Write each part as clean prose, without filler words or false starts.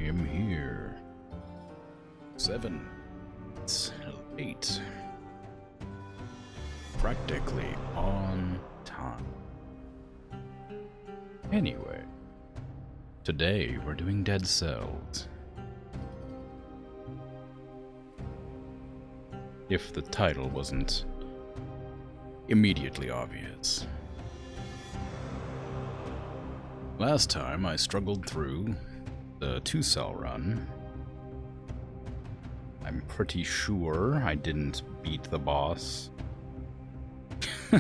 am here. 7. It's 8. Practically on time. Anyway, today we're doing Dead Cells. If the title wasn't immediately obvious. Last time I struggled through the 2-cell run. I'm pretty sure I didn't beat the boss. I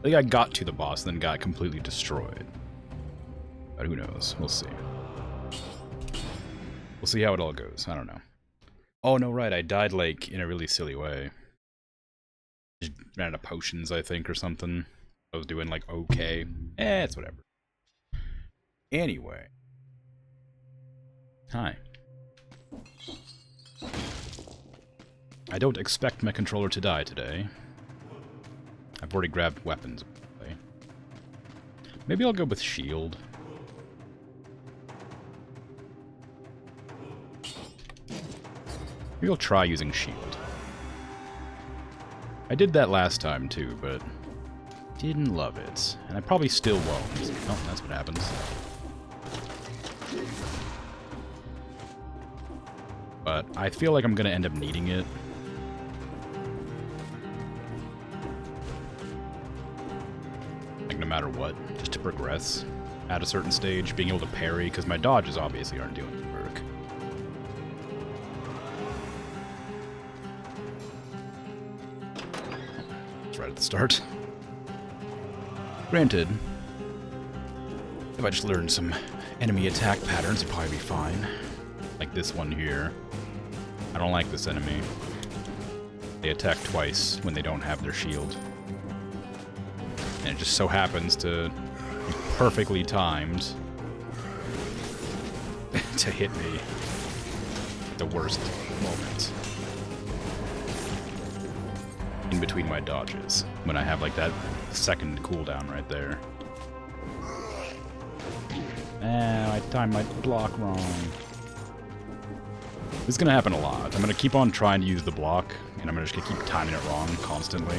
think I got to the boss, then got completely destroyed. But who knows? We'll see. We'll see how it all goes. I don't know. Oh, no, right. I died, like, in a really silly way. Just ran out of potions, I think, or something. I was doing, like, okay. It's whatever. Anyway. Hi. I don't expect my controller to die today. I've already grabbed weapons. Maybe I'll go with shield. Maybe I'll try using shield. I did that last time too, but didn't love it. And I probably still won't. Oh, that's what happens. But I feel like I'm gonna end up needing it. Like no matter what, just to progress at a certain stage, being able to parry, because my dodges obviously aren't doing the work. It's right at the start. Granted, if I just learned some enemy attack patterns, it'd probably be fine. Like this one here. I don't like this enemy. They attack twice when they don't have their shield. And it just so happens to be perfectly timed to hit me at the worst moment. In between my dodges. When I have like that second cooldown right there. I timed my block wrong. This is going to happen a lot. I'm going to keep on trying to use the block, and I'm just going to keep timing it wrong constantly.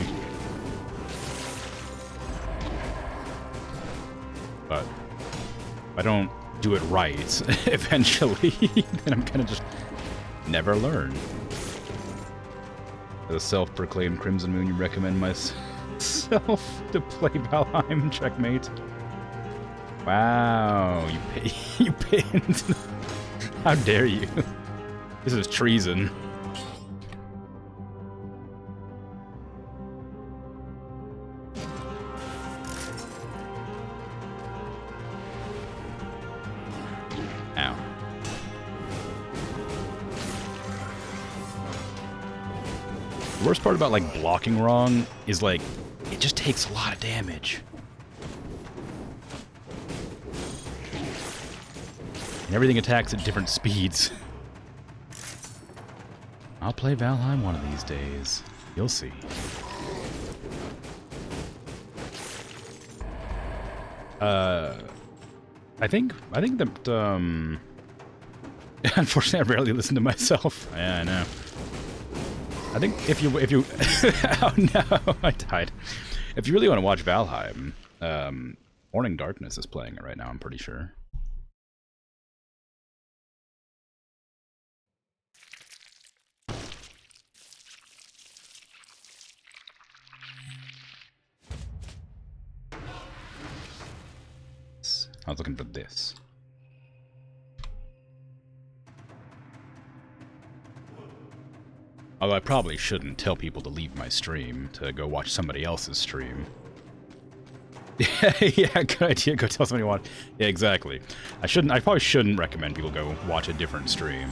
But if I don't do it right, eventually, then I'm going to just never learn. The self-proclaimed Krimzonmoon, you recommend myself to play Valheim? Checkmate. Wow, you pinned. How dare you? This is treason. Ow. The worst part about, like, blocking wrong is, like, it just takes a lot of damage. And everything attacks at different speeds. I'll play Valheim one of these days. You'll see. I think that, unfortunately I rarely listen to myself. Yeah, I know. I think if you, oh no, I died. If you really want to watch Valheim, Morning Darkness is playing it right now, I'm pretty sure. I was looking for this. Although I probably shouldn't tell people to leave my stream to go watch somebody else's stream. Yeah, good idea. Go tell somebody to watch. Yeah, exactly. I probably shouldn't recommend people go watch a different stream.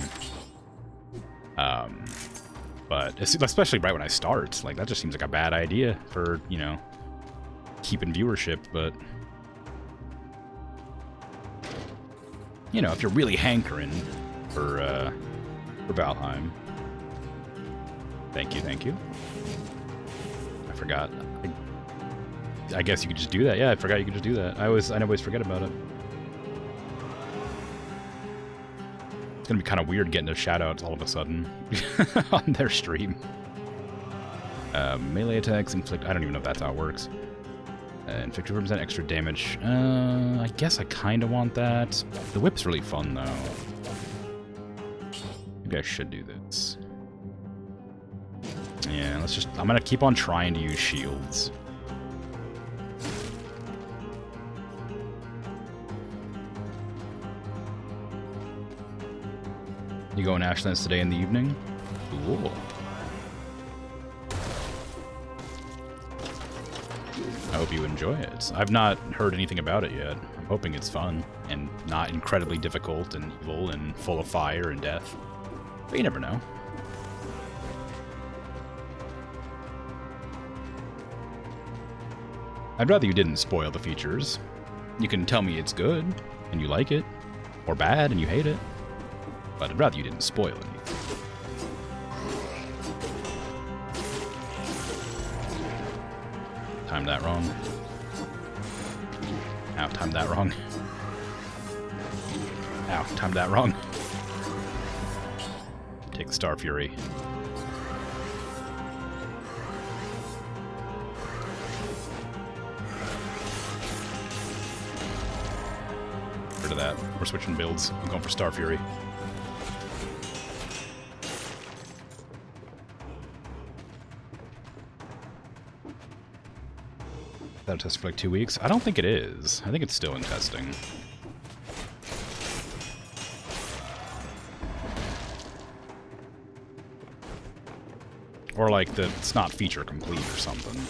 But especially right when I start, like that just seems like a bad idea for, you know, keeping viewership, but you know, if you're really hankering for Valheim. Thank you. I forgot. I guess you could just do that. Yeah, I forgot you could just do that. I always forget about it. gonna be kind of weird getting those shoutouts all of a sudden on their stream. Melee attacks inflict... I don't even know if that's how it works. Inflict 2% extra damage. I guess I kind of want that. The whip's really fun, though. Maybe I should do this. Yeah, let's just... I'm gonna keep on trying to use shields. You going Ashlands today in the evening? Cool. I hope you enjoy it. I've not heard anything about it yet. I'm hoping it's fun and not incredibly difficult and evil and full of fire and death. But you never know. I'd rather you didn't spoil the features. You can tell me it's good and you like it, or bad and you hate it. But I'd rather you didn't spoil anything. Timed that wrong. Ow, timed that wrong. Ow, timed that wrong. Take the Star Fury. Rid of that. We're switching builds. I'm going for Star Fury. That test for like 2 weeks? I don't think it is. I think it's still in testing. Or like it's not feature complete or something.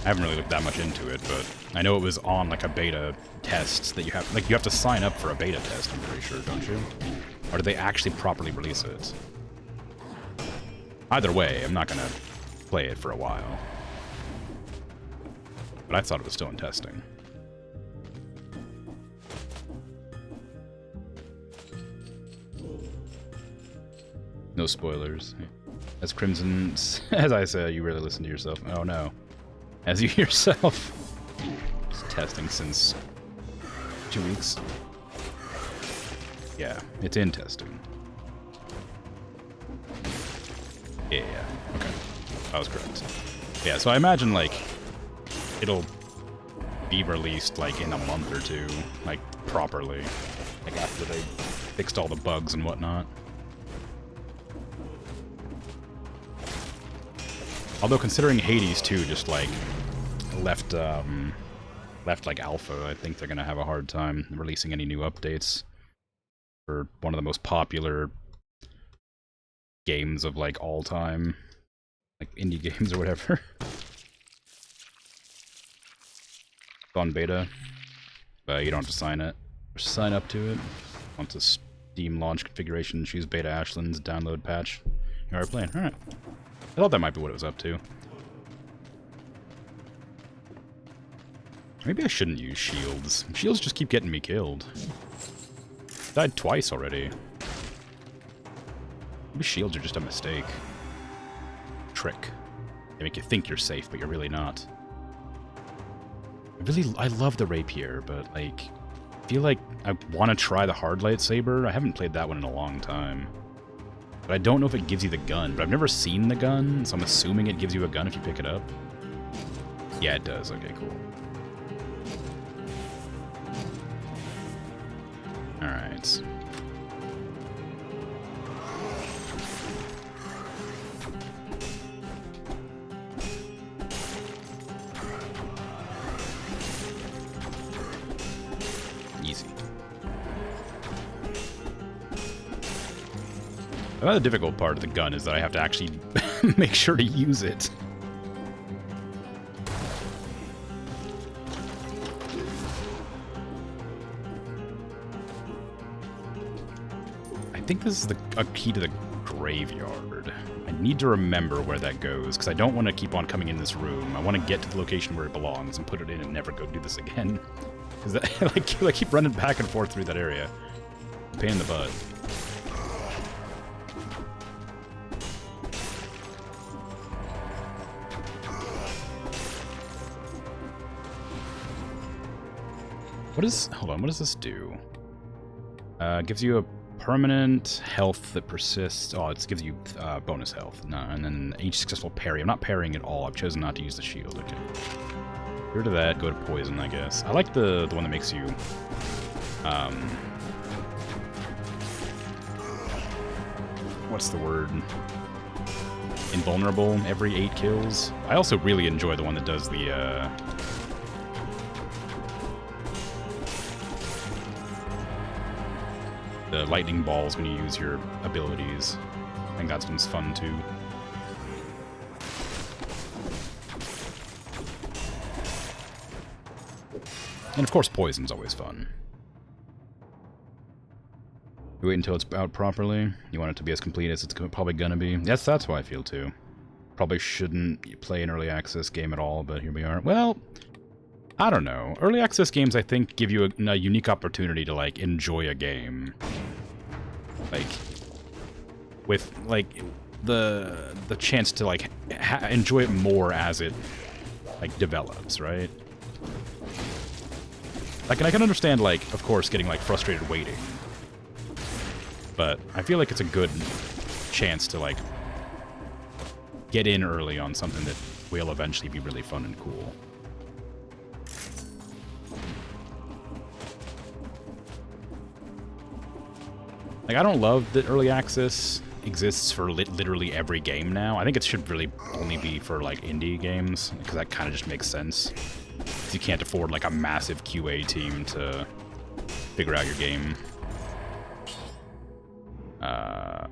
I haven't really looked that much into it, but I know it was on like a beta test that you have to sign up for a beta test, I'm pretty sure, don't you? Or did they actually properly release it? Either way, I'm not gonna play it for a while. But I thought it was still in testing. No spoilers. As Crimson, as I say, you really listen to yourself. Oh no. As you yourself. Just testing since 2 weeks. Yeah, it's in testing. Yeah, okay. I was correct. Yeah, so I imagine, like, it'll be released, like, in a month or two, like, properly. Like, after they fixed all the bugs and whatnot. Although, considering Hades 2 just, like, left, like, alpha, I think they're gonna have a hard time releasing any new updates for one of the most popular games of, like, all time. Like, indie games or whatever. On beta, but you don't have to sign it. Or sign up to it. Want to Steam launch configuration, choose beta Ashlands, download patch. You are playing. Alright. I thought that might be what it was up to. Maybe I shouldn't use shields. Shields just keep getting me killed. Died twice already. Maybe shields are just a mistake. Trick. They make you think you're safe, but you're really not. I love the rapier, but, like, I feel like I want to try the hard lightsaber. I haven't played that one in a long time. But I don't know if it gives you the gun. But I've never seen the gun, so I'm assuming it gives you a gun if you pick it up. Yeah, it does. Okay, cool. Alright. Easy. The difficult part of the gun is that I have to actually make sure to use it. I think this is a key to the graveyard. I need to remember where that goes, because I don't want to keep on coming in this room. I want to get to the location where it belongs and put it in and never go do this again. Because I keep running back and forth through that area. Pain in the butt. Hold on, what does this do? Gives you a permanent health that persists. Oh, it gives you bonus health. No, and then each successful parry. I'm not parrying at all. I've chosen not to use the shield. Okay. Get rid of that. Go to poison, I guess. I like the one that makes you. What's the word? Invulnerable every 8 kills. I also really enjoy the one that does the lightning balls when you use your abilities. I think that's one's fun too. And of course poison's always fun. You wait until it's out properly. You want it to be as complete as it's probably gonna be. Yes, that's how I feel too. Probably shouldn't play an early access game at all, but here we are. Well, I don't know. Early access games, I think, give you a unique opportunity to, like, enjoy a game. Like, with, like, the chance to, like, enjoy it more as it, like, develops, right? Like, and I can understand, like, of course, getting, like, frustrated waiting. But I feel like it's a good chance to, like, get in early on something that will eventually be really fun and cool. Like, I don't love that early access exists for literally every game now. I think it should really only be for, like, indie games, because that kind of just makes sense. You can't afford, like, a massive QA team to figure out your game.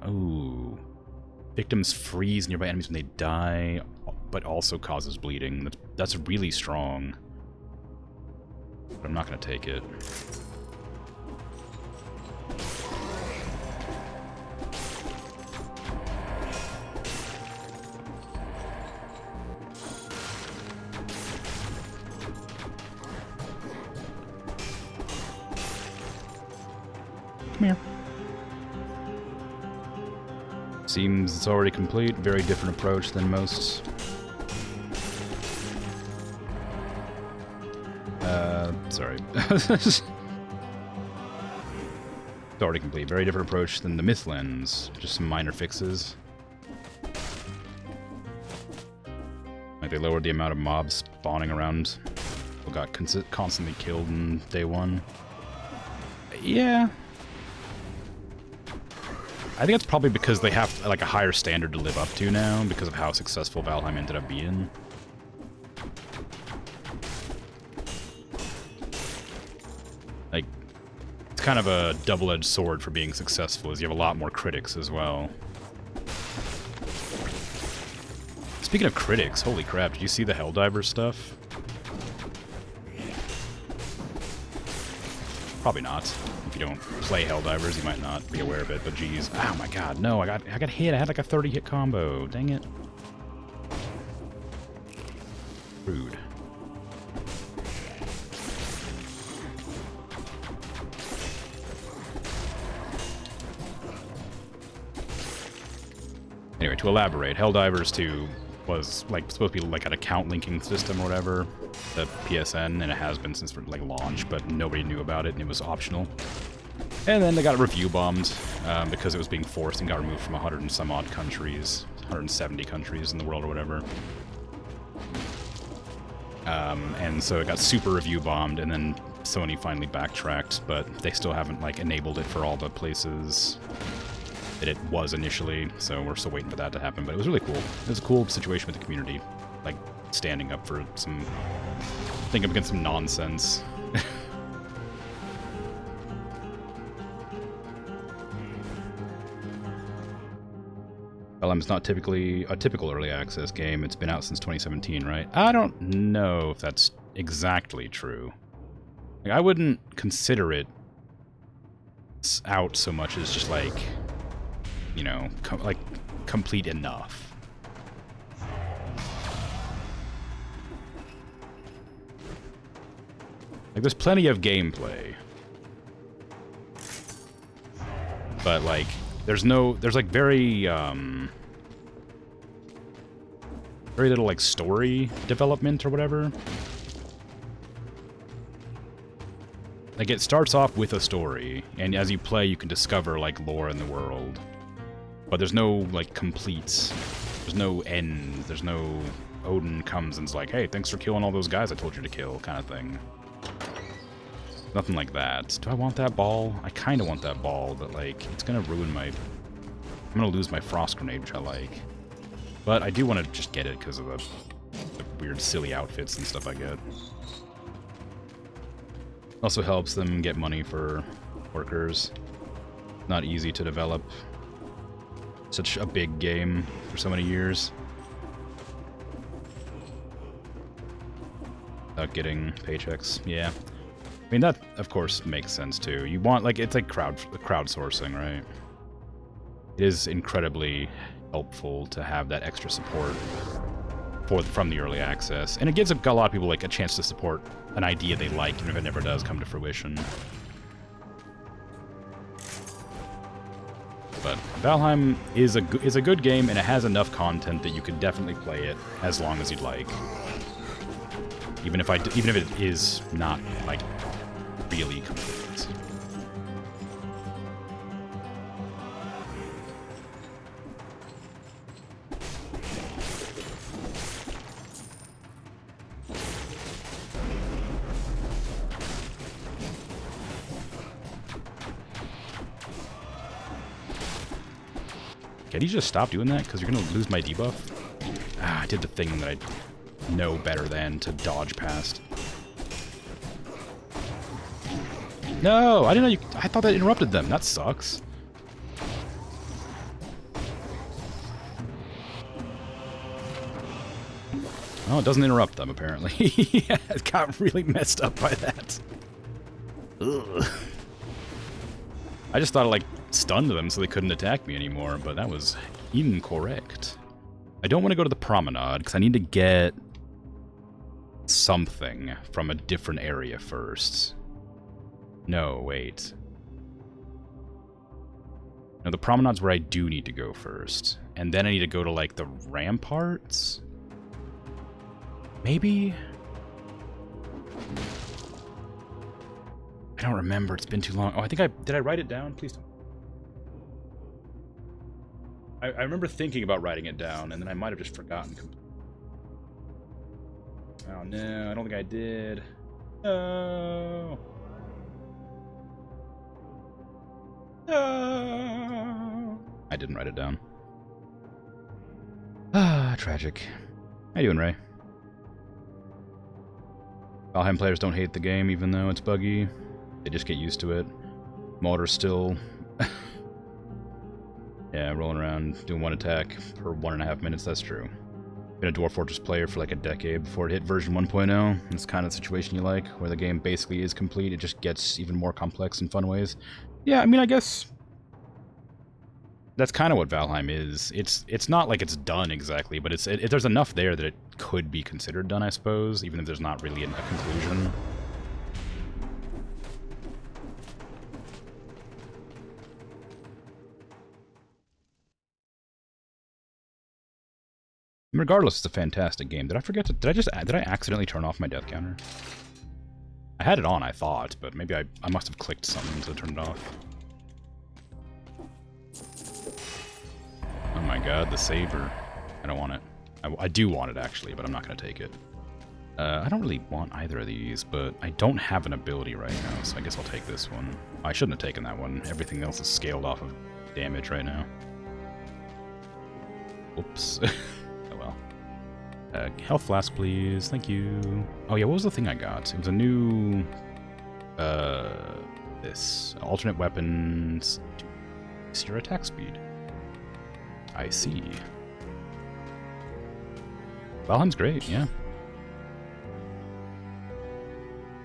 Ooh. Victims freeze nearby enemies when they die, but also causes bleeding. That's really strong. But I'm not going to take it. Come here. Seems it's already complete. Very different approach than most. Sorry. It's already complete. Very different approach than the Myth Lens. Just some minor fixes. Like, they lowered the amount of mobs spawning around who got constantly killed in day 1. Yeah. I think it's probably because they have, like, a higher standard to live up to now because of how successful Valheim ended up being. Like, it's kind of a double-edged sword for being successful, as you have a lot more critics as well. Speaking of critics, holy crap, did you see the Helldiver stuff? Probably not. If you don't play Helldivers, you might not be aware of it, but geez. Oh my god, no, I got hit. I had like a 30-hit combo. Dang it. Rude. Anyway, to elaborate, Helldivers 2 was like supposed to be like an account linking system or whatever, the PSN, and it has been since like launch, but nobody knew about it and it was optional. And then they got review bombed because it was being forced and got removed from 100 and some odd countries, 170 countries in the world or whatever. And so it got super review bombed, and then Sony finally backtracked, but they still haven't like enabled it for all the places that it was initially, so we're still waiting for that to happen, but it was really cool. It was a cool situation with the community, like, standing up for some, thinking against some nonsense. It's not typically a typical early access game. It's been out since 2017, right? I don't know if that's exactly true. Like, I wouldn't consider it out so much as just like, you know, like, complete enough. Like, there's plenty of gameplay. But, like, there's like, very little, like, story development or whatever. Like, it starts off with a story, and as you play, you can discover, like, lore in the world. But there's no, like, completes. There's no end. There's no Odin comes and's like, hey, thanks for killing all those guys I told you to kill, kind of thing. Nothing like that. Do I want that ball? I kind of want that ball, but, like, it's going to ruin my... I'm going to lose my frost grenade, which I like. But I do want to just get it because of the weird, silly outfits and stuff I get. Also helps them get money for workers. Not easy to develop such a big game for so many years without getting paychecks. Yeah. I mean, that, of course, makes sense, too. You want, like, it's like crowdsourcing, right? It is incredibly helpful to have that extra support from the early access. And it gives a lot of people, like, a chance to support an idea they like, even if it never does come to fruition. But Valheim is a good game, and it has enough content that you could definitely play it as long as you'd like. Even if it is not, like, really complete. Can you just stop doing that? Because you're going to lose my debuff? Ah, I did the thing that I know better than to dodge past. No! I didn't know you... I thought that interrupted them. That sucks. Oh, it doesn't interrupt them, apparently. Yeah, it got really messed up by that. Ugh. I just thought it, like, stunned them so they couldn't attack me anymore, but that was incorrect. I don't want to go to the promenade, because I need to get something from a different area first. No, wait. No, the promenade's where I do need to go first. And then I need to go to, like, the ramparts? Maybe? I don't remember. It's been too long. Oh, I think did I write it down? Please don't. I remember thinking about writing it down, and then I might have just forgotten. Oh, no. I don't think I did. No. No. I didn't write it down. Ah, tragic. How you doing, Ray? Valheim players don't hate the game, even though it's buggy. They just get used to it. Motor's still... yeah, rolling around, doing one attack per 1.5 minutes, that's true. Been a Dwarf Fortress player for like a decade before it hit version 1.0. It's kind of the situation you like, where the game basically is complete, it just gets even more complex in fun ways. Yeah, I mean, I guess... that's kind of what Valheim is. It's not like it's done exactly, but there's enough there that it could be considered done, I suppose, even if there's not really a conclusion. Regardless, it's a fantastic game. Did I forget to... did I accidentally turn off my death counter? I had it on, I thought, but maybe I must have clicked something to turn it off. Oh my god, the saber. I don't want it. I do want it, actually, but I'm not going to take it. I don't really want either of these, but I don't have an ability right now, so I guess I'll take this one. I shouldn't have taken that one. Everything else is scaled off of damage right now. Oops. Oh well. Health flask, please. Thank you. Oh yeah, what was the thing I got? It was a new... this. Alternate weapons to increase your attack speed. I see. Valheim's great, yeah.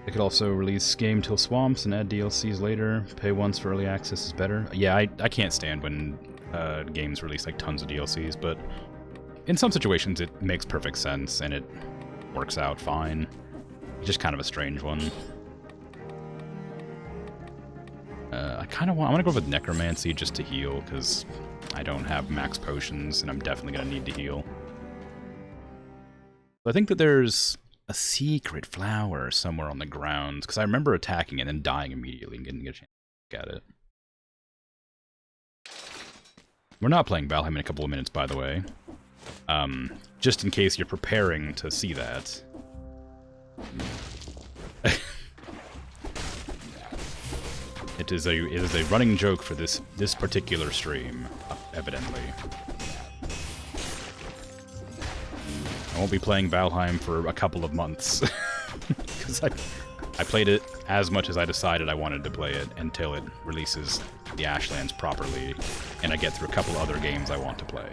They could also release game till swamps and add DLCs later. Pay once for early access is better. Yeah, I can't stand when games release like tons of DLCs, but in some situations it makes perfect sense and it works out fine. It's just kind of a strange one. I'm gonna go with Necromancy just to heal, because I don't have max potions and I'm definitely gonna need to heal. I think that there's a secret flower somewhere on the grounds, because I remember attacking it and then dying immediately and getting a chance to look at it. We're not playing Valheim in a couple of minutes, by the way. Just in case you're preparing to see that. It is a running joke for this particular stream, evidently. I won't be playing Valheim for a couple of months. Because I played it as much as I decided I wanted to play it until it releases the Ashlands properly, and I get through a couple other games I want to play.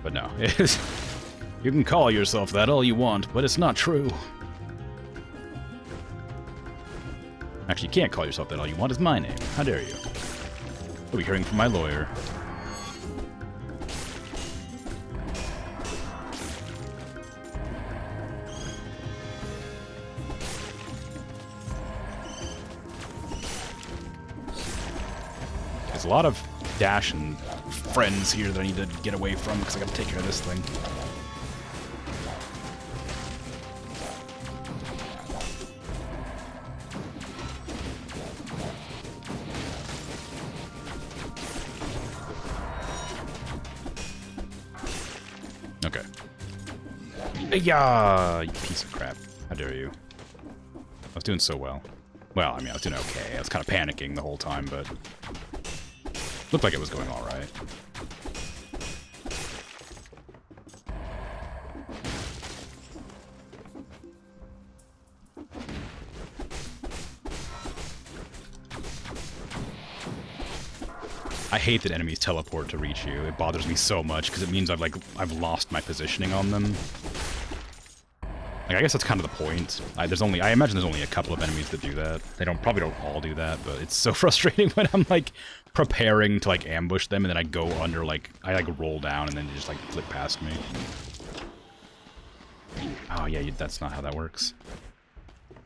But no, you can call yourself that all you want, but it's not true. Actually, you can't call yourself that all you want. It's my name. How dare you? You'll be hearing from my lawyer. There's a lot of dash and friends here that I need to get away from because I gotta take care of this thing. Okay. Yeah, you piece of crap. How dare you? I was doing so well. Well, I mean, I was doing okay. I was kind of panicking the whole time, but looked like it was going all right. I hate that enemies teleport to reach you. It bothers me so much because it means I've lost my positioning on them. Like, I guess that's kind of the point. I imagine there's only a couple of enemies that do that. They probably don't all do that, but it's so frustrating when I'm like preparing to like ambush them and then I go under I roll down and then they just like flip past me. Oh yeah, that's not how that works.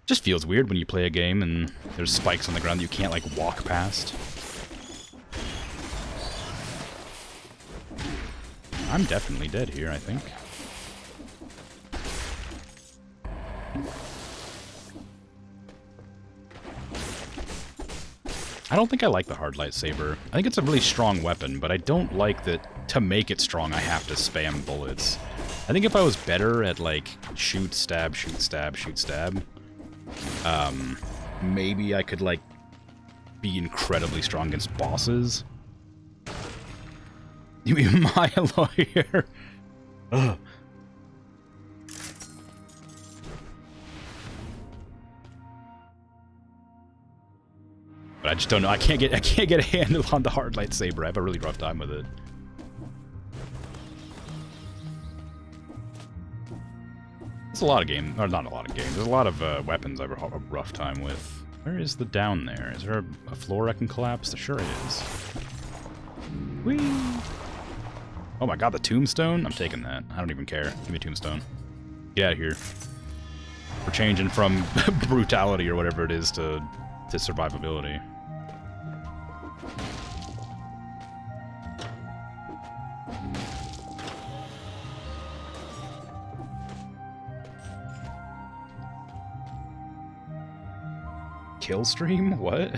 Just feels weird when you play a game and there's spikes on the ground that you can't like walk past. I'm definitely dead here, I think. I don't think I like the hard lightsaber. I think it's a really strong weapon, but I don't like that to make it strong I have to spam bullets. I think if I was better at like shoot, stab, shoot, stab, shoot, stab, maybe I could like be incredibly strong against bosses. You mean my lawyer? Ugh. But I just don't know. I can't get a handle on the hard lightsaber. I have a really rough time with it. There's a lot of games, or not a lot of games. There's a lot of weapons I have a rough time with. Where is the down there? Is there a floor I can collapse? There sure is. Whee! Oh my god, the tombstone? I'm taking that. I don't even care. Give me a tombstone. Get out of here. We're changing from brutality or whatever it is to survivability. Kill stream? What?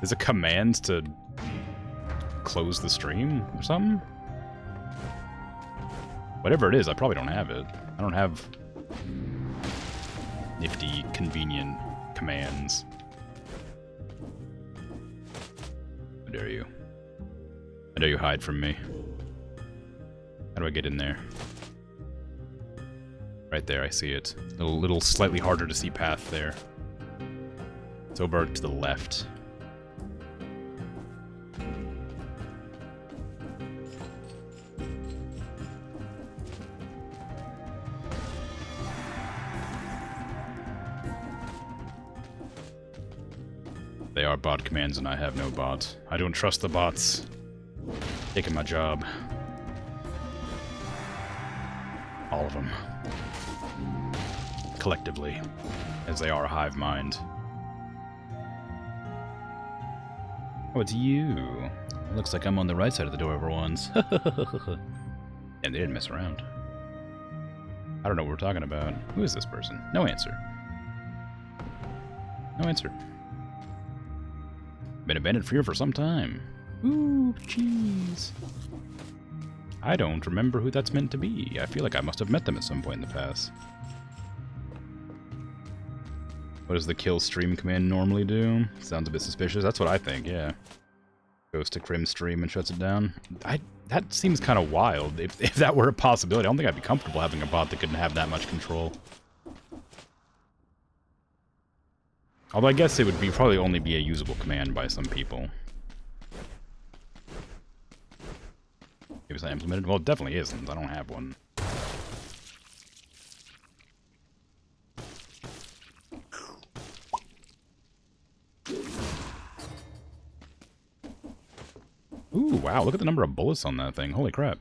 Is a command to close the stream or something? Whatever it is, I probably don't have it. I don't have nifty, convenient commands. How dare you? How dare you hide from me? How do I get in there? Right there, I see it. A little slightly harder to see path there. It's over to the left. They are bot commands and I have no bots. I don't trust the bots. Taking my job. All of them. Collectively. As they are a hive mind. Oh, it's you. It looks like I'm on the right side of the door for once. And they didn't mess around. I don't know what we're talking about. Who is this person? No answer. No answer. Been abandoned for here for some time. Ooh, jeez. I don't remember who that's meant to be. I feel like I must have met them at some point in the past. What does the kill stream command normally do? Sounds a bit suspicious. That's what I think, yeah. Goes to Krim stream and shuts it down. That seems kind of wild. If that were a possibility, I don't think I'd be comfortable having a bot that couldn't have that much control. Although I guess it would be probably only be a usable command by some people. Maybe it's not implemented? Well, it definitely isn't. I don't have one. Ooh, wow, look at the number of bullets on that thing. Holy crap.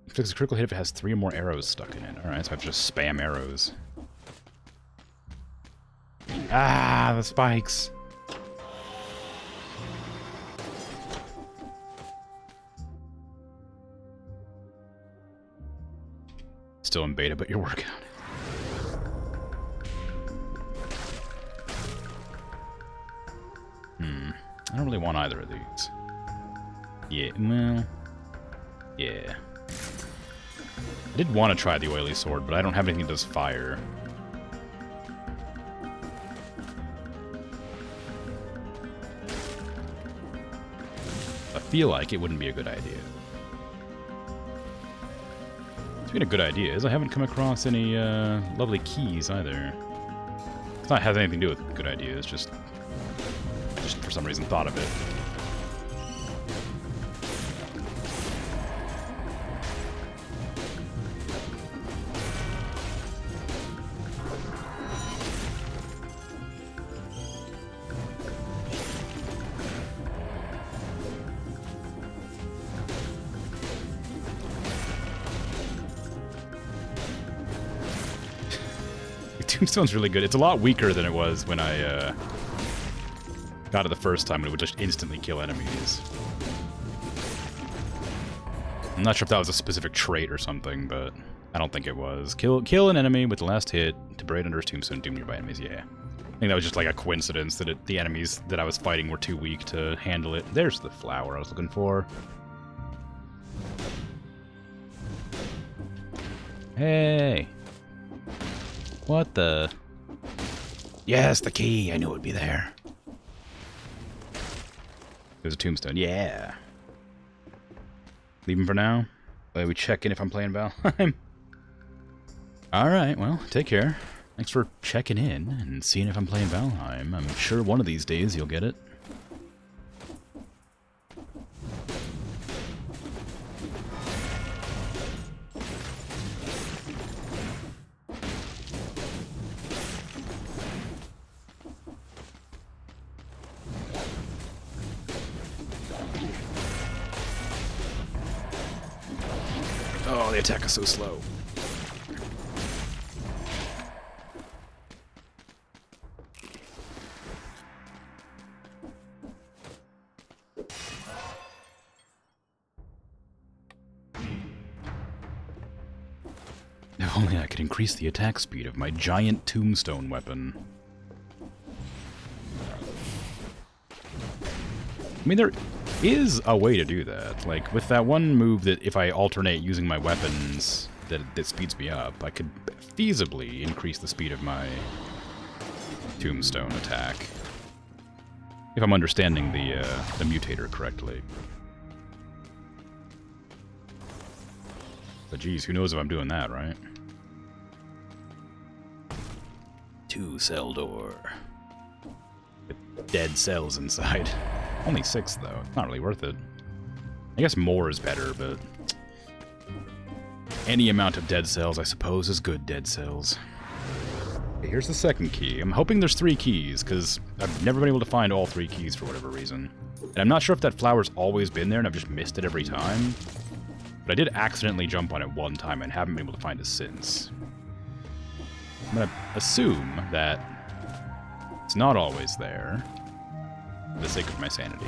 Inflicts a critical hit if it has 3 or more arrows stuck in it. Alright, so I have to just spam arrows. Ah, the spikes. Still in beta, but you're working on it. I don't really want either of these. Yeah, well... Yeah. I did want to try the oily sword, but I don't have anything that does fire. I feel like it wouldn't be a good idea. Speaking of good ideas, I haven't come across any lovely keys either. It's not has anything to do with good ideas, just for some reason thought of it. Tombstone's really good. It's a lot weaker than it was when I got it the first time, and it would just instantly kill enemies. I'm not sure if that was a specific trait or something, but I don't think it was. Kill an enemy with the last hit to braid under his tombstone, doom nearby enemies, yeah. I think that was just like a coincidence that the enemies that I was fighting were too weak to handle it. There's the flower I was looking for. Hey! What the? Yes, the key! I knew it would be there. There's a tombstone. Yeah. Leave him for now. We check in if I'm playing Valheim. Alright, well, take care. Thanks for checking in and seeing if I'm playing Valheim. I'm sure one of these days you'll get it. Oh, the attack is so slow. If only I could increase the attack speed of my giant tombstone weapon. I mean, there is a way to do that. Like, with that one move that if I alternate using my weapons, that speeds me up, I could feasibly increase the speed of my tombstone attack. If I'm understanding the mutator correctly. But geez, who knows if I'm doing that, right? 2-cell door. With dead cells inside. Only 6, though. It's not really worth it. I guess more is better, but... any amount of dead cells, I suppose, is good dead cells. Okay, here's the second key. I'm hoping there's 3 keys, because I've never been able to find all 3 keys for whatever reason. And I'm not sure if that flower's always been there and I've just missed it every time. But I did accidentally jump on it one time and haven't been able to find it since. I'm gonna assume that it's not always there, for the sake of my sanity.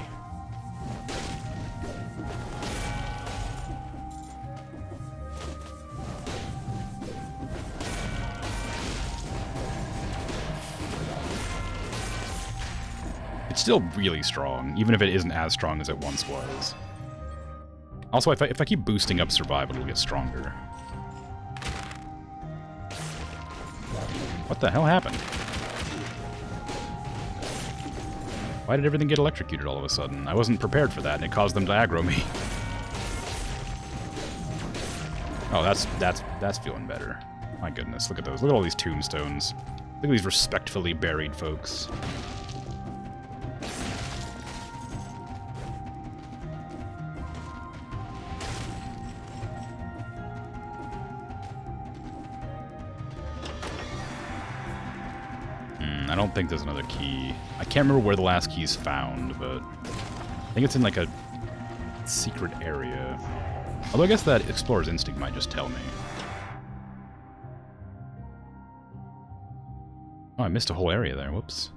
It's still really strong, even if it isn't as strong as it once was. Also, if I keep boosting up survival, it'll get stronger. What the hell happened? Why did everything get electrocuted all of a sudden? I wasn't prepared for that, and it caused them to aggro me. Oh, that's feeling better. My goodness, look at those. Look at all these tombstones. Look at these respectfully buried folks. I don't think there's another key. I can't remember where the last key's found, but I think it's in like a secret area. Although I guess that Explorer's Instinct might just tell me. Oh, I missed a whole area there. Whoops.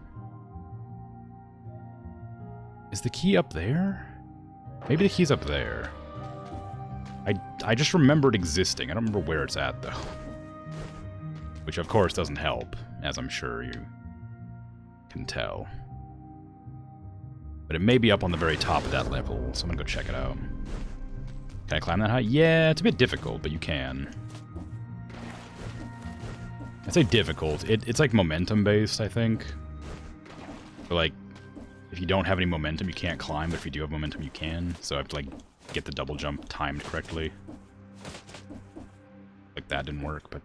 Is the key up there? Maybe the key's up there. I just remembered existing. I don't remember where it's at, though. Which, of course, doesn't help, as I'm sure you can tell. But it may be up on the very top of that level, so I'm gonna go check it out. Can I climb that high? Yeah, it's a bit difficult, but you can. I'd say difficult. It's like momentum-based, I think. But, like, if you don't have any momentum, you can't climb, but if you do have momentum, you can. So I have to, like, get the double jump timed correctly. Like, that didn't work, but...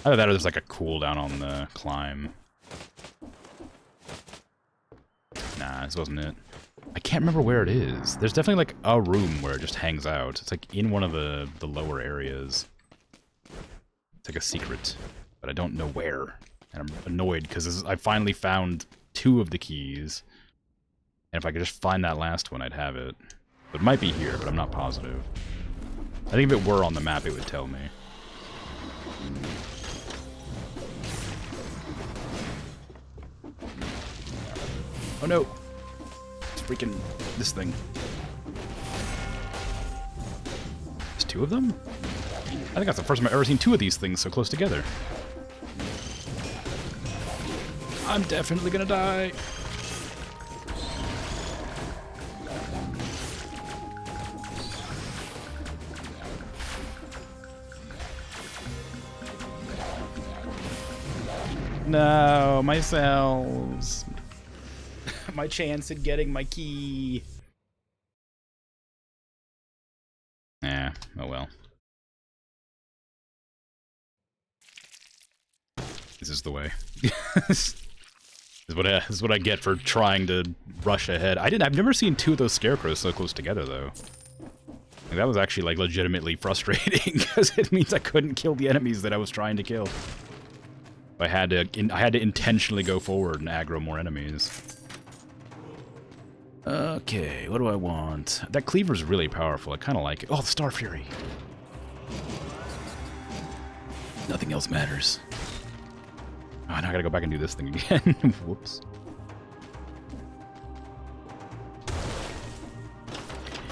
Either that or there's like a cooldown on the climb. Nah, this wasn't it. I can't remember where it is. There's definitely like a room where it just hangs out. It's like in one of the lower areas. It's like a secret, but I don't know where. And I'm annoyed because I finally found 2 of the keys. And if I could just find that last one, I'd have it. It might be here, but I'm not positive. I think if it were on the map, it would tell me. Oh no! It's freaking this thing. There's 2 of them? I think that's the first time I've ever seen 2 of these things so close together. I'm definitely gonna die. No, my cells. My chance at getting my key. Yeah, oh well. This is the way. This is what I get for trying to rush ahead. I've never seen 2 of those scarecrows so close together though. Like, that was actually like legitimately frustrating because it means I couldn't kill the enemies that I was trying to kill. I had to intentionally go forward and aggro more enemies. Okay, what do I want? That cleaver's really powerful. I kind of like it. Oh, the Star Fury. Nothing else matters. Oh, now I gotta go back and do this thing again. Whoops.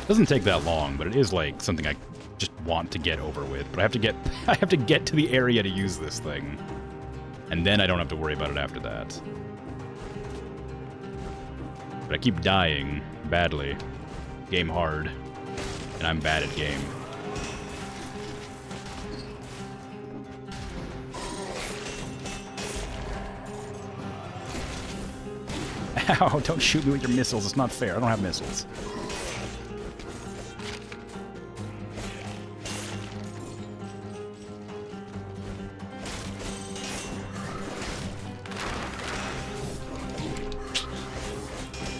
Doesn't take that long, but it is like something I just want to get over with. But I have to get to the area to use this thing. And then I don't have to worry about it after that. But I keep dying badly. Game hard. And I'm bad at game. Ow, don't shoot me with your missiles. It's not fair. I don't have missiles.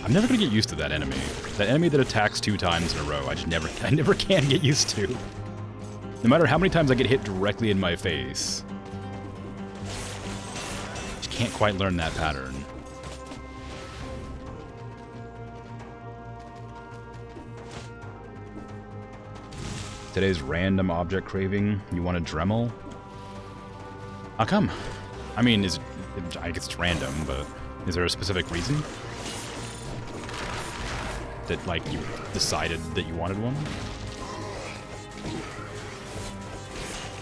I'm never gonna get used to that enemy. That enemy that attacks 2 times in a row, I never can get used to. No matter how many times I get hit directly in my face. Just can't quite learn that pattern. Today's random object craving. You want a Dremel? How come? I mean, I guess it's random, but is there a specific reason? That, like, you decided that you wanted one?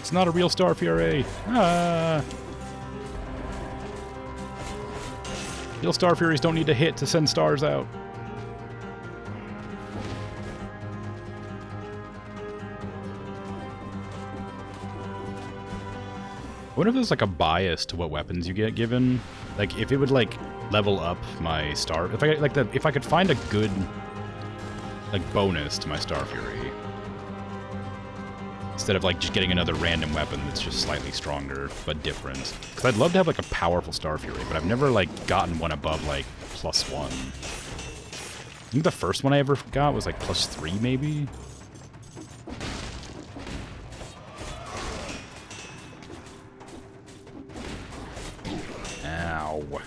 It's not a real Star Fury! Ah! Real Star Furies don't need to hit to send stars out. I wonder if there's like a bias to what weapons you get given. Like if it would like level up my star. If I could find a good like bonus to my Star Fury instead of like just getting another random weapon that's just slightly stronger but different. Because I'd love to have like a powerful Star Fury, but I've never like gotten one above like +1. I think the first one I ever got was like +3 maybe. Ow.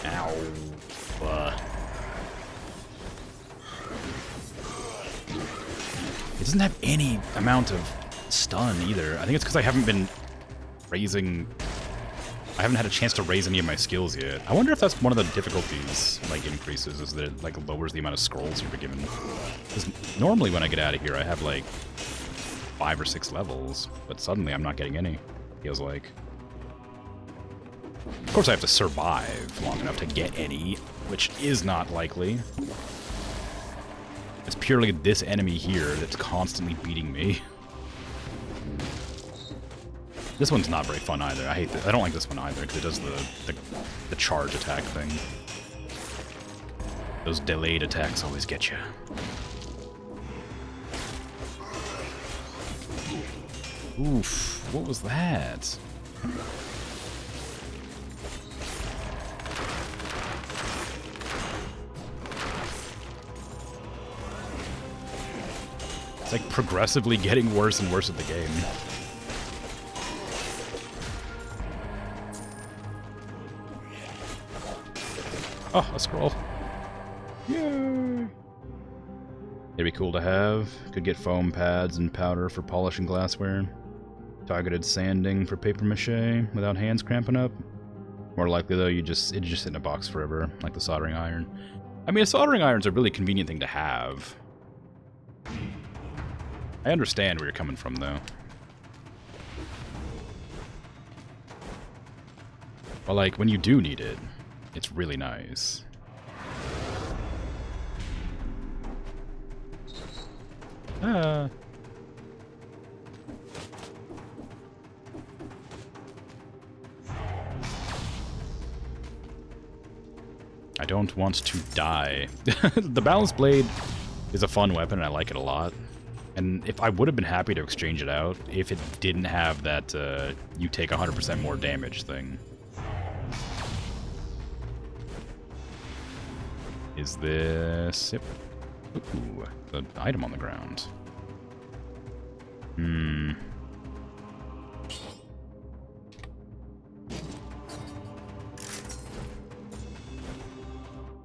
Ow. It doesn't have any amount of stun either. I think it's because I haven't been raising... I haven't had a chance to raise any of my skills yet. I wonder if that's one of the difficulties, like, increases, is that it, like, lowers the amount of scrolls you're given. Because normally when I get out of here, I have, like, 5 or 6 levels, but suddenly I'm not getting any, feels like. Of course I have to survive long enough to get any, which is not likely. It's purely this enemy here that's constantly beating me. This one's not very fun either. I hate this. I don't like this one either because it does the charge attack thing. Those delayed attacks always get you. Oof, what was that? It's like progressively getting worse and worse at the game. Oh, a scroll. Yay! It'd be cool to have. Could get foam pads and powder for polishing glassware. Targeted sanding for paper mache without hands cramping up. More likely though, it'd just sit in a box forever, like the soldering iron. I mean, a soldering iron's a really convenient thing to have. I understand where you're coming from though. But like, when you do need it, it's really nice. Ah. I don't want to die. The balanced blade is a fun weapon and I like it a lot. And if I would have been happy to exchange it out if it didn't have that you take 100% more damage thing. Is this... Ooh, the item on the ground.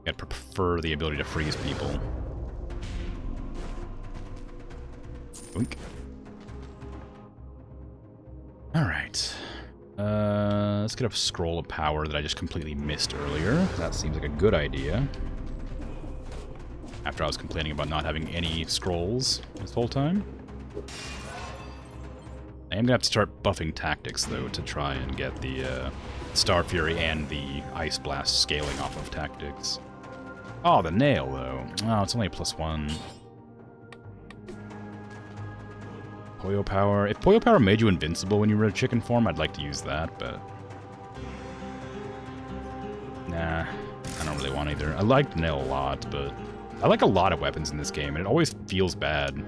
I'd prefer the ability to freeze people. Boink. Alright. Let's get a scroll of power that I just completely missed earlier. That seems like a good idea. After I was complaining about not having any scrolls this whole time. I am going to have to start buffing tactics, though, to try and get the Star Fury and the Ice Blast scaling off of tactics. Oh, the nail, though. Oh, it's only a +1. Poyo Power. If Poyo Power made you invincible when you were in chicken form, I'd like to use that, but... Nah, I don't really want either. I like the nail a lot, but... I like a lot of weapons in this game, and it always feels bad.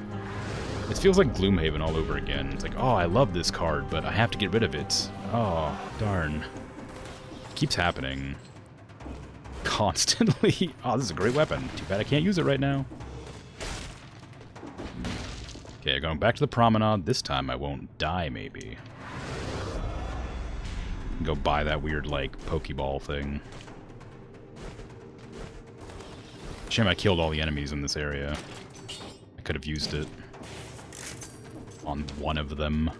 It feels like Gloomhaven all over again. It's like, oh, I love this card, but I have to get rid of it. Oh, darn. It keeps happening. Constantly. Oh, this is a great weapon. Too bad I can't use it right now. Okay, going back to the promenade. This time I won't die, maybe. Go buy that weird, like, Pokeball thing. Shame I killed all the enemies in this area. I could have used it on one of them.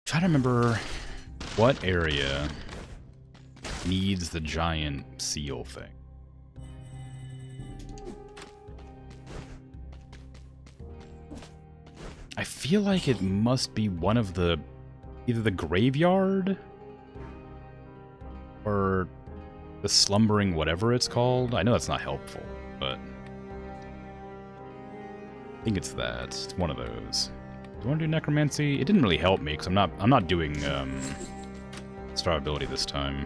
Trying to remember what area needs the giant seal thing. I feel like it must be one of the... either the graveyard or the slumbering whatever it's called. I know that's not helpful, but I think it's that. It's one of those. Do I want to do necromancy? It didn't really help me because I'm not doing starability this time.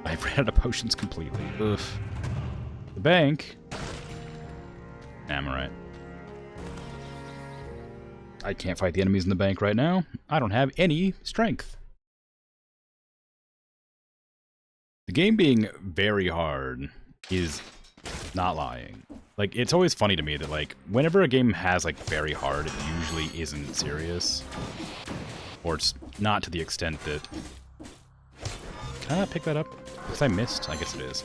I ran out of potions completely. Ugh. The bank. Nah, I'm alright. I can't fight the enemies in the bank right now. I don't have any strength. The game being very hard is not lying. Like, it's always funny to me that, like, whenever a game has, like, very hard, it usually isn't serious. Or it's not to the extent that... Can I not pick that up? Because I missed? I guess it is.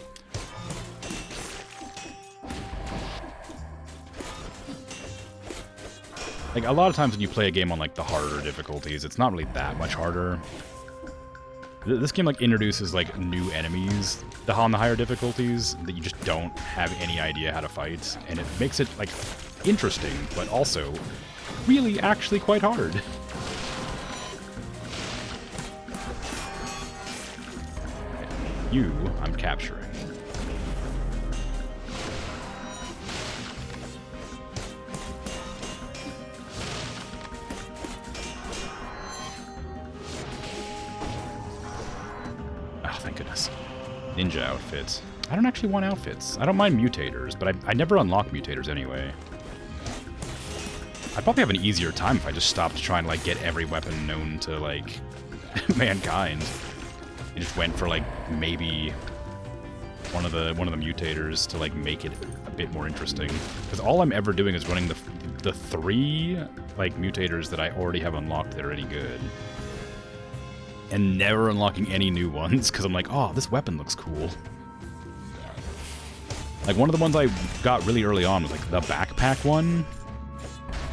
Like, a lot of times when you play a game on, like, the harder difficulties, it's not really that much harder. This game, like, introduces, like, new enemies on the higher difficulties that you just don't have any idea how to fight. And it makes it, like, interesting, but also really actually quite hard. You, I'm capturing. Thank goodness. Ninja outfits. I don't actually want outfits. I don't mind mutators, but I never unlock mutators anyway. I'd probably have an easier time if I just stopped trying to, like, get every weapon known to, like, mankind. I just went for, like, maybe one of the mutators to, like, make it a bit more interesting. Because all I'm ever doing is running the 3, like, mutators that I already have unlocked that are any good. And never unlocking any new ones, because I'm like, oh, this weapon looks cool. Like, one of the ones I got really early on was, like, the backpack one.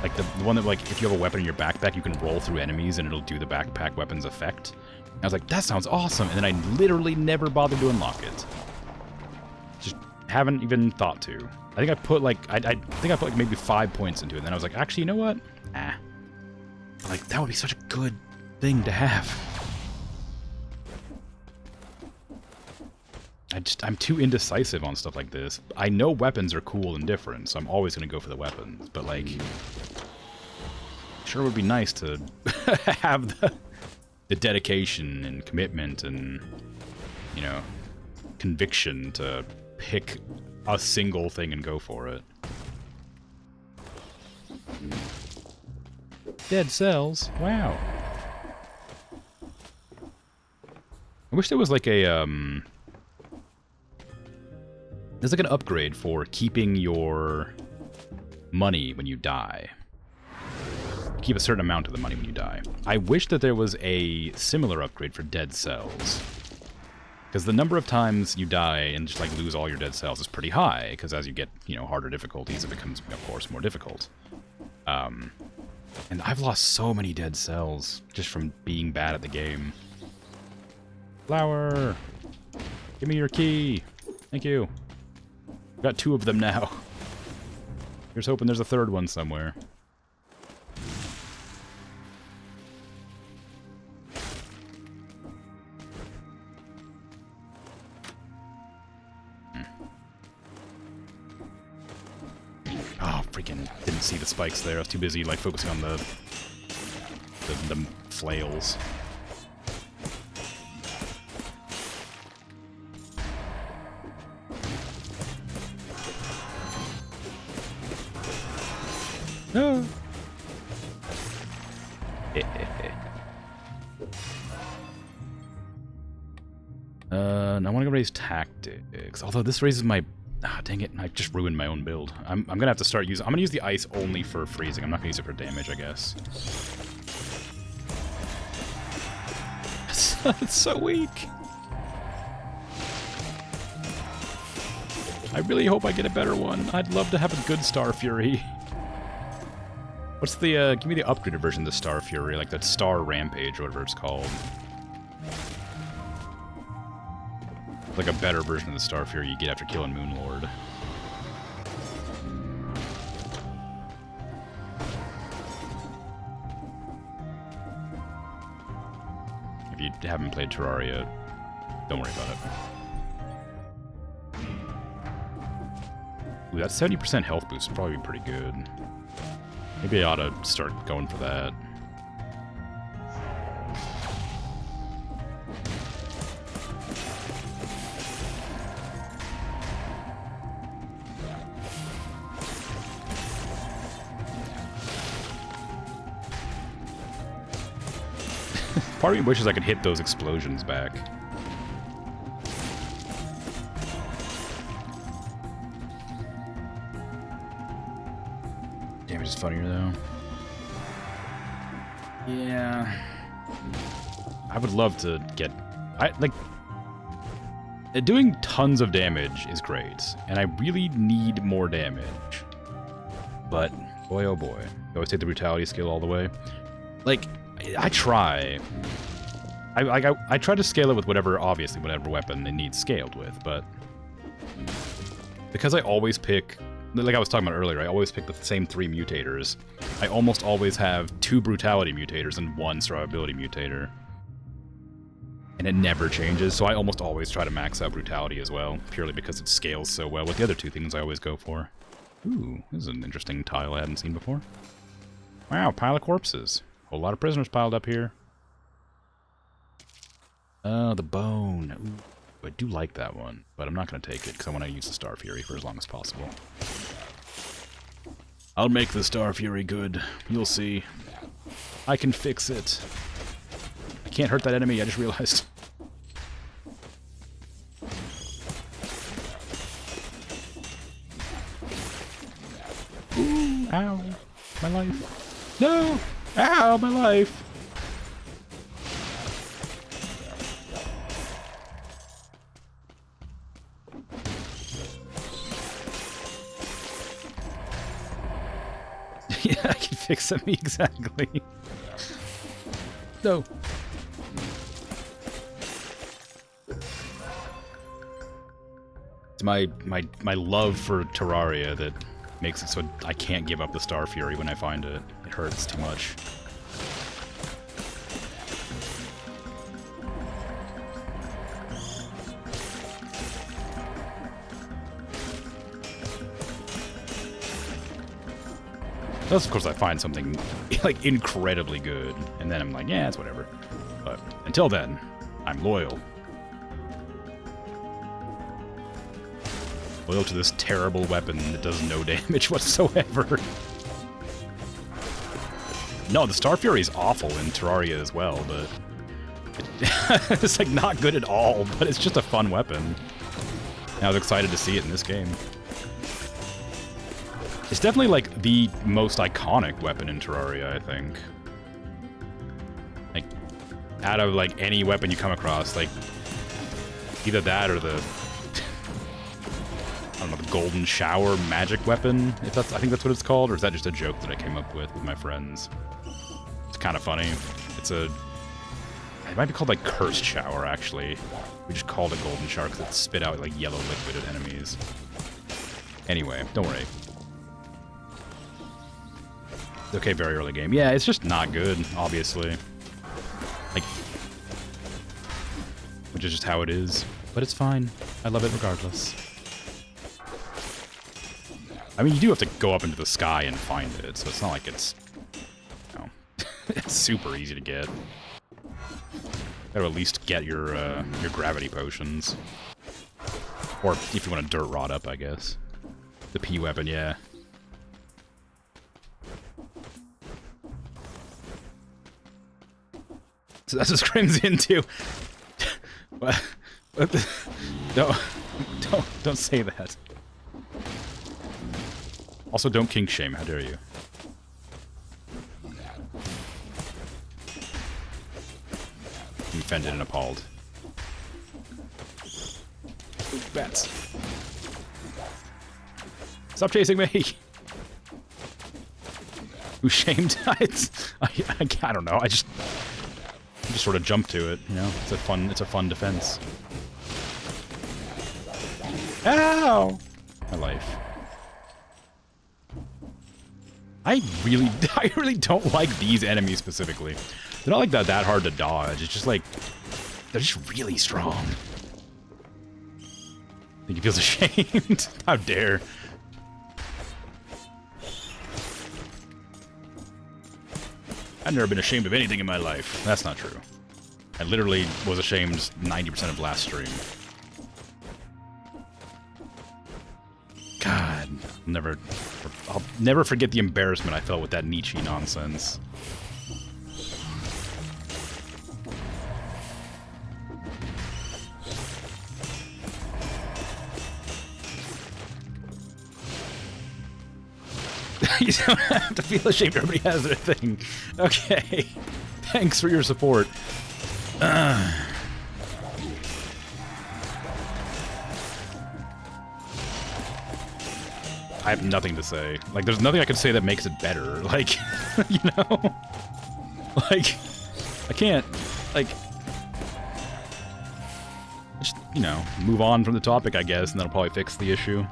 Like, the one that, like, if you have a weapon in your backpack, you can roll through enemies and it'll do the backpack weapon's effect. And I was like, that sounds awesome, and then I literally never bothered to unlock it. Just haven't even thought to. I think I put, like, I think I put, like, maybe 5 points into it, and then I was like, actually, you know what? Like, that would be such a good thing to have. I'm too indecisive on stuff like this. I know weapons are cool and different, so I'm always going to go for the weapons. But, like, sure would be nice to have the dedication and commitment and, you know, conviction to pick a single thing and go for it. Dead cells? Wow. I wish there was, like, a, there's like an upgrade for keeping your money when you die. You keep a certain amount of the money when you die. I wish that there was a similar upgrade for dead cells. Because the number of times you die and just, like, lose all your dead cells is pretty high, because as you get, you know, harder difficulties, it becomes, of course, more difficult. And I've lost so many dead cells just from being bad at the game. Flower! Give me your key! Thank you. Got 2 of them now. Here's hoping there's a 3rd one somewhere. Oh, freaking didn't see the spikes there. I was too busy, like, focusing on the flails. No. I want to go raise tactics. Although this raises my... Ah, dang it. I just ruined my own build. I'm going to have to start using... I'm going to use the ice only for freezing. I'm not going to use it for damage, I guess. It's so weak. I really hope I get a better one. I'd love to have a good Star Fury. What's the, give me the upgraded version of the Star Fury, like that Star Rampage, or whatever it's called. Like a better version of the Star Fury you get after killing Moon Lord. If you haven't played Terraria, don't worry about it. Ooh, that 70% health boost would probably be pretty good. Maybe I ought to start going for that. Part of me wishes I could hit those explosions back. Damage is funnier though. Yeah. I would love to get... doing tons of damage is great, and I really need more damage. But, boy oh boy. You always take the brutality skill all the way. Like, I try. I try to scale it with whatever weapon it needs scaled with, but... Because I always pick... Like I was talking about earlier, I always pick the same 3 mutators. I almost always have 2 brutality mutators and 1 survivability mutator. And it never changes, so I almost always try to max out brutality as well, purely because it scales so well with the other 2 things I always go for. Ooh, this is an interesting tile I hadn't seen before. Wow, pile of corpses. Whole lot of prisoners piled up here. Oh, the bone. Ooh, I do like that one, but I'm not going to take it because I want to use the Star Fury for as long as possible. I'll make the Star Fury good. You'll see. I can fix it. I can't hurt that enemy, I just realized. Ooh, ow. My life. No! Ow, my life! Yeah, I can fix me exactly. No. It's my love for Terraria that makes it so I can't give up the Star Fury when I find it. It hurts too much. Unless, of course, I find something, like, incredibly good, and then I'm like, yeah, it's whatever. But until then, I'm loyal. Loyal to this terrible weapon that does no damage whatsoever. No, the Star Fury is awful in Terraria as well, but... it's, like, not good at all, but it's just a fun weapon. And I was excited to see it in this game. It's definitely, like, the most iconic weapon in Terraria, I think. Like, out of, like, any weapon you come across, like, either that or the... I don't know, the Golden Shower magic weapon, if that's, I think that's what it's called, or is that just a joke that I came up with my friends? It's kind of funny. It's a... It might be called, like, Cursed Shower, actually. We just called it Golden Shower because it spit out, like, yellow liquid at enemies. Anyway, don't worry. Okay, very early game. Yeah, it's just not good, obviously. Like, which is just how it is. But it's fine. I love it regardless. I mean, you do have to go up into the sky and find it, so it's not like it's, you know, it's super easy to get. Gotta at least get your gravity potions. Or if you want to dirt rod up, I guess. The P weapon, yeah. So that's just Crimson too. What? Don't say that. Also, don't kink shame. How dare you? I'm offended and appalled. Ooh, bats. Stop chasing me! Who shamed? I don't know. I just sort of jump to it. You know, it's a fun defense. Ow! My life. I really don't like these enemies specifically. They're not like that hard to dodge. It's just like they're just really strong. I think he feels ashamed. How dare. I've never been ashamed of anything in my life. That's not true. I literally was ashamed 90% of last stream. God, I'll never forget the embarrassment I felt with that Nietzsche nonsense. You don't have to feel ashamed. Everybody has their thing. Okay. Thanks for your support. I have nothing to say. Like, there's nothing I can say that makes it better. Like, you know? Like, I can't, like... just, you know, move on from the topic, I guess, and that'll probably fix the issue.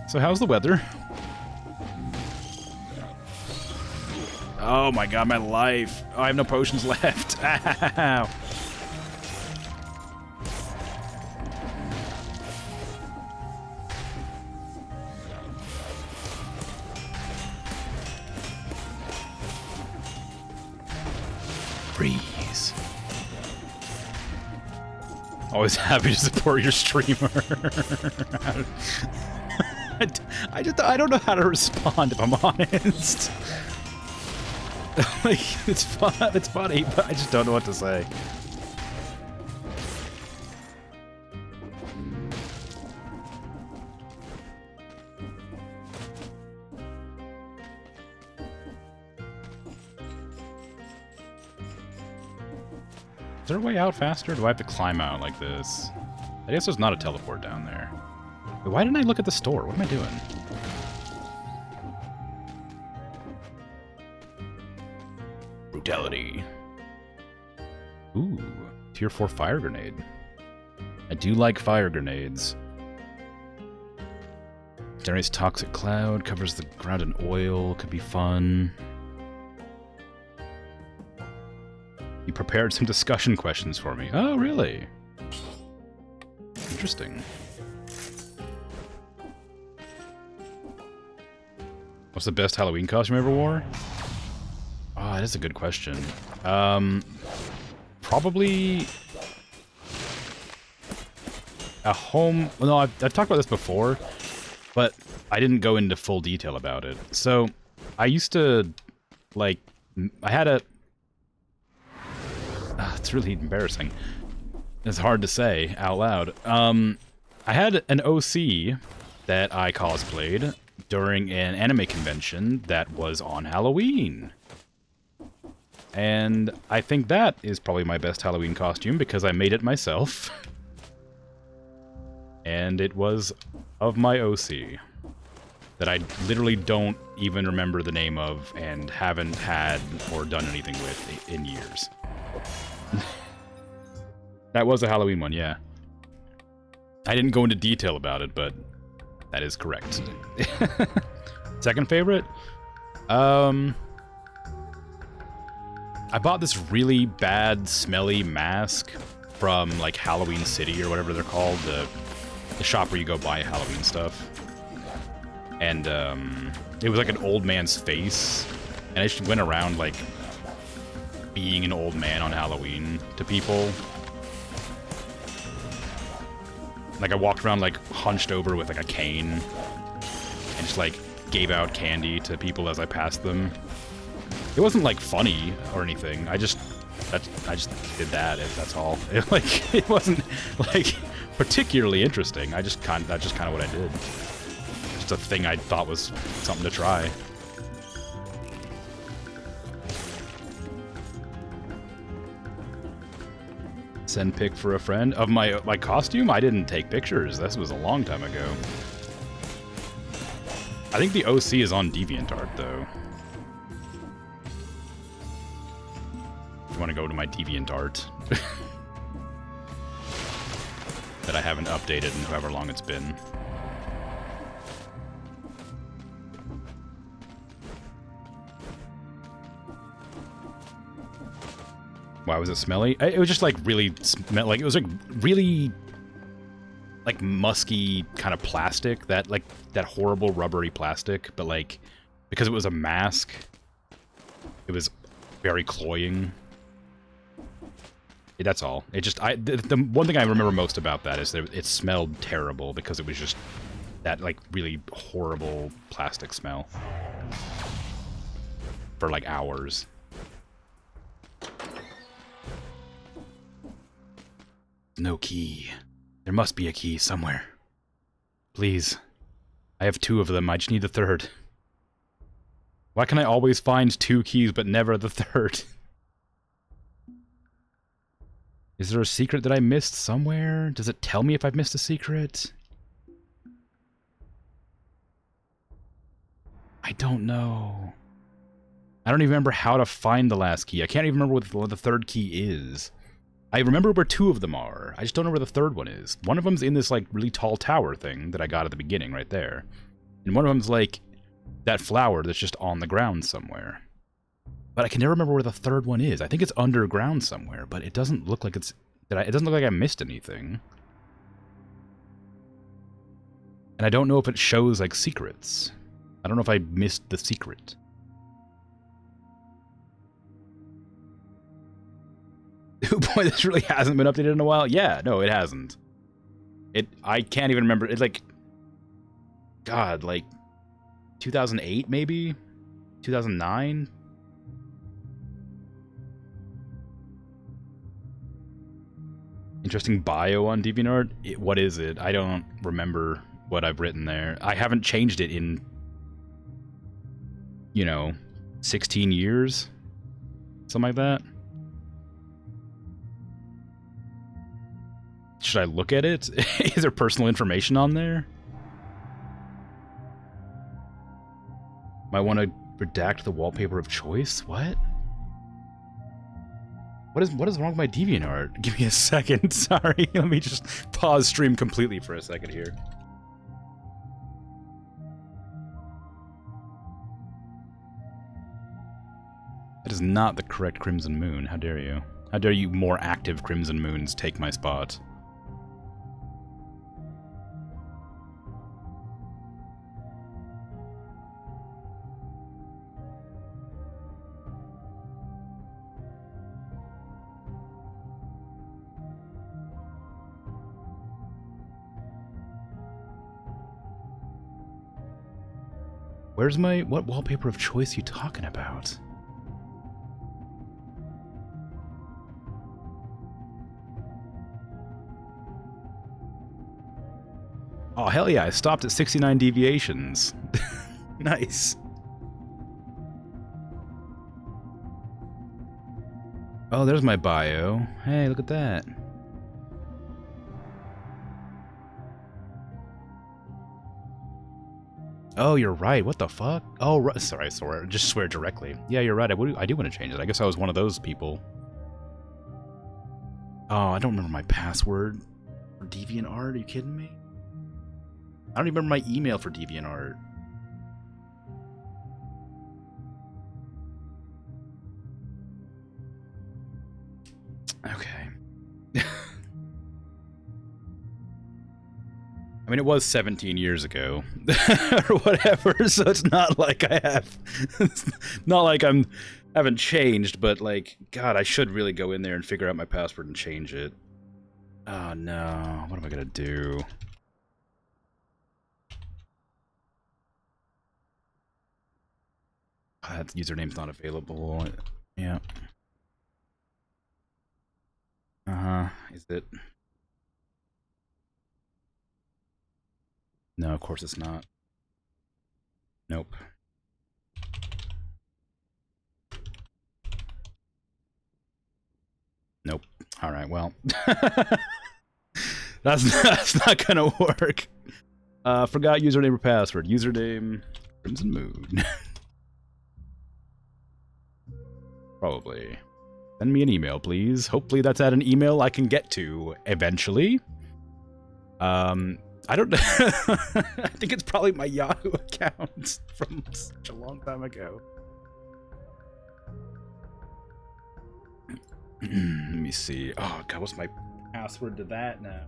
So how's the weather? Oh my god, my life. Oh, I have no potions left. Ow. Freeze. Always happy to support your streamer. I don't know how to respond, if I'm honest. Like, it's fun, it's funny, but I just don't know what to say. Is there a way out faster? Do I have to climb out like this? I guess there's not a teleport down there. Wait, why didn't I look at the store? What am I doing? Brutality. Ooh, tier 4 fire grenade. I do like fire grenades. Generates toxic cloud, covers the ground in oil, could be fun. You prepared some discussion questions for me. Oh, really? Interesting. What's the best Halloween costume you ever wore? Oh, that is a good question. Probably a home... Well, no, I've talked about this before, but I didn't go into full detail about it. So, I used to, like... I had a... it's really embarrassing. It's hard to say out loud. I had an OC that I cosplayed during an anime convention that was on Halloween. And I think that is probably my best Halloween costume because I made it myself. And it was of my OC that I literally don't even remember the name of and haven't had or done anything with in years. That was a Halloween one, yeah. I didn't go into detail about it, but that is correct. Second favorite? I bought this really bad, smelly mask from, like, Halloween City or whatever they're called, the shop where you go buy Halloween stuff. And, it was like an old man's face, and I just went around, like, being an old man on Halloween to people. Like, I walked around, like, hunched over with, like, a cane, and just, like, gave out candy to people as I passed them. It wasn't, like, funny or anything. I just I just did that. That's all. It wasn't like particularly interesting. That's just kind of what I did. Just a thing I thought was something to try. Send pic for a friend of my costume. I didn't take pictures. This was a long time ago. I think the OC is on DeviantArt though. If you want to go to my DeviantArt that I haven't updated in however long it's been. Why was it smelly? It was just like really it was like really like musky kind of plastic, that horrible rubbery plastic, but like because it was a mask, it was very cloying. Yeah, that's all. It just the one thing I remember most about that is that it smelled terrible because it was just that like really horrible plastic smell for like hours. No key. There must be a key somewhere. Please. I have 2 of them. I just need the 3rd. Why can I always find 2 keys but never the 3rd? Is there a secret that I missed somewhere? Does it tell me if I've missed a secret? I don't know. I don't even remember how to find the last key. I can't even remember what the 3rd key is. I remember where 2 of them are. I just don't know where the 3rd one is. One of them's in this, like, really tall tower thing that I got at the beginning right there. And one of them's, like, that flower that's just on the ground somewhere. But I can never remember where the 3rd one is. I think it's underground somewhere, but it doesn't look like it doesn't look like I missed anything. And I don't know if it shows, like, secrets. I don't know if I missed the secret. Boy, this really hasn't been updated in a while. Yeah, no, it hasn't. I can't even remember. It's like, God, like 2008 maybe? 2009? Interesting bio on DeviantArt. What is it? I don't remember what I've written there. I haven't changed it in, 16 years? Something like that. Should I look at it? Is there personal information on there? Might want to redact the wallpaper of choice? What? What is wrong with my DeviantArt? Give me a second. Sorry. Let me just pause stream completely for a second here. That is not the correct Krimzonmoon. How dare you? How dare you more active Krimzonmoons take my spot? Where's what wallpaper of choice are you talking about? Oh, hell yeah, I stopped at 69 deviations. Nice. Oh, there's my bio. Hey, look at that. Oh, you're right. What the fuck? Oh, right. Sorry. Just swear directly. Yeah, you're right. I do want to change it. I guess I was one of those people. Oh, I don't remember my password for DeviantArt. Are you kidding me? I don't even remember my email for DeviantArt. Okay. I mean, it was 17 years ago, or whatever, so it's not like I have... It's not like haven't changed, but, like, God, I should really go in there and figure out my password and change it. Oh, no. What am I gonna do? Oh, that username's not available. Yeah. Is it? No, of course it's not. Nope. Nope. All right, well. that's not gonna work. Forgot username or password. Username Krimzonmoon. Probably. Send me an email, please. Hopefully that's at an email I can get to eventually. I don't know. I think it's probably my Yahoo account from such a long time ago. Let me see. Oh god, what's my password to that now?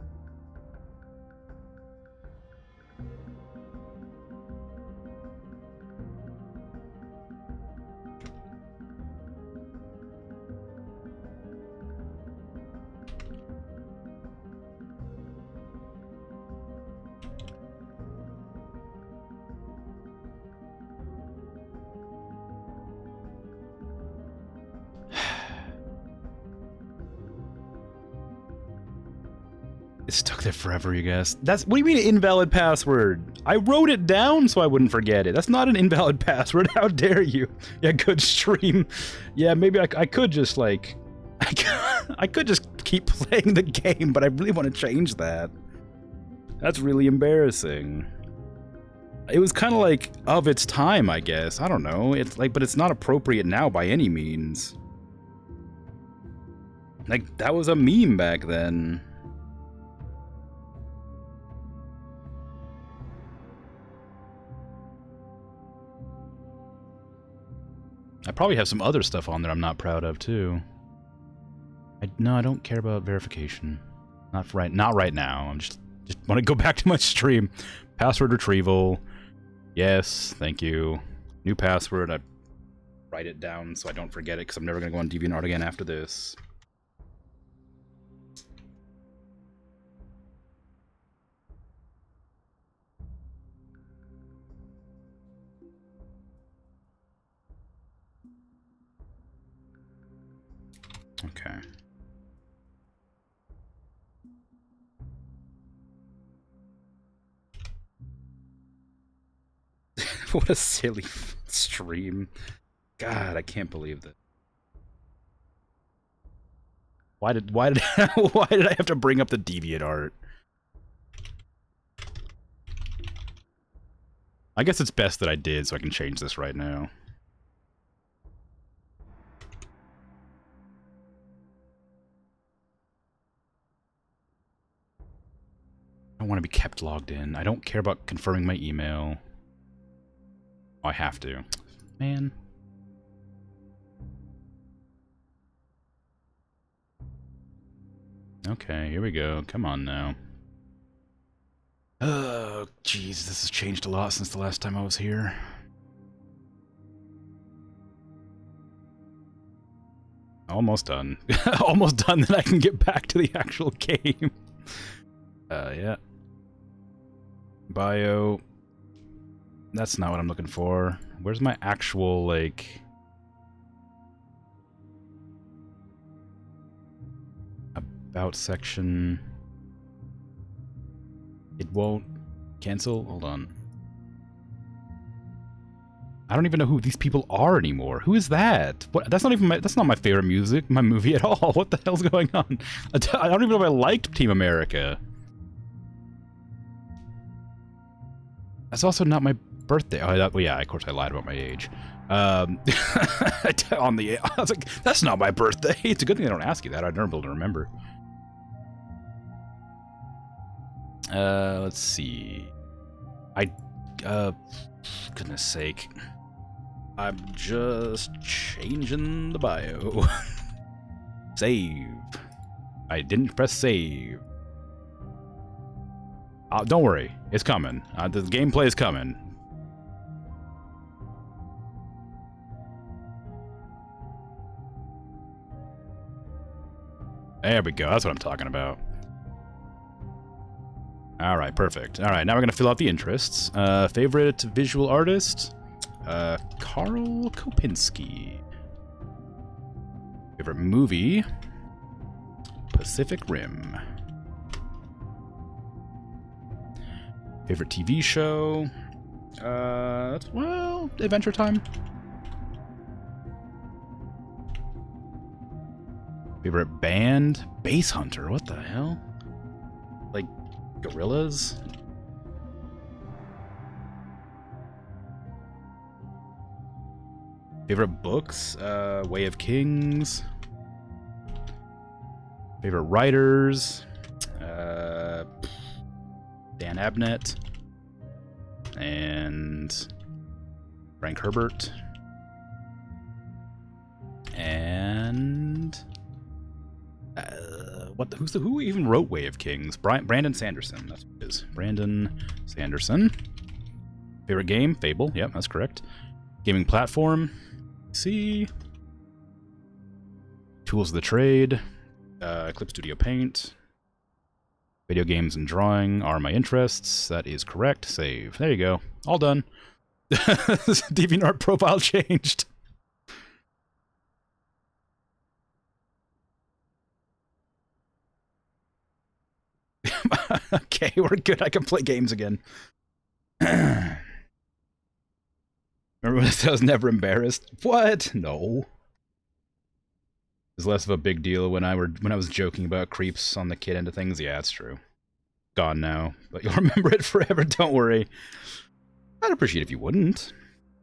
It's stuck there forever, you guys. That's what do you mean invalid password? I wrote it down so I wouldn't forget it. That's not an invalid password. How dare you? Yeah, good stream. Yeah, maybe I could just like I could just keep playing the game, but I really want to change that. That's really embarrassing. It was kind of like of its time, I guess. I don't know. It's like, but it's not appropriate now by any means. Like that was a meme back then. I probably have some other stuff on there I'm not proud of too. No, I don't care about verification. Not right now. I'm just want to go back to my stream. Password retrieval. Yes, thank you. New password. I write it down so I don't forget it because I'm never gonna go on DeviantArt again after this. Okay. What a silly stream. God, I can't believe that. Why did why did I have to bring up the DeviantArt? I guess it's best that I did so I can change this right now. I don't want to be kept logged in. I don't care about confirming my email. Oh, I have to. Man. Okay, here we go. Come on now. Oh, jeez, this has changed a lot since the last time I was here. Almost done. Almost done, then I can get back to the actual game. Yeah. Bio. That's not what I'm looking for. Where's my actual, like... About section... It won't... Cancel? Hold on. I don't even know who these people are anymore. Who is that? What? That's not even my... That's not my favorite my movie at all. What the hell's going on? I don't even know if I liked Team America. That's also not my birthday. Oh, well, yeah, of course I lied about my age. I was like, that's not my birthday. It's a good thing I don't ask you that. I'd never be able to remember. Let's see. Goodness sake. I'm just changing the bio. Save. I didn't press save. Don't worry, it's coming. The gameplay is coming. There we go, that's what I'm talking about. Alright, perfect. Alright, now we're gonna fill out the interests. Favorite visual artist? Karl Kopinski. Favorite movie? Pacific Rim. Favorite TV show? Well, Adventure Time. Favorite band? Bass Hunter. What the hell? Like, Gorillas? Favorite books? Way of Kings. Favorite writers? Dan Abnett. And Frank Herbert. And who even wrote Way of Kings? Brandon Sanderson. That's what it is. Brandon Sanderson. Favorite game? Fable. Yep, that's correct. Gaming platform. PC. Tools of the trade. Clip Studio Paint. Video games and drawing are my interests. That is correct. Save. There you go. All done. DeviantArt profile changed. Okay, we're good. I can play games again. Remember when I said I was never embarrassed? What? No. It's less of a big deal when I was joking about creeps on the kid end of things. Yeah, it's true. Gone now, but you'll remember it forever. Don't worry. I'd appreciate if you wouldn't.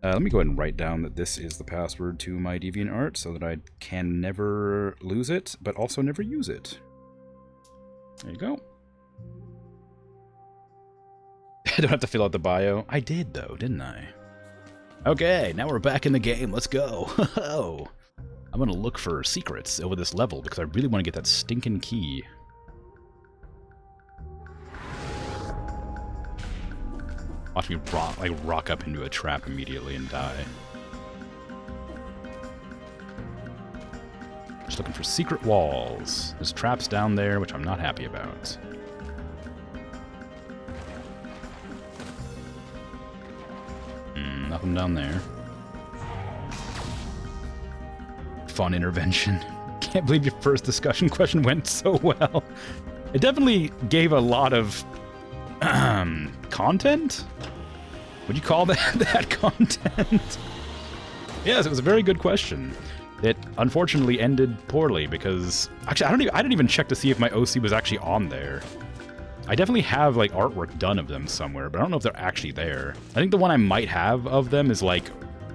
Let me go ahead and write down that this is the password to my DeviantArt so that I can never lose it, but also never use it. There you go. I don't have to fill out the bio. I did, though, didn't I? Okay, now we're back in the game. Let's go. I'm gonna look for secrets over this level because I really want to get that stinking key. Watch me rock up into a trap immediately and die. Just looking for secret walls. There's traps down there, which I'm not happy about. Nothing down there. Fun intervention. Can't believe your first discussion question went so well. It definitely gave a lot of content? Would you call that content? Yes, it was a very good question. It unfortunately ended poorly because actually I didn't even check to see if my OC was actually on there. I definitely have like artwork done of them somewhere, but I don't know if they're actually there. I think the one I might have of them is like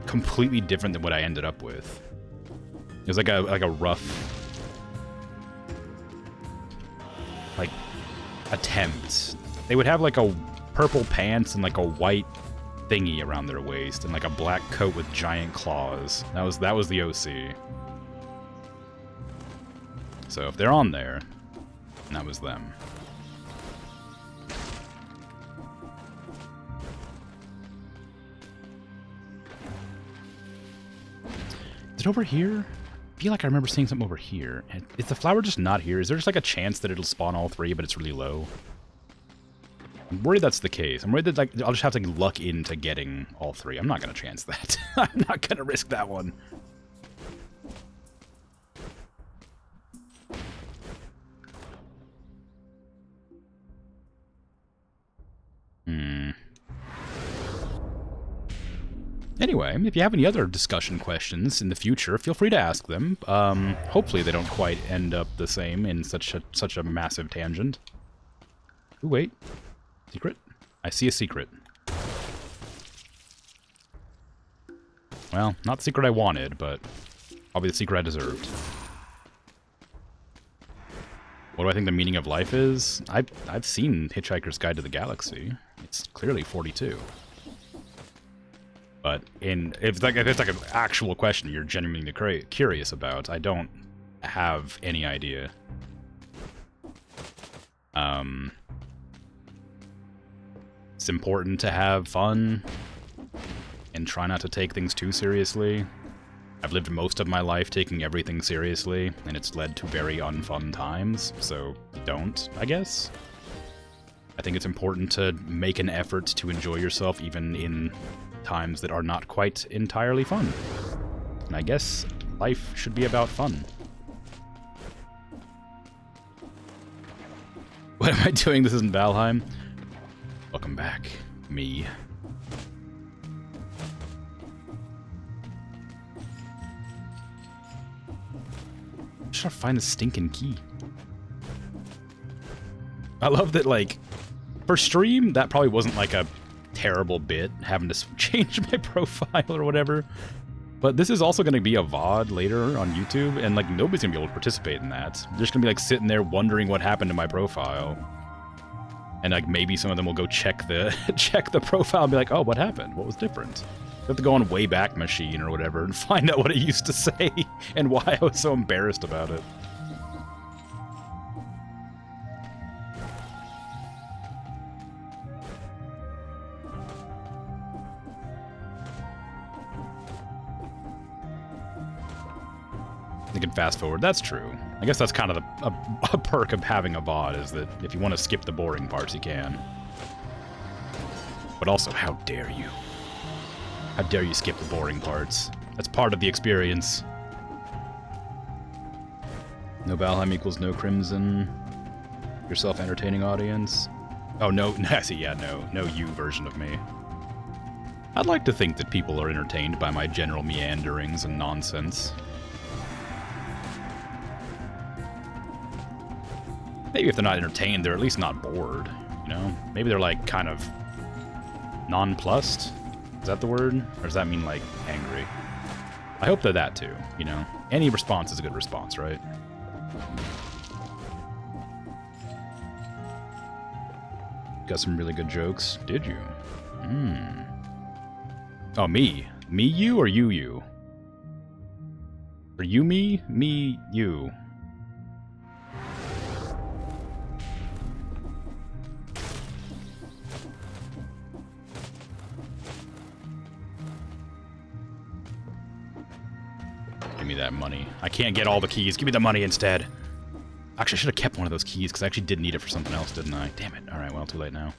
completely different than what I ended up with. It was like a rough like attempt. They would have like a purple pants and like a white thingy around their waist and like a black coat with giant claws. That was the OC. So if they're on there, that was them. Is it over here? I feel like I remember seeing something over here. Is the flower just not here? Is there just like a chance that it'll spawn all three, but it's really low? I'm worried that's the case. I'm worried that like I'll just have to luck into getting all three. I'm not gonna chance that. I'm not gonna risk that one. Anyway, if you have any other discussion questions in the future, feel free to ask them. Hopefully they don't quite end up the same in such a massive tangent. Ooh, wait. Secret? I see a secret. Well, not the secret I wanted, but probably the secret I deserved. What do I think the meaning of life is? I've seen Hitchhiker's Guide to the Galaxy. It's clearly 42. But if it's like an actual question you're genuinely curious about, I don't have any idea. It's important to have fun and try not to take things too seriously. I've lived most of my life taking everything seriously, and it's led to very unfun times, so don't, I guess. I think it's important to make an effort to enjoy yourself even in times that are not quite entirely fun. And I guess life should be about fun. What am I doing? This isn't Valheim. Welcome back, me. I'm just trying to find the stinking key. I love that, like, for stream, that probably wasn't like a terrible bit, having to change my profile or whatever. But this is also going to be a VOD later on YouTube, and like nobody's going to be able to participate in that. They're just going to be like sitting there wondering what happened to my profile. And like maybe some of them will go check the check the profile and be like, oh, what happened? What was different? They have to go on Wayback Machine or whatever and find out what it used to say and why I was so embarrassed about it. You can fast forward. That's true. I guess that's kind of a perk of having a VOD, is that if you want to skip the boring parts, you can. But also, how dare you? How dare you skip the boring parts? That's part of the experience. No Valheim equals no Crimson. Yourself entertaining audience. Oh, no. See, yeah, no you version of me. I'd like to think that people are entertained by my general meanderings and nonsense. Maybe if they're not entertained, they're at least not bored, you know? Maybe they're, like, kind of nonplussed? Is that the word? Or does that mean, like, angry? I hope they're that, too, you know? Any response is a good response, right? Got some really good jokes. Did you? Oh, me. Me, you, or you, you? Or you, me? Me, you. Give me that money. I can't get all the keys. Give me the money instead. Actually, I should have kept one of those keys, because I actually did need it for something else, didn't I? Damn it. Alright, well, too late now.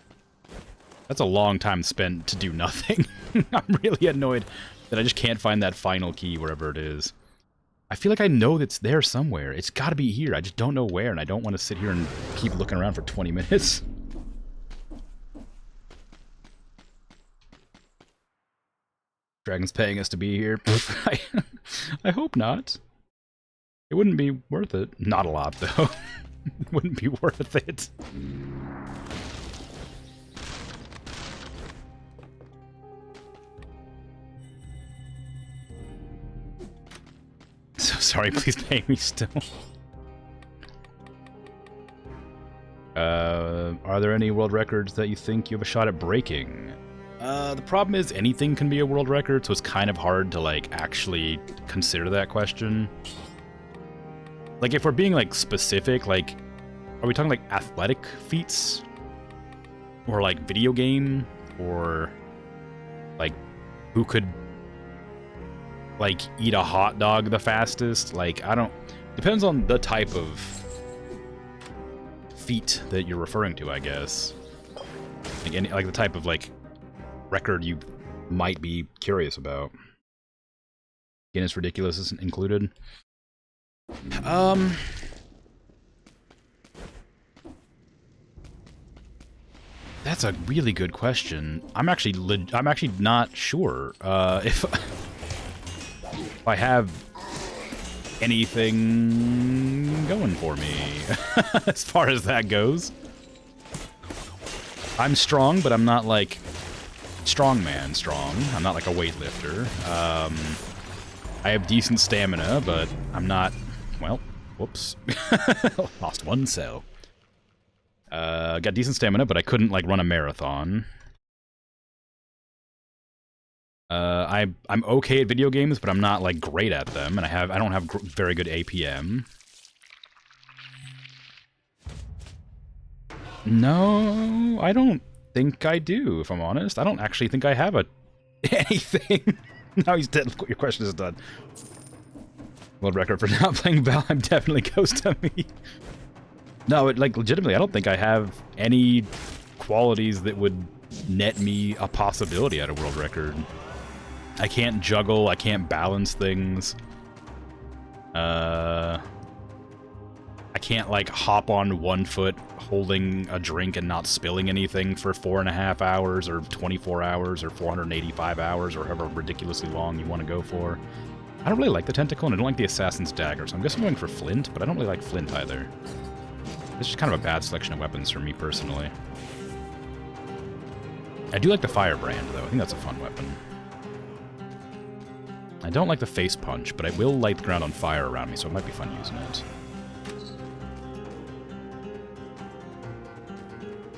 That's a long time spent to do nothing. I'm really annoyed that I just can't find that final key wherever it is. I feel like I know it's there somewhere. It's got to be here. I just don't know where, and I don't want to sit here and keep looking around for 20 minutes. Dragon's paying us to be here. I hope not. It wouldn't be worth it. Not a lot, though. It wouldn't be worth it. So sorry, please pay me still. Are there any world records that you think you have a shot at breaking? The problem is anything can be a world record, so it's kind of hard to, like, actually consider that question. Like, if we're being, like, specific, like, are we talking, like, athletic feats? Or, like, video game? Or, like, who could, like, eat a hot dog the fastest? Like, I don't... Depends on the type of feat that you're referring to, I guess. Like, any, like the type of, like, record you might be curious about. Guinness Ridiculous isn't included. That's a really good question. I'm actually not sure if I have anything going for me as far as that goes. I'm strong, but I'm not like strongman strong. I'm not like a weightlifter. I have decent stamina, but I'm not, well, whoops. Lost one cell. Got decent stamina, but I couldn't, like, run a marathon. I'm okay at video games, but I'm not, like, great at them, and I don't have very good APM. No, I don't think I do, if I'm honest. I don't actually think I have anything. Now he's dead. Look what your question is done. World record for not playing Valheim definitely goes to me. No, like, legitimately, I don't think I have any qualities that would net me a possibility at a world record. I can't juggle, I can't balance things. I can't, like, hop on one foot holding a drink and not spilling anything for 4.5 hours or 24 hours or 485 hours or however ridiculously long you want to go for. I don't really like the tentacle, and I don't like the assassin's dagger, so I'm guessing I'm going for flint, but I don't really like flint either. It's just kind of a bad selection of weapons for me personally. I do like the firebrand, though. I think that's a fun weapon. I don't like the face punch, but I will light the ground on fire around me, so it might be fun using it.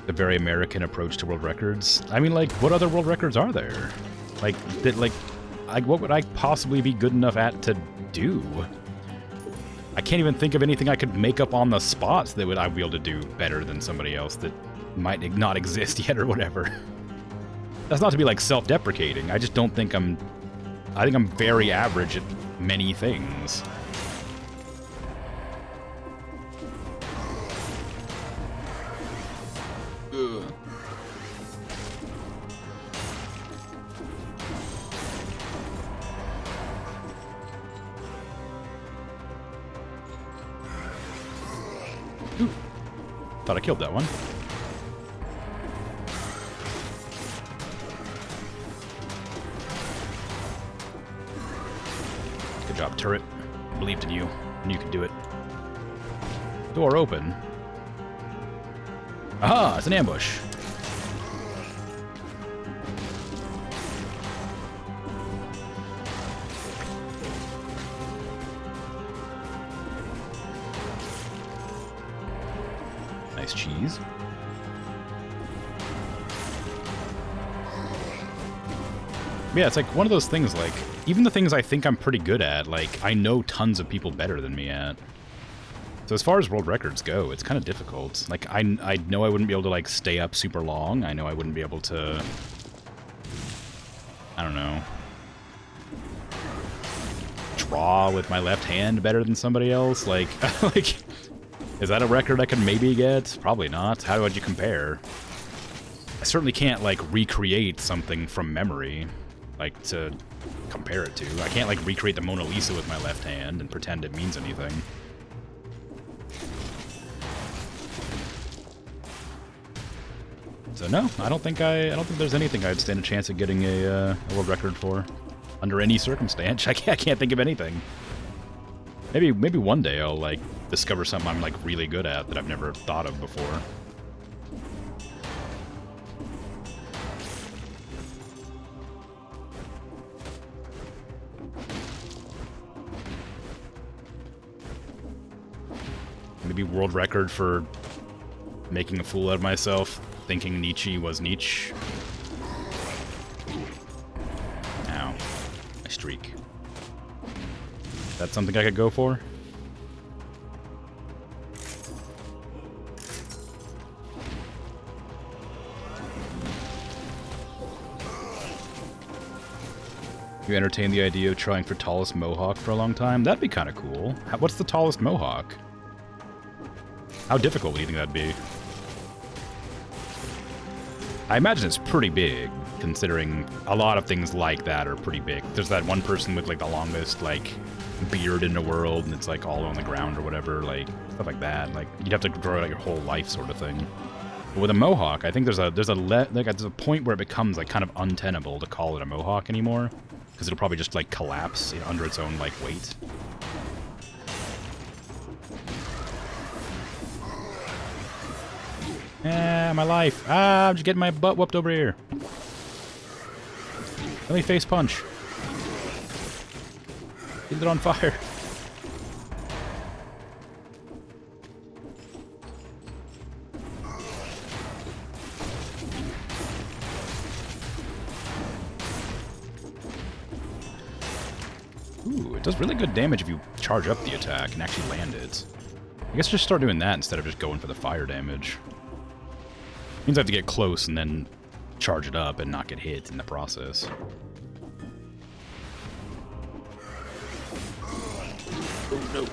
The very American approach to world records. I mean, like, what other world records are there? Like, what would I possibly be good enough at to do? I can't even think of anything I could make up on the spots that I'd be able to do better than somebody else that might not exist yet or whatever. That's not to be, like, self-deprecating. I just don't think I think I'm very average at many things. Ugh. Ooh. Thought I killed that one. Good job, turret. I believed in you, and you could do it. Door open. Aha! It's an ambush. Nice cheese. Yeah, it's like one of those things, like, even the things I think I'm pretty good at, like, I know tons of people better than me at. So as far as world records go, it's kind of difficult. Like, I know I wouldn't be able to, like, stay up super long. I know I wouldn't be able to... I don't know. Draw with my left hand better than somebody else? Like, like, is that a record I could maybe get? Probably not. How would you compare? I certainly can't, like, recreate something from memory, like, to compare it to. I can't, like, recreate the Mona Lisa with my left hand and pretend it means anything. So no, I don't think there's anything I'd stand a chance at getting a world record for, under any circumstance. I can't think of anything. Maybe one day I'll, like, discover something I'm, like, really good at that I've never thought of before. Maybe world record for making a fool out of myself, thinking Nietzsche was Nietzsche. Ow. My streak. That's something I could go for? You entertain the idea of trying for tallest mohawk for a long time? That'd be kind of cool. What's the tallest mohawk? How difficult do you think that'd be? I imagine it's pretty big, considering a lot of things like that are pretty big. There's that one person with, like, the longest, like, beard in the world, and it's, like, all on the ground or whatever, like, stuff like that. Like, you'd have to grow it, like, your whole life sort of thing. But with a mohawk, I think there's a point where it becomes, like, kind of untenable to call it a mohawk anymore, because it'll probably just, like, collapse under its own, like, weight. Ah, my life. Ah, I'm just getting my butt whooped over here. Let me face punch. Get it on fire. Ooh, it does really good damage if you charge up the attack and actually land it. I guess just start doing that instead of just going for the fire damage. Means I have to get close and then charge it up and not get hit in the process. Oh no.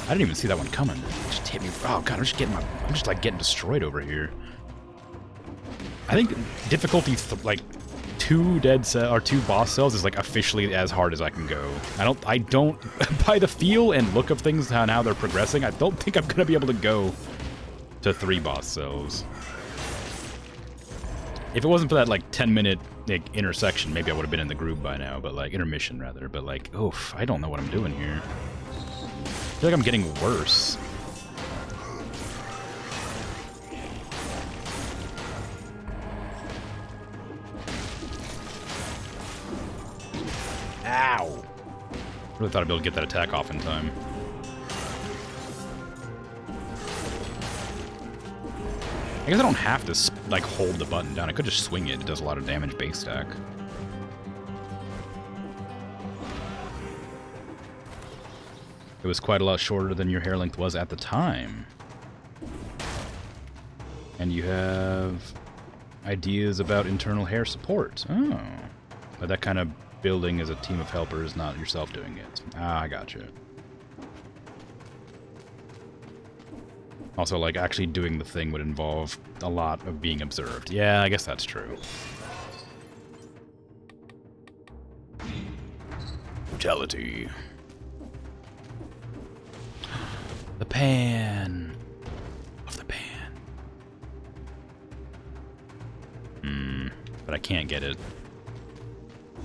I didn't even see that one coming. It just hit me. Oh god, I'm just like getting destroyed over here. I think difficulty like 2 2 boss cells is like officially as hard as I can go. I don't by the feel and look of things and how they're progressing, I don't think I'm gonna be able to go to 3 boss cells. If it wasn't for that like 10-minute like intersection, maybe I would have been in the groove by now, but like intermission rather, but like oof, I don't know what I'm doing here. I feel like I'm getting worse. Ow! Really thought I'd be able to get that attack off in time. I guess I don't have to, like, hold the button down. I could just swing it. It does a lot of damage base stack. It was quite a lot shorter than your hair length was at the time. And you have ideas about internal hair support. Oh. But that kind of building as a team of helpers, not yourself doing it. Ah, I gotcha. Also, like, actually doing the thing would involve a lot of being observed. Yeah, I guess that's true. Brutality. The pan. Of the pan. But I can't get it.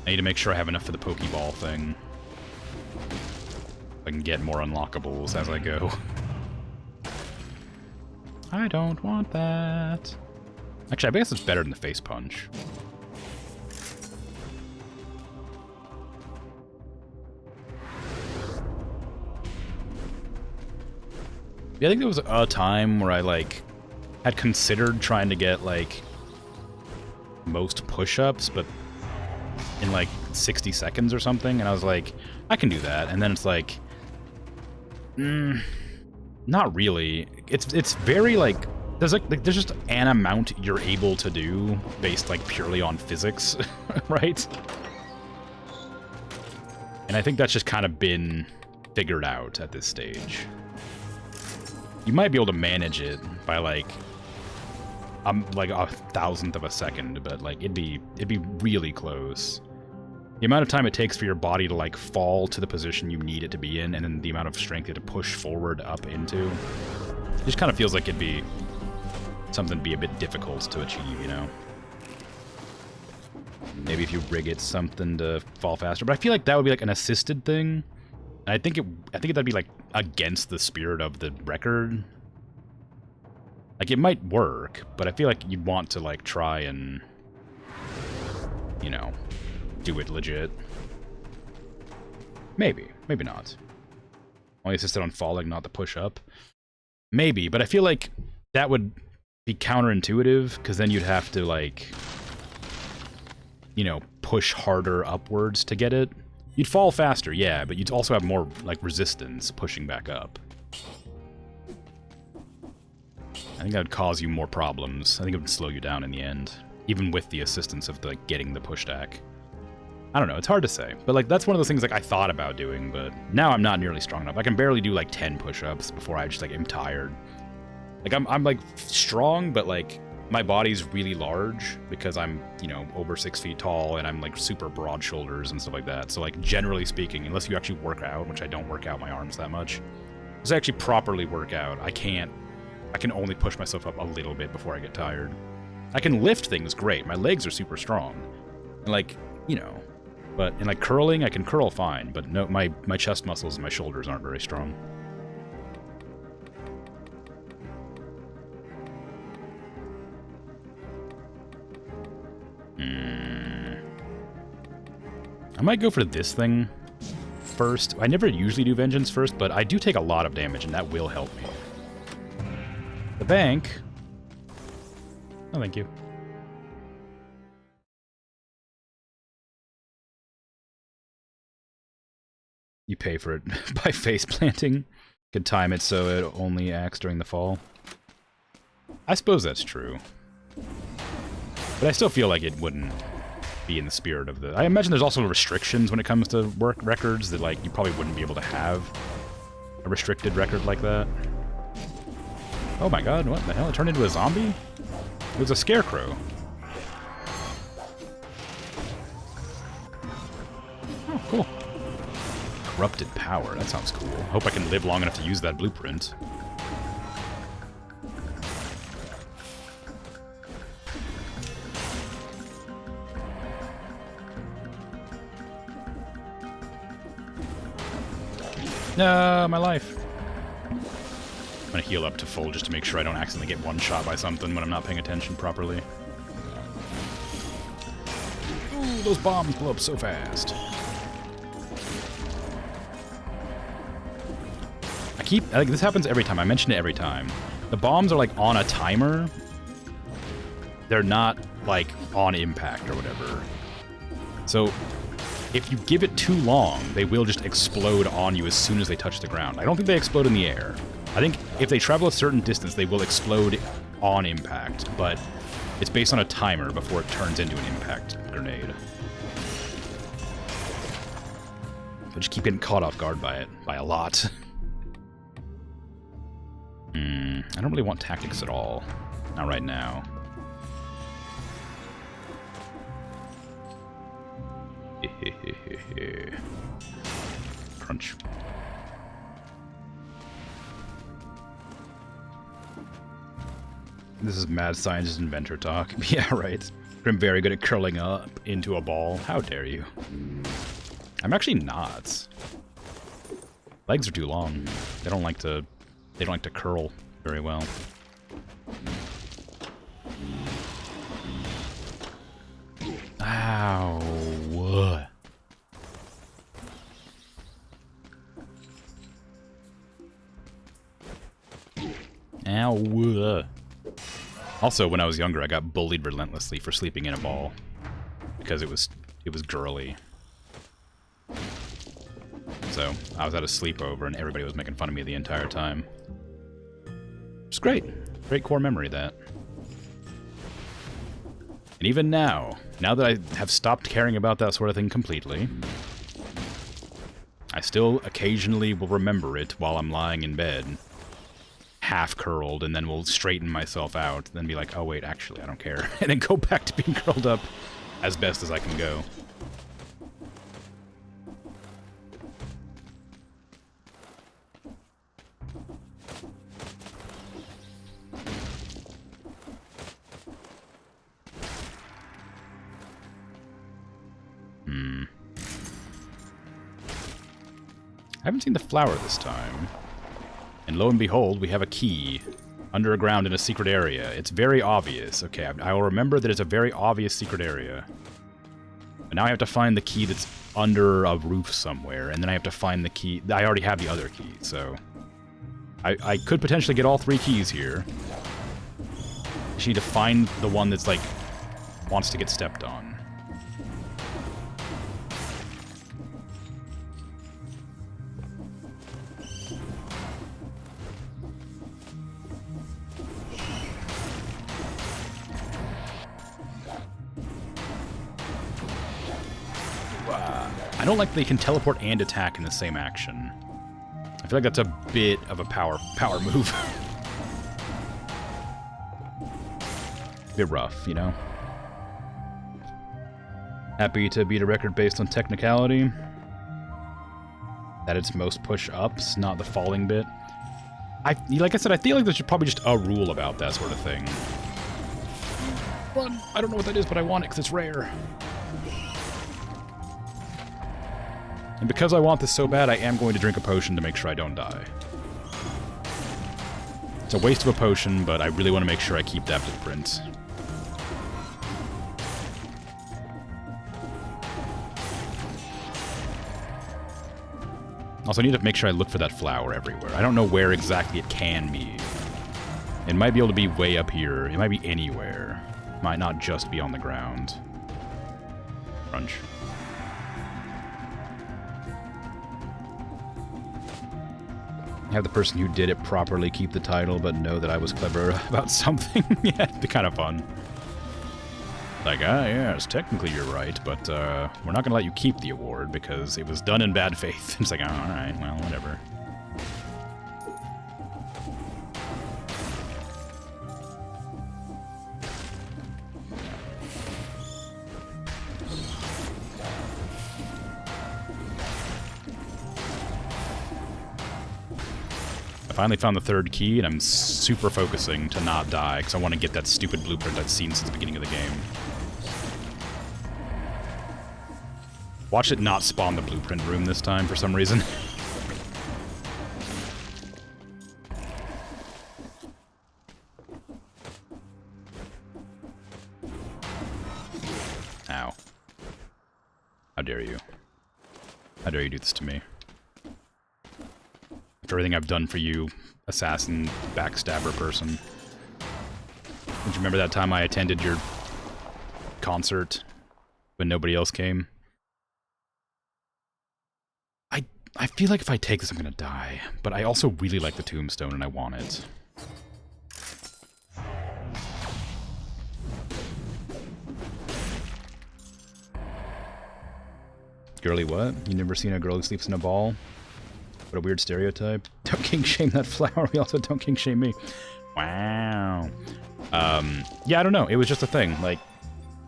I need to make sure I have enough for the Pokeball thing. I can get more unlockables as I go. I don't want that. Actually, I guess it's better than the face punch. Yeah, I think there was a time where I, like, had considered trying to get, like, most push-ups, but in, like, 60 seconds or something, and I was like, I can do that. And then it's like, not really. It's very, like, there's just an amount you're able to do based, like, purely on physics, right? And I think that's just kind of been figured out at this stage. You might be able to manage it by, like a 1,000th of a second, but, like, it'd be really close. The amount of time it takes for your body to, like, fall to the position you need it to be in, and then the amount of strength you have to push forward up into, it just kind of feels like it'd be something to be a bit difficult to achieve, you know? Maybe if you rig it something to fall faster, but I feel like that would be, like, an assisted thing. And I think that'd be, like, against the spirit of the record. Like, it might work, but I feel like you'd want to, like, try and, you know, do it legit. Maybe. Maybe not. Only assisted on falling, not the push-up. Maybe, but I feel like that would be counterintuitive, because then you'd have to, like, you know, push harder upwards to get it. You'd fall faster, yeah, but you'd also have more, like, resistance pushing back up. I think that would cause you more problems. I think it would slow you down in the end, even with the assistance of, like, getting the push stack. I don't know, it's hard to say. But, like, that's one of those things, like, I thought about doing, but now I'm not nearly strong enough. I can barely do, like, 10 push-ups before I just, like, am tired. Like, I'm like, strong, but, like, my body's really large because I'm, you know, over 6 feet tall, and I'm, like, super broad shoulders and stuff like that. So, like, generally speaking, unless you actually work out, which I don't work out my arms that much, unless I actually properly work out, I can only push myself up a little bit before I get tired. I can lift things great. My legs are super strong. And, like, you know, but in, like, curling, I can curl fine, but no, my chest muscles and my shoulders aren't very strong. I might go for this thing first. I never usually do Vengeance first, but I do take a lot of damage, and that will help me. The bank. Oh, thank you. You pay for it by face planting. Could time it so it only acts during the fall. I suppose that's true. But I still feel like it wouldn't be in the spirit of the... I imagine there's also restrictions when it comes to work records that, like, you probably wouldn't be able to have a restricted record like that. Oh my god, what the hell? It turned into a zombie? It was a scarecrow. Cool. Corrupted power. That sounds cool. Hope I can live long enough to use that blueprint. No, my life. I'm gonna heal up to full just to make sure I don't accidentally get one shot by something when I'm not paying attention properly. Ooh, those bombs blow up so fast. Like, this happens every time. I mention it every time. The bombs are like on a timer. They're not like on impact or whatever. So if you give it too long, they will just explode on you as soon as they touch the ground. I don't think they explode in the air. I think if they travel a certain distance, they will explode on impact, but it's based on a timer before it turns into an impact grenade. So just keep getting caught off guard by it, by a lot. I don't really want tactics at all. Not right now. Crunch. This is mad scientist inventor talk. Yeah, right. I'm very good at curling up into a ball. How dare you? I'm actually not. Legs are too long. They don't like to curl very well. Ow. Ow. Also, when I was younger, I got bullied relentlessly for sleeping in a ball because it was girly. So I was at a sleepover and everybody was making fun of me the entire time. It's great. Great core memory, that. And even now that I have stopped caring about that sort of thing completely, I still occasionally will remember it while I'm lying in bed, half curled, and then will straighten myself out, then be like, oh wait, actually, I don't care. And then go back to being curled up as best as I can go. I haven't seen the flower this time. And lo and behold, we have a key underground in a secret area. It's very obvious. Okay, I will remember that it's a very obvious secret area. But now I have to find the key that's under a roof somewhere, and then I have to find the key. I already have the other key, so I could potentially get all three keys here. I just need to find the one that's, like, wants to get stepped on. I don't like they can teleport and attack in the same action. I feel like that's a bit of a power move. A bit rough, you know? Happy to beat a record based on technicality. That it's most push-ups, not the falling bit. Like I said, I feel like there's probably just a rule about that sort of thing. But I don't know what that is, but I want it because it's rare. And because I want this so bad, I am going to drink a potion to make sure I don't die. It's a waste of a potion, but I really want to make sure I keep that blueprint. Also, I need to make sure I look for that flower everywhere. I don't know where exactly it can be. It might be able to be way up here. It might be anywhere. It might not just be on the ground. Crunch. Have the person who did it properly keep the title, but know that I was clever about something. Yeah, it'd be kind of fun. Like, yes, technically you're right, but we're not going to let you keep the award because it was done in bad faith. It's like, oh, alright, well, whatever. Finally found the third key, and I'm super focusing to not die, because I want to get that stupid blueprint I've seen since the beginning of the game. Watch it not spawn the blueprint room this time for some reason. Ow. How dare you. How dare you do this to me. After everything I've done for you, assassin, backstabber person. Don't you remember that time I attended your concert when nobody else came? I feel like if I take this, I'm gonna die. But I also really like the tombstone, and I want it. Girly what? You never seen a girl who sleeps in a ball? What a weird stereotype. Don't king shame that flower. We also don't king shame me. Wow. Yeah, I don't know. It was just a thing. Like,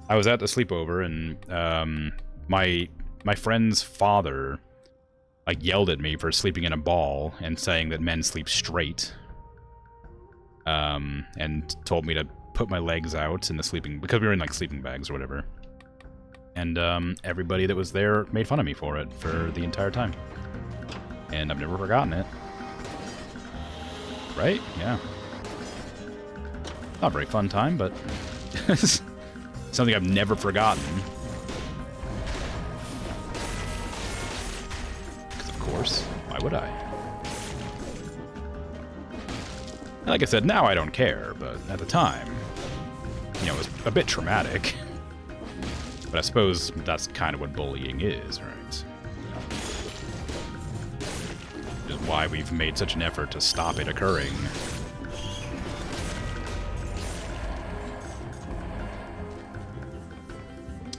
I was at the sleepover, and my friend's father like yelled at me for sleeping in a ball and saying that men sleep straight. And told me to put my legs out in the sleeping, because we were in like sleeping bags or whatever. And everybody that was there made fun of me for it for the entire time. And I've never forgotten it. Right? Yeah. Not a very fun time, but something I've never forgotten. Because of course, why would I? Like I said, now I don't care, but at the time, you know, it was a bit traumatic. But I suppose that's kind of what bullying is, right? Which is why we've made such an effort to stop it occurring.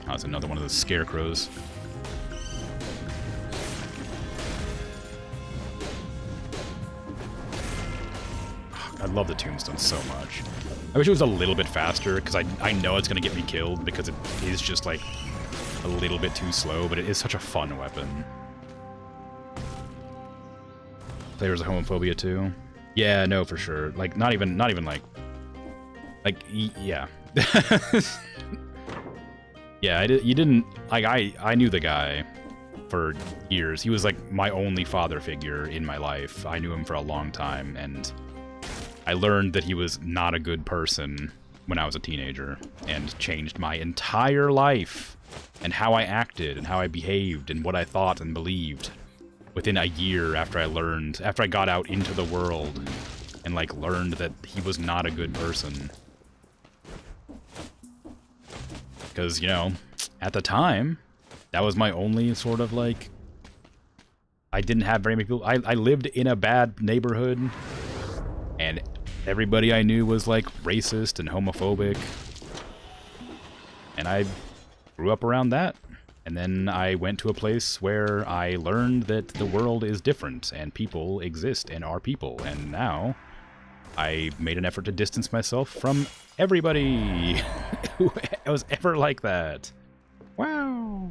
Oh, that's another one of those scarecrows. I love the tombstone so much. I wish it was a little bit faster, because I know it's going to get me killed, because it is just, like, a little bit too slow, but it is such a fun weapon. Players of homophobia, too? Yeah, no, for sure. Like, not even, like, yeah. Yeah, you didn't, like, I knew the guy for years. He was, like, my only father figure in my life. I knew him for a long time, and I learned that he was not a good person when I was a teenager, and changed my entire life, and how I acted, and how I behaved, and what I thought and believed within a year after I got out into the world, and, like, learned that he was not a good person. Because, you know, at the time, that was my only sort of, like, I didn't have very many people. I lived in a bad neighborhood, and everybody I knew was, like, racist and homophobic. And I grew up around that. And then I went to a place where I learned that the world is different, and people exist and are people. And now I made an effort to distance myself from everybody who was ever like that. Wow.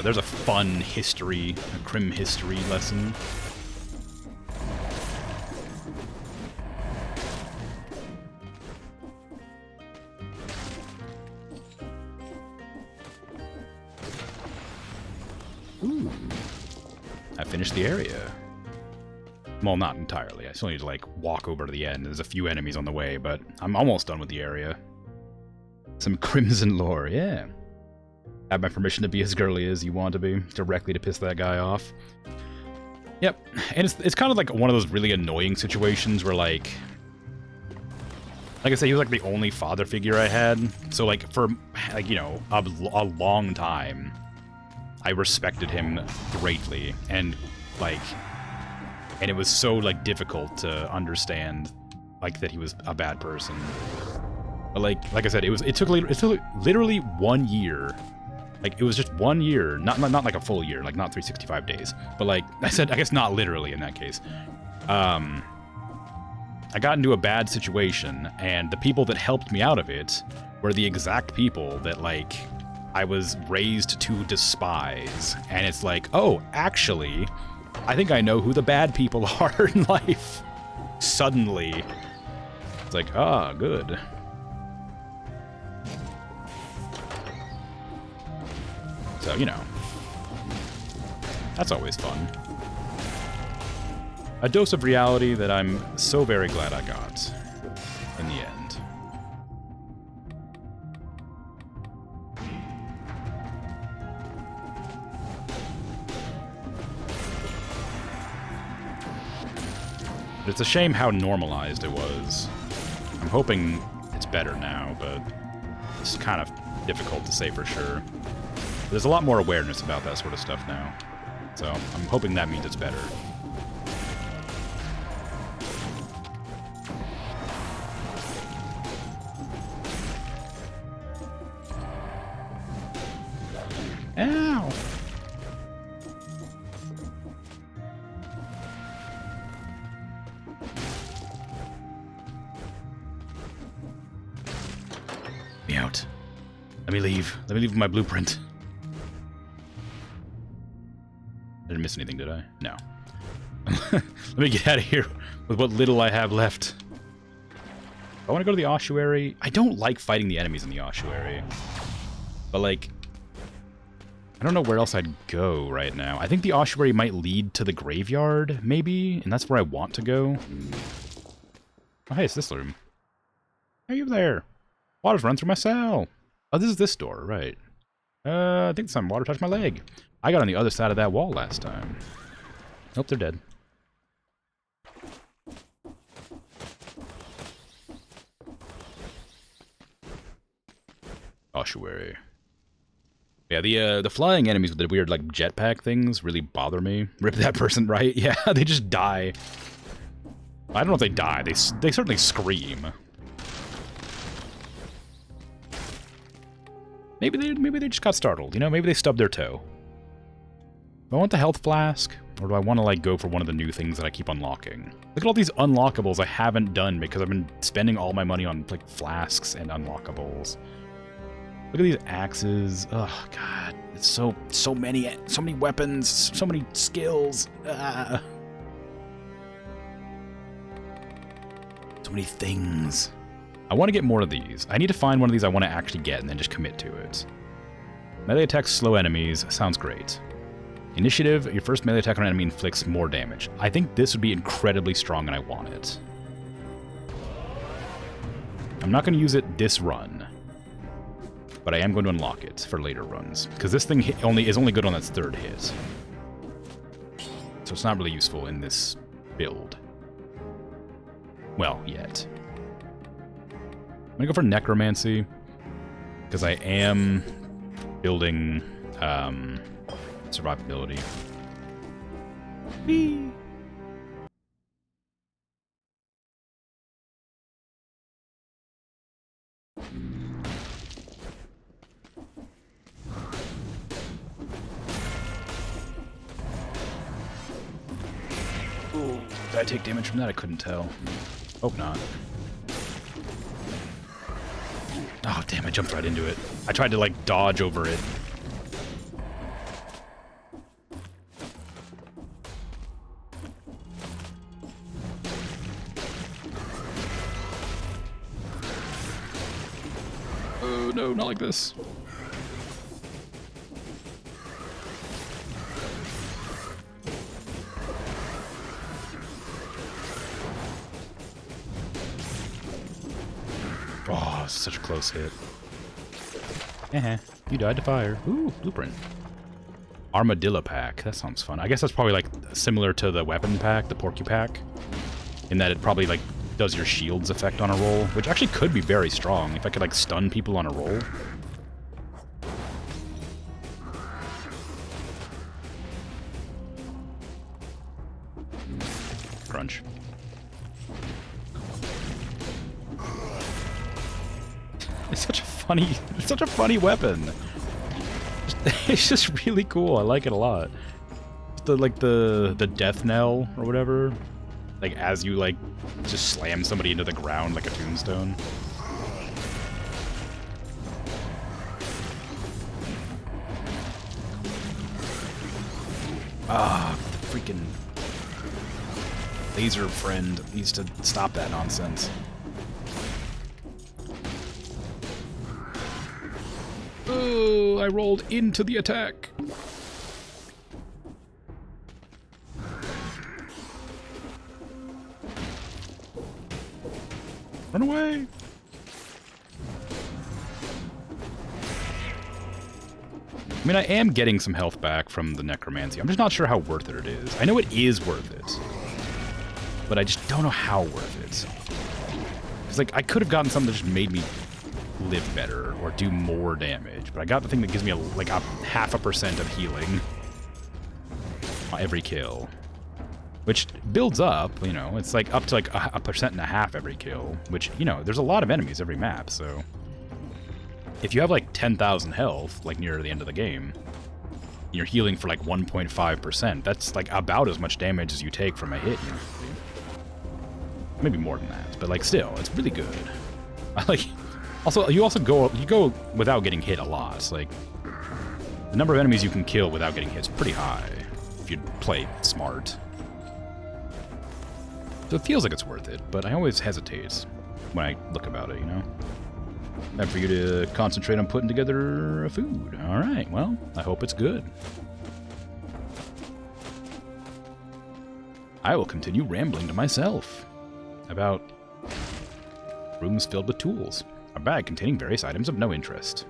There's a fun history, a Krim history lesson. Ooh. I finished the area. Well, not entirely. I still need to, like, walk over to the end. There's a few enemies on the way, but I'm almost done with the area. Some Crimson lore, yeah. Have my permission to be as girly as you want to be, directly to piss that guy off. Yep, and it's kind of like one of those really annoying situations where, like I said, he was like the only father figure I had, so like for, like, you know, a long time, I respected him greatly, and like, and it was so like difficult to understand, like, that he was a bad person. But like I said, it took literally 1 year. Like, it was just 1 year, not like a full year, like not 365 days, but like I said, I guess not literally in that case. I got into a bad situation, and the people that helped me out of it were the exact people that, like, I was raised to despise. And it's like, oh, actually, I think I know who the bad people are in life. Suddenly. It's like, ah, good. So, you know. That's always fun. A dose of reality that I'm so very glad I got in the end. But it's a shame how normalized it was. I'm hoping it's better now, but it's kind of difficult to say for sure. There's a lot more awareness about that sort of stuff now. So I'm hoping that means it's better. Ow! Me out. Let me leave. Let me leave my blueprint. Didn't miss anything, did I? No. Let me get out of here with what little I have left. I want to go to the ossuary. I don't like fighting the enemies in the ossuary. But, like, I don't know where else I'd go right now. I think the ossuary might lead to the graveyard, maybe? And that's where I want to go. Oh, hey, it's this room. Are you there? Water's run through my cell. Oh, this is this door, right. I think some water touched my leg. I got on the other side of that wall last time. Nope, they're dead. Ossuary. Yeah, the flying enemies with the weird, like, jetpack things really bother me. Rip that person, right? Yeah, they just die. I don't know if they die. They certainly scream. Maybe they just got startled, you know? Maybe they stubbed their toe. Do I want the health flask? Or do I want to, like, go for one of the new things that I keep unlocking? Look at all these unlockables I haven't done because I've been spending all my money on, like, flasks and unlockables. Look at these axes. Oh, God. It's so many weapons, so many skills. So many things. I want to get more of these. I need to find one of these I want to actually get and then just commit to it. Melee attacks slow enemies. Sounds great. Initiative, your first melee attack on an enemy inflicts more damage. I think this would be incredibly strong and I want it. I'm not going to use it this run. But I am going to unlock it for later runs. Because this thing is only good on its third hit. So it's not really useful in this build. Well, yet. I'm going to go for Necromancy. Because I am building survivability. Whee! Ooh, did I take damage from that? I couldn't tell. Hope not. Oh, damn, I jumped right into it. I tried to, like, dodge over it. Oh, no, not like this. Oh, such a close hit. You died to fire. Ooh, blueprint. Armadillo pack. That sounds fun. I guess that's probably like similar to the weapon pack, the Porcu pack, in that it probably like does your shields effect on a roll, which actually could be very strong if I could like stun people on a roll. Crunch. It's such a funny weapon. It's just really cool. I like it a lot. The death knell or whatever. Like, as you, like, just slam somebody into the ground like a tombstone. Ah, the freaking laser friend needs to stop that nonsense. Oh, I rolled into the attack. Run away! I mean, I am getting some health back from the necromancy. I'm just not sure how worth it is. I know it is worth it, but I just don't know how worth it. It's like, I could have gotten something that just made me live better or do more damage, but I got the thing that gives me like a 0.5% of healing on every kill. Which builds up, you know, it's like up to like 1.5% every kill, which, you know, there's a lot of enemies every map, so if you have like 10,000 health, like near the end of the game, you're healing for like 1.5%, that's like about as much damage as you take from a hit usually. Maybe more than that, but like still, it's really good. I like, also, you go without getting hit a lot. Like, the number of enemies you can kill without getting hit is pretty high if you play smart. So it feels like it's worth it, but I always hesitate when I look about it, you know? Time for you to concentrate on putting together a food. Alright, well, I hope it's good. I will continue rambling to myself about rooms filled with tools. A bag containing various items of no interest.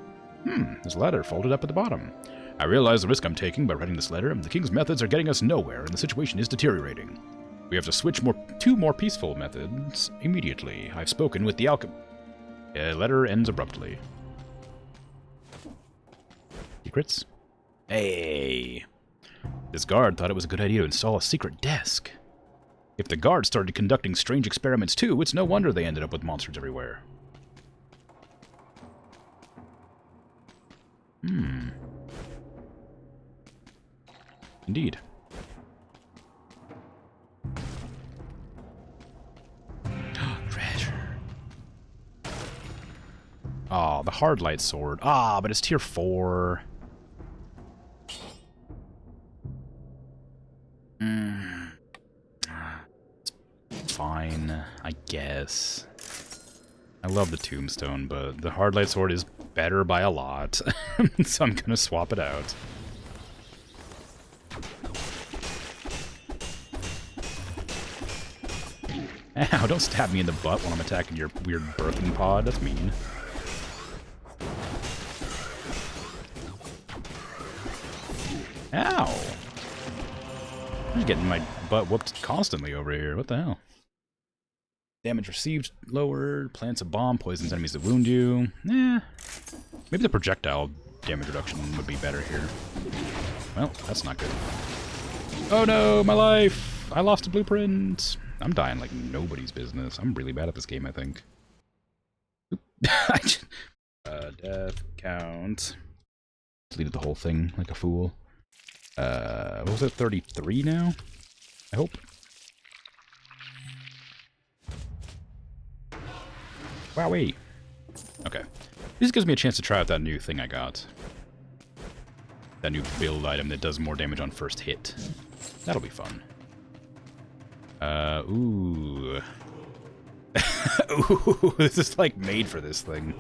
There's a letter folded up at the bottom. I realize the risk I'm taking by writing this letter. The king's methods are getting us nowhere, and the situation is deteriorating. We have to switch to more peaceful methods immediately. I've spoken with the alchemist. The letter ends abruptly. Secrets? Hey! This guard thought it was a good idea to install a secret desk. If the guard started conducting strange experiments too, it's no wonder they ended up with monsters everywhere. Indeed. Treasure. Oh, the hard light sword. Ah, but it's tier 4. Fine, I guess. I love the tombstone, but the hard light sword is better by a lot, so I'm gonna swap it out. Ow, don't stab me in the butt when I'm attacking your weird birthing pod. That's mean. Ow! I'm just getting my butt whooped constantly over here. What the hell? Damage received lowered. Plants a bomb. Poisons enemies that wound you. Maybe the projectile damage reduction would be better here. Well, that's not good. Oh no, my life! I lost a blueprint! I'm dying like nobody's business. I'm really bad at this game, I think. Death count. Deleted the whole thing like a fool. What was it, 33 now? I hope. Wowee. Okay. This gives me a chance to try out that new thing I got. That new build item that does more damage on first hit. That'll be fun. Ooh. Ooh, this is like made for this thing.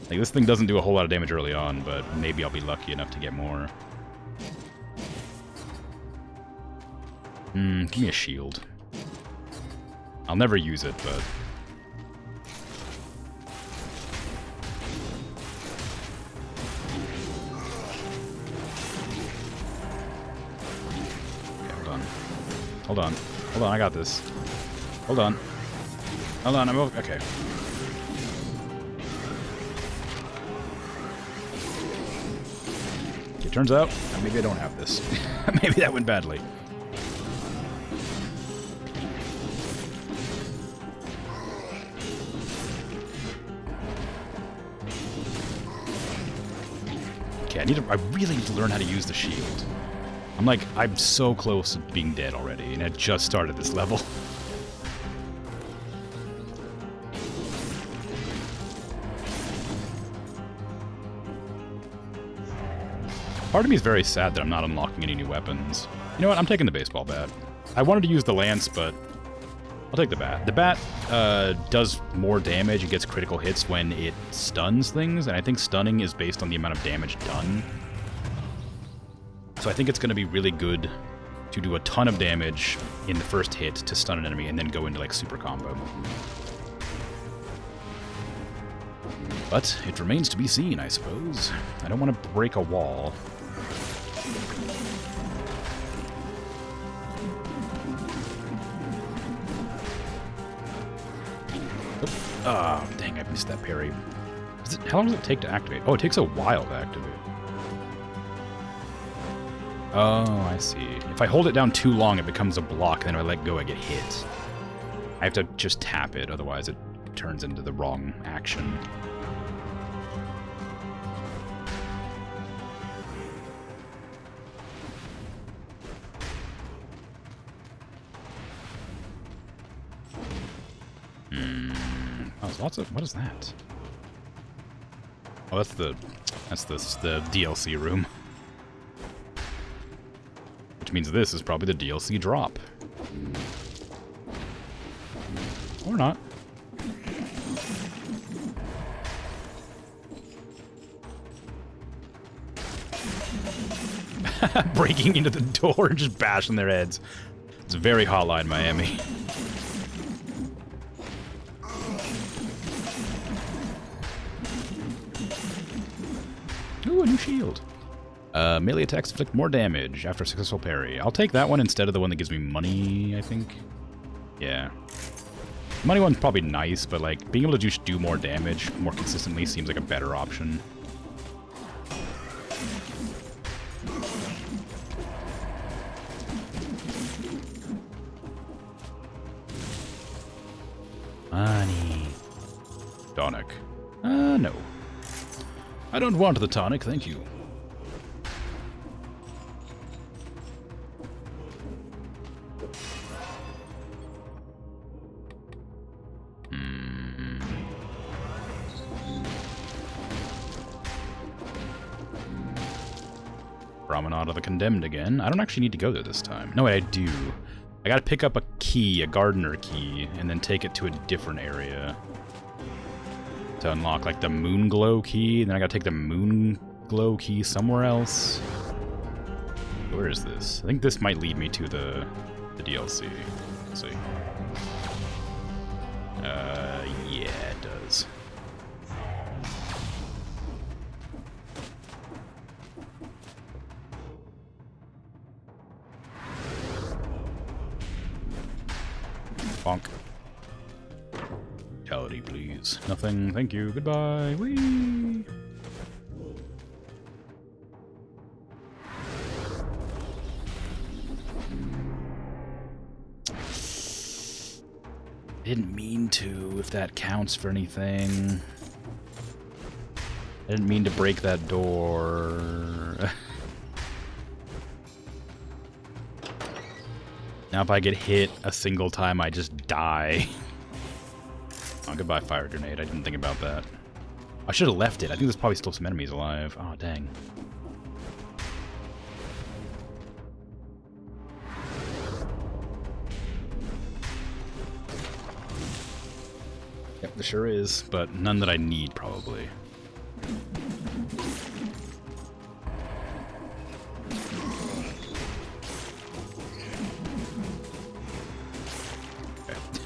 Like, this thing doesn't do a whole lot of damage early on, but maybe I'll be lucky enough to get more. Give me a shield. I'll never use it, but... Okay, hold on. Hold on. Hold on, I got this. Hold on. Hold on, I'm okay. It turns out, maybe I don't have this. Maybe that went badly. Okay, I really need to learn how to use the shield. I'm so close to being dead already, and I just started this level. Part of me is very sad that I'm not unlocking any new weapons. You know what? I'm taking the baseball bat. I wanted to use the lance, but I'll take the bat. The bat does more damage. It gets critical hits when it stuns things, and I think stunning is based on the amount of damage done. So I think it's going to be really good to do a ton of damage in the first hit to stun an enemy and then go into, like, super combo. But it remains to be seen, I suppose. I don't want to break a wall. Ah, oh, dang, I missed that parry. How long does it take to activate? Oh, it takes a while to activate. Oh, I see. If I hold it down too long, it becomes a block, then if I let go, I get hit. I have to just tap it, otherwise it turns into the wrong action. Oh, there's lots of... What is that? Oh, that's the DLC room. Which means this is probably the DLC drop. Or not. Breaking into the door and just bashing their heads. It's a very hotline Miami. Ooh, a new shield. Melee attacks inflict more damage after a successful parry. I'll take that one instead of the one that gives me money, I think. Yeah. Money one's probably nice, but like being able to just do more damage more consistently seems like a better option. Money. Tonic. No. I don't want the tonic, thank you. Promenade of the Condemned again. I don't actually need to go there this time. No, wait, I do. I gotta pick up a key, a gardener key, and then take it to a different area to unlock, like, the moon glow key. And then I gotta take the moon glow key somewhere else. Where is this? I think this might lead me to the DLC. Let's see. Yeah, it does. Bonk. Fatality, please. Nothing. Thank you. Goodbye. Whee! Didn't mean to, if that counts for anything. I didn't mean to break that door. Now if I get hit a single time, I just die. Oh, goodbye, fire grenade. I didn't think about that. I should have left it. I think there's probably still some enemies alive. Oh, dang. Yep, there sure is, but none that I need, probably.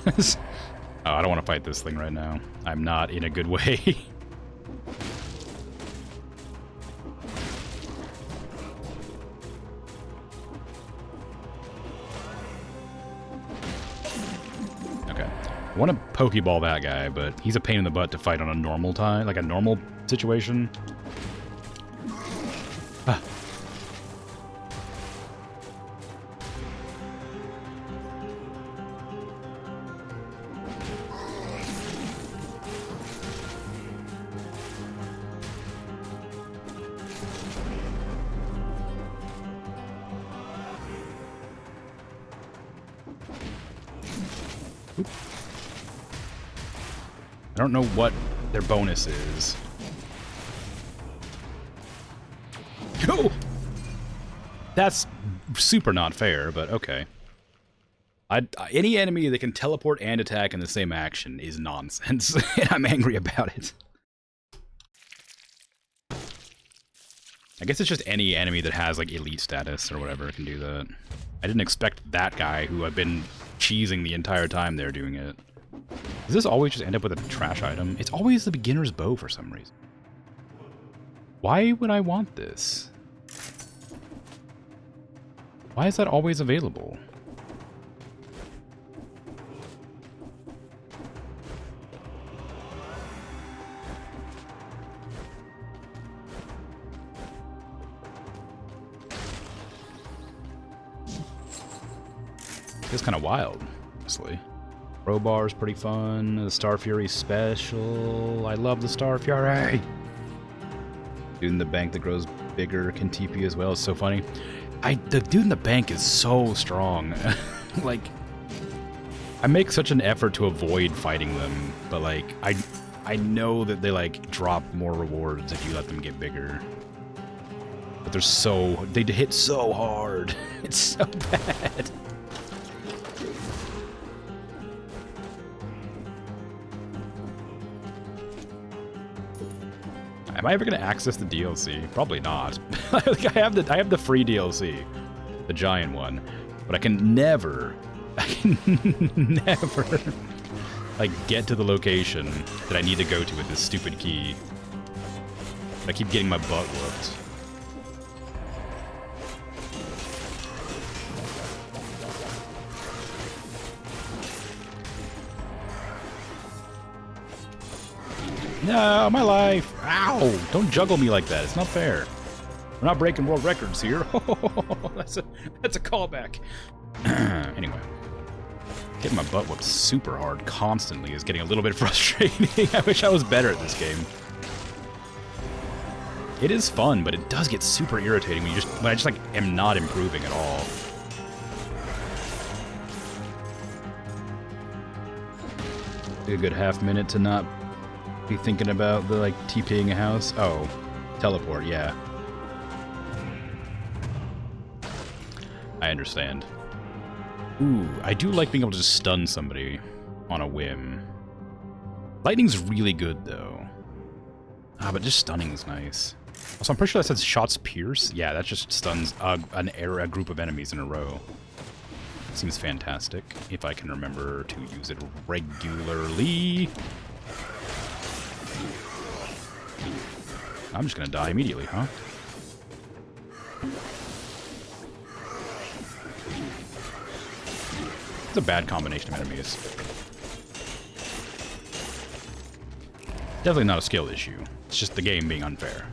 Oh, I don't want to fight this thing right now. I'm not in a good way. Okay. I want to Pokeball that guy, but he's a pain in the butt to fight on a normal time, like a normal situation. Ah. Oop. I don't know what their bonus is. Oh! That's super not fair, but okay. Any enemy that can teleport and attack in the same action is nonsense, and I'm angry about it. I guess it's just any enemy that has, like, elite status or whatever can do that. I didn't expect that guy, who I've been cheesing the entire time there, doing it. Does this always just end up with a trash item? It's always the beginner's bow for some reason. Why would I want this? Why is that always available? It's kind of wild, honestly. Crowbar's pretty fun. The Star Fury special. I love the Star Fury. Dude in the bank that grows bigger can TP as well. It's so funny. The dude in the bank is so strong. Like, I make such an effort to avoid fighting them, but like, I know that they like drop more rewards if you let them get bigger. But they hit so hard. It's so bad. Am I ever going to access the DLC? Probably not. Like, I have the free DLC, the giant one, but I can never, like, get to the location that I need to go to with this stupid key. I keep getting my butt whooped. No, my life! Ow! Don't juggle me like that. It's not fair. We're not breaking world records here. that's a callback. Anyway, getting my butt whooped super hard constantly is getting a little bit frustrating. I wish I was better at this game. It is fun, but it does get super irritating when I just like am not improving at all. A good half minute to not be thinking about the, like, TPing a house. Oh, teleport, yeah. I understand. Ooh, I do like being able to just stun somebody on a whim. Lightning's really good, though. Ah, but just stunning is nice. Also, I'm pretty sure that says shots pierce. Yeah, that just stuns a group of enemies in a row. Seems fantastic, if I can remember to use it regularly. I'm just gonna die immediately, huh? It's a bad combination of enemies. Definitely not a skill issue. It's just the game being unfair.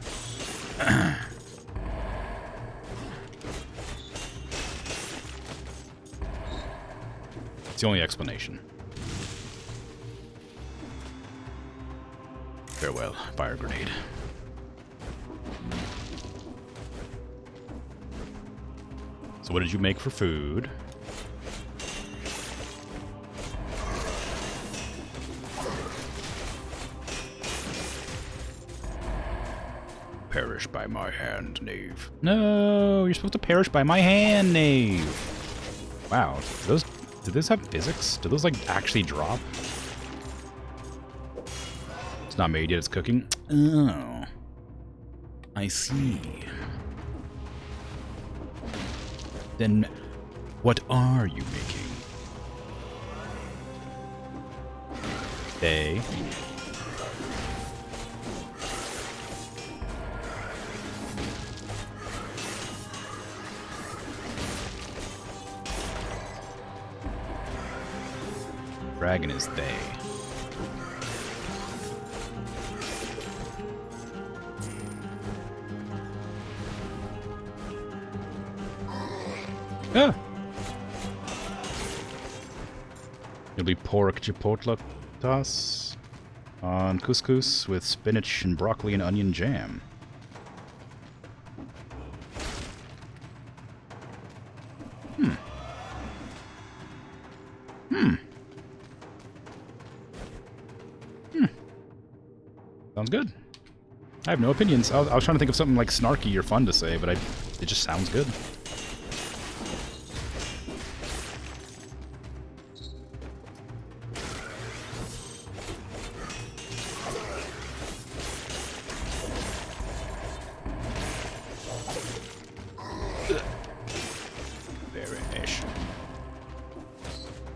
It's the only explanation. Farewell, fire grenade. So what did you make for food? Perish by my hand, knave. No, you're supposed to perish by my hand, knave. Wow, do those have physics? Do those, like, actually drop? It's not made yet, it's cooking. Oh. I see. Then, what are you making? They. Dragon is they. Ah. It'll be pork chipotle toss on couscous with spinach and broccoli and onion jam. good. I have no opinions. I was trying to think of something like snarky or fun to say, but it just sounds good.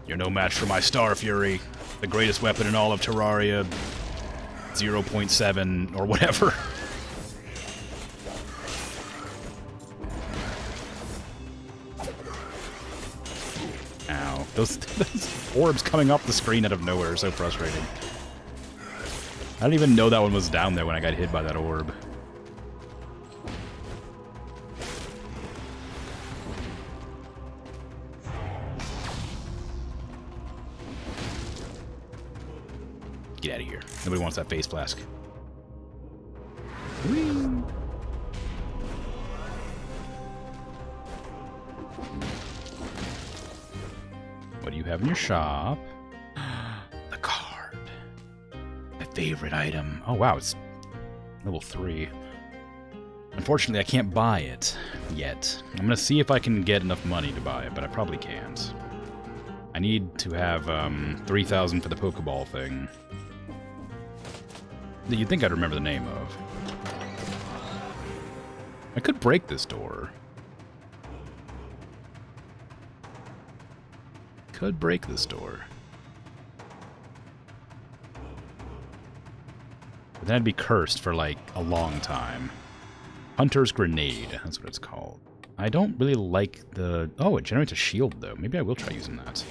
You're no match for my Star Fury, the greatest weapon in all of Terraria 0.7 or whatever. Ow. Those orbs coming off the screen out of nowhere are so frustrating. I didn't even know that one was down there when I got hit by that orb. Get out of here. Nobody wants that face flask. Whee! What do you have in your shop? The card. My favorite item. Oh wow, it's level 3. Unfortunately, I can't buy it yet. I'm gonna see if I can get enough money to buy it, but I probably can't. I need to have 3,000 for the Pokeball thing. That you'd think I'd remember the name of. I could break this door. Could break this door. But then I'd be cursed for, like, a long time. Hunter's Grenade, that's what it's called. I don't really like the... Oh, it generates a shield, though. Maybe I will try using that.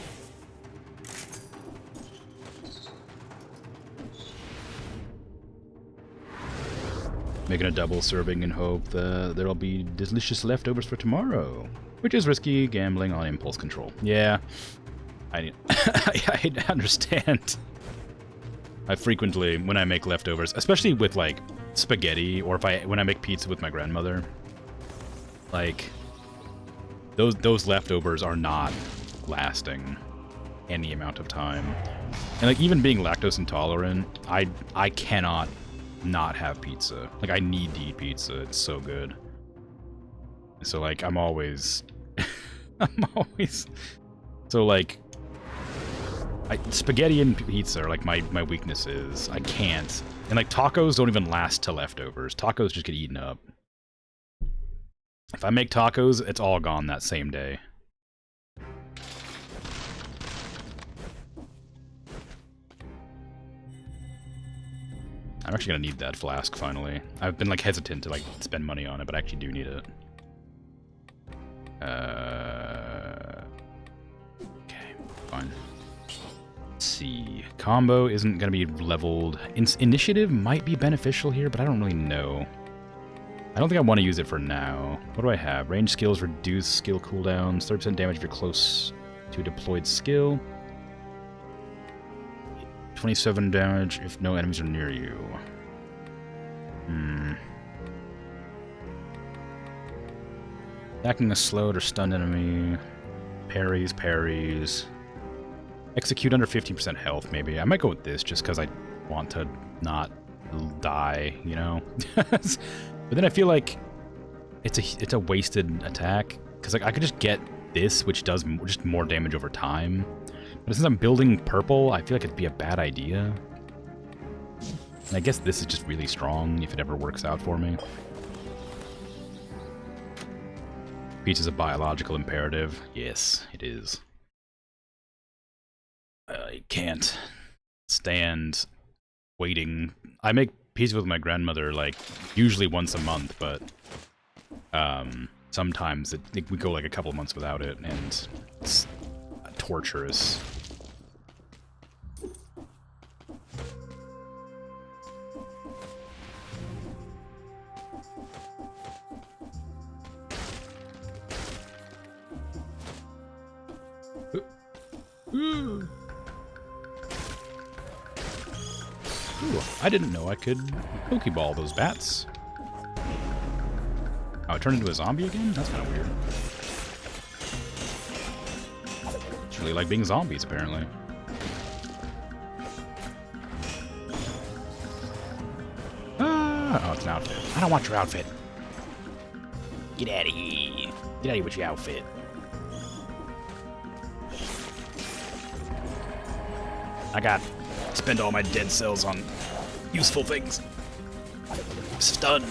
Making a double serving and hope that there'll be delicious leftovers for tomorrow. Which is risky gambling on impulse control. Yeah, I understand. I frequently, when I make leftovers, especially with like spaghetti, or when I make pizza with my grandmother, like those leftovers are not lasting any amount of time. And like even being lactose intolerant, I cannot not have pizza. Like, I need to eat pizza. It's so good. So, like, I'm always... So, like... spaghetti and pizza are, like, my weaknesses. I can't. And, like, tacos don't even last to leftovers. Tacos just get eaten up. If I make tacos, it's all gone that same day. I'm actually gonna need that flask, finally. I've been, like, hesitant to, like, spend money on it, but I actually do need it. Okay, fine. Let's see. Combo isn't gonna be leveled. Initiative might be beneficial here, but I don't really know. I don't think I want to use it for now. What do I have? Range skills reduce skill cooldowns. 30% damage if you're close to a deployed skill. 27 damage if no enemies are near you. Attacking a slowed or stunned enemy. Parries. Execute under 15% health, maybe. I might go with this just because I want to not die, you know? But then I feel like it's a wasted attack. Because like I could just get this, which does just more damage over time. But since I'm building purple, I feel like it'd be a bad idea. And I guess this is just really strong if it ever works out for me. Pizza's a biological imperative. Yes, it is. I can't stand waiting. I make pizza with my grandmother, like, usually once a month, but sometimes we go like a couple of months without it, and it's torturous. Ooh, I didn't know I could Pokeball those bats. Oh, it turned into a zombie again? That's kind of weird. It's really like being zombies, apparently. Oh, it's an outfit. I don't want your outfit. Get out of here. Get out of here with your outfit. I got spend all my dead cells on useful things. Stun.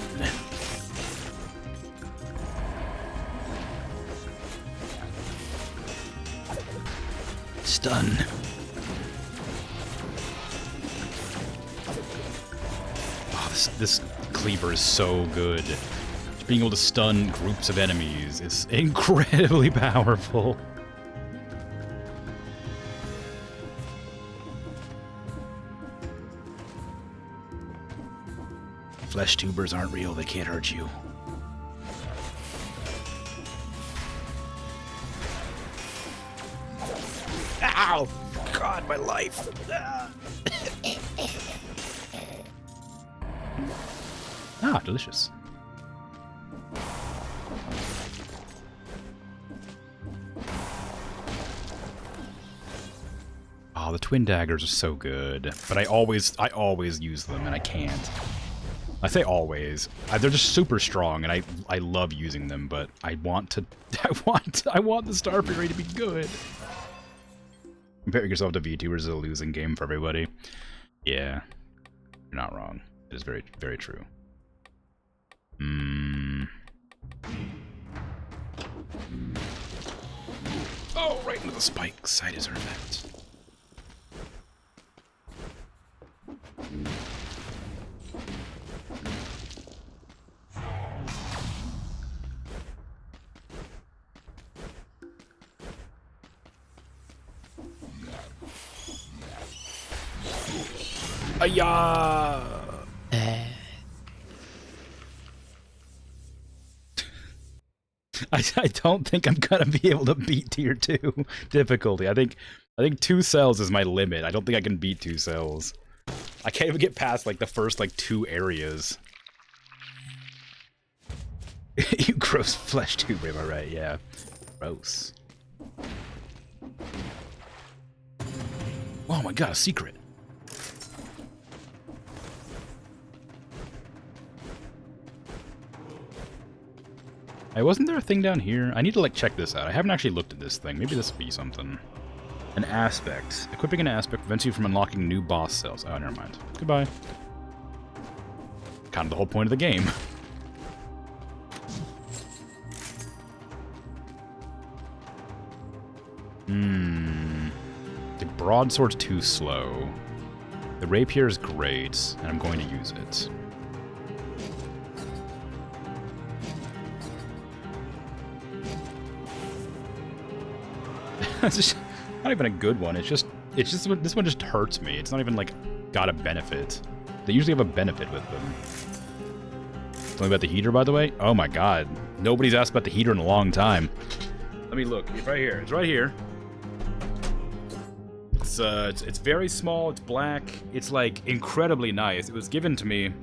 Stun. Oh, this cleaver is so good. Just being able to stun groups of enemies is incredibly powerful. Flesh tubers aren't real, they can't hurt you. Ow! God, my life! Ah, delicious. Oh, the twin daggers are so good, but I always use them, and I can't. I say always. They're just super strong, and I love using them, but I want the Star Fury to be good. Comparing yourself to VTubers is a losing game for everybody. Yeah, you're not wrong. It is very, very true. Oh, right into the spikes. I deserve that. Ayah! I don't think I'm gonna be able to beat tier 2 difficulty. I think 2 cells is my limit. I don't think I can beat 2 cells. I can't even get past like the first like 2 areas. You gross flesh tube, am I right? Yeah. Gross. Oh my god, a secret. Hey, wasn't there a thing down here? I need to, like, check this out. I haven't actually looked at this thing. Maybe this will be something. An aspect. Equipping an aspect prevents you from unlocking new boss cells. Oh, never mind. Goodbye. Kind of the whole point of the game. The broadsword's too slow. The rapier is great, and I'm going to use it. It's just not even a good one. It's just this one just hurts me. It's not even like got a benefit. They usually have a benefit with them. Something about the heater, by the way. Oh my god, nobody's asked about the heater in a long time. Let me look. It's right here. It's right here. It's very small. It's black. It's like incredibly nice. It was given to me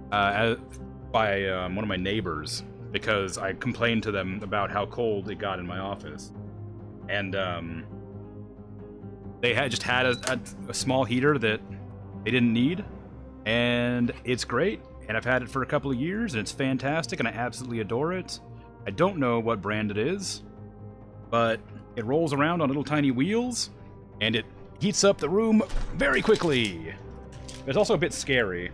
by one of my neighbors because I complained to them about how cold it got in my office. And they had a small heater that they didn't need, and it's great. And I've had it for a couple of years, and it's fantastic, and I absolutely adore it. I don't know what brand it is, but it rolls around on little tiny wheels, and it heats up the room very quickly. It's also a bit scary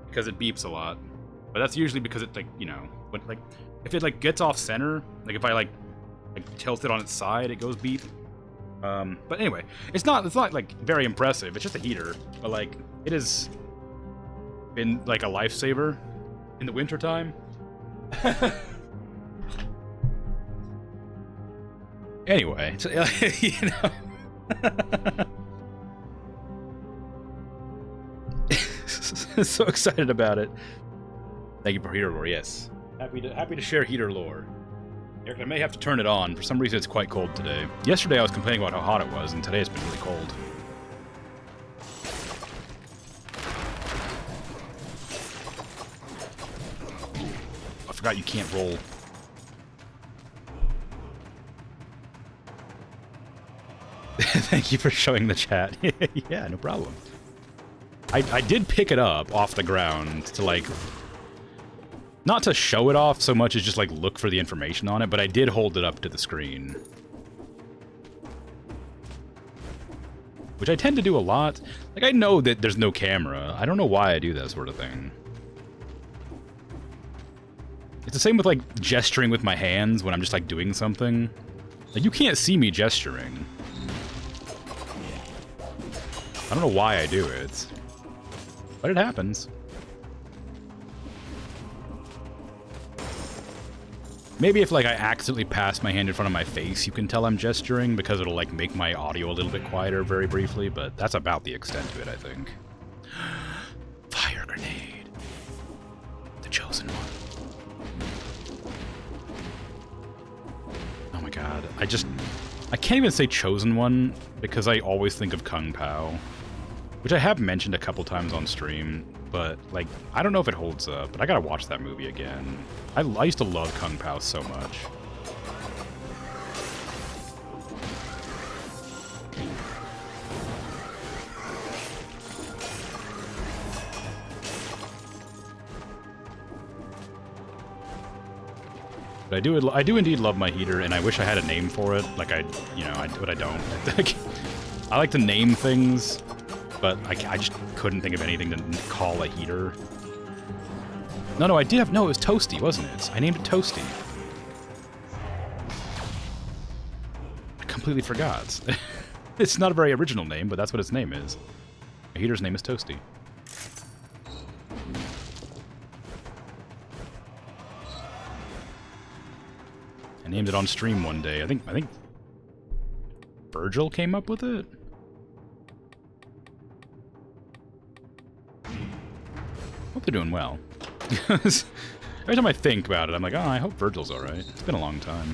because it beeps a lot, but that's usually because it if it gets off center, like if I tilt it on its side, it goes beep. But anyway, it's not like very impressive. It's just a heater, but like it has been like a lifesaver in the wintertime. Anyway, so, you know. So excited about it. Thank you for heater lore. Yes, happy to share heater lore. Eric, I may have to turn it on. For some reason, it's quite cold today. Yesterday, I was complaining about how hot it was, and today it's been really cold. I forgot you can't roll. Thank you for showing the chat. Yeah, no problem. I did pick it up off the ground to, like... Not to show it off so much as just, like, look for the information on it, but I did hold it up to the screen. Which I tend to do a lot. Like, I know that there's no camera. I don't know why I do that sort of thing. It's the same with, like, gesturing with my hands when I'm just, like, doing something. Like, you can't see me gesturing. I don't know why I do it. But it happens. Maybe if, like, I accidentally pass my hand in front of my face, you can tell I'm gesturing, because it'll, like, make my audio a little bit quieter very briefly, but that's about the extent to it, I think. Fire grenade. The chosen one. Oh my god. I can't even say chosen one, because I always think of Kung Pao. Which I have mentioned a couple times on stream, but, like, I don't know if it holds up, but I gotta watch that movie again. I used to love Kung Pao so much. But I do indeed love my heater, and I wish I had a name for it. Like, but I don't. I like to name things, but I just couldn't think of anything to call a heater. No, I did have... No, it was Toasty, wasn't it? I named it Toasty. I completely forgot. It's not a very original name, but that's what its name is. My heater's name is Toasty. I named it on stream one day. I think Virgil came up with it? Hope they're doing well. Every time I think about it, I'm like, oh, I hope Virgil's alright. It's been a long time.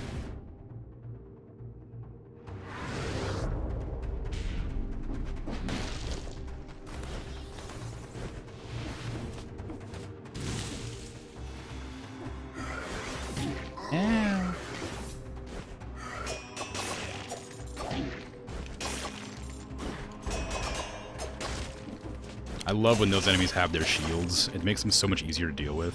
Yeah. I love when those enemies have their shields. It makes them so much easier to deal with.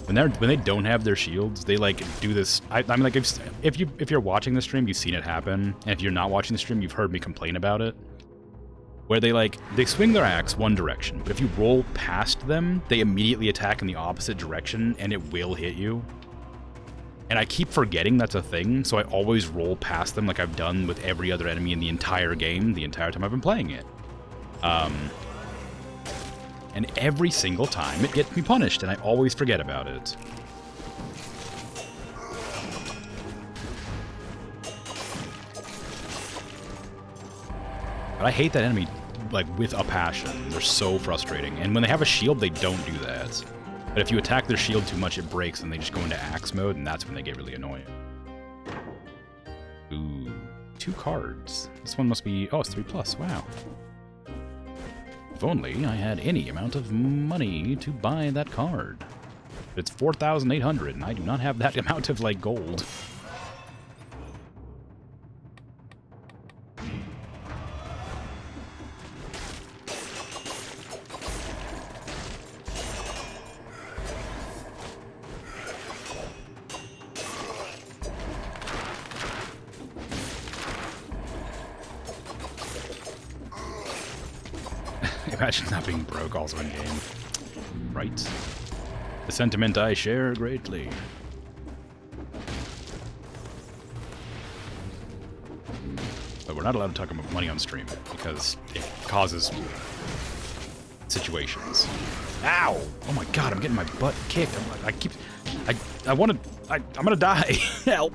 When they don't have their shields, they like do this. I'm like, if you're watching the stream, you've seen it happen, and if you're not watching the stream, you've heard me complain about it. Where they swing their axe one direction, but if you roll past them, they immediately attack in the opposite direction, and it will hit you. And I keep forgetting that's a thing, so I always roll past them like I've done with every other enemy in the entire game, the entire time I've been playing it. And every single time it gets me punished, and I always forget about it. But I hate that enemy, like, with a passion. They're so frustrating. And when they have a shield, they don't do that. But if you attack their shield too much, it breaks, and they just go into axe mode, and that's when they get really annoying. Ooh, 2 cards. This one must be... Oh, it's 3+. Wow. If only I had any amount of money to buy that card. But it's 4,800, and I do not have that amount of, like, gold. Imagine not being broke also in game. Right. The sentiment I share greatly. But we're not allowed to talk about money on stream because it causes situations. Ow! Oh my god, I'm getting my butt kicked. I'm gonna die. Help!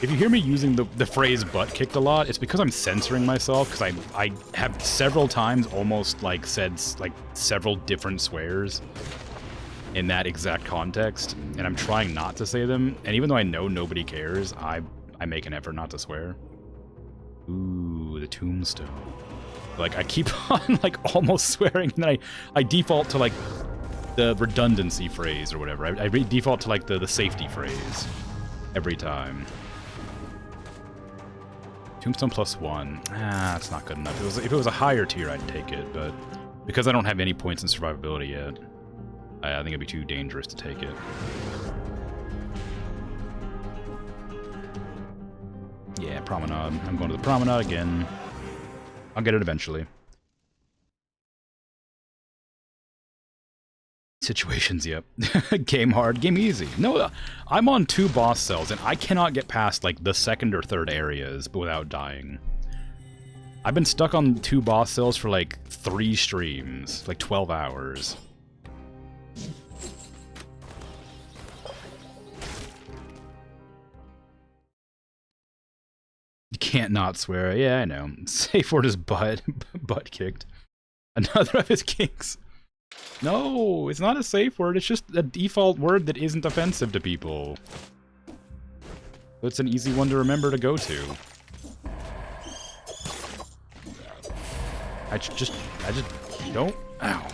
If you hear me using the phrase butt kicked a lot, it's because I'm censoring myself, because I have several times almost like said like several different swears in that exact context, and I'm trying not to say them, and even though I know nobody cares, I make an effort not to swear. Ooh, the tombstone. Like, I keep on like almost swearing, and then I default to like the redundancy phrase or whatever. I default to like the safety phrase every time. Tombstone +1. Ah, that's not good enough. If it was a higher tier, I'd take it, but because I don't have any points in survivability yet, I think it'd be too dangerous to take it. Yeah, Promenade. I'm going to the Promenade again. I'll get it eventually. Situations, yep. Game hard, game easy. No, I'm on 2 boss cells, and I cannot get past, like, the second or third areas without dying. I've been stuck on 2 boss cells for, like, 3 streams. Like, 12 hours. You can't not swear. Yeah, I know. Safe word is butt. Butt kicked. Another of his kinks. No, it's not a safe word, it's just a default word that isn't offensive to people. So it's an easy one to remember to go to. I just don't... Ow.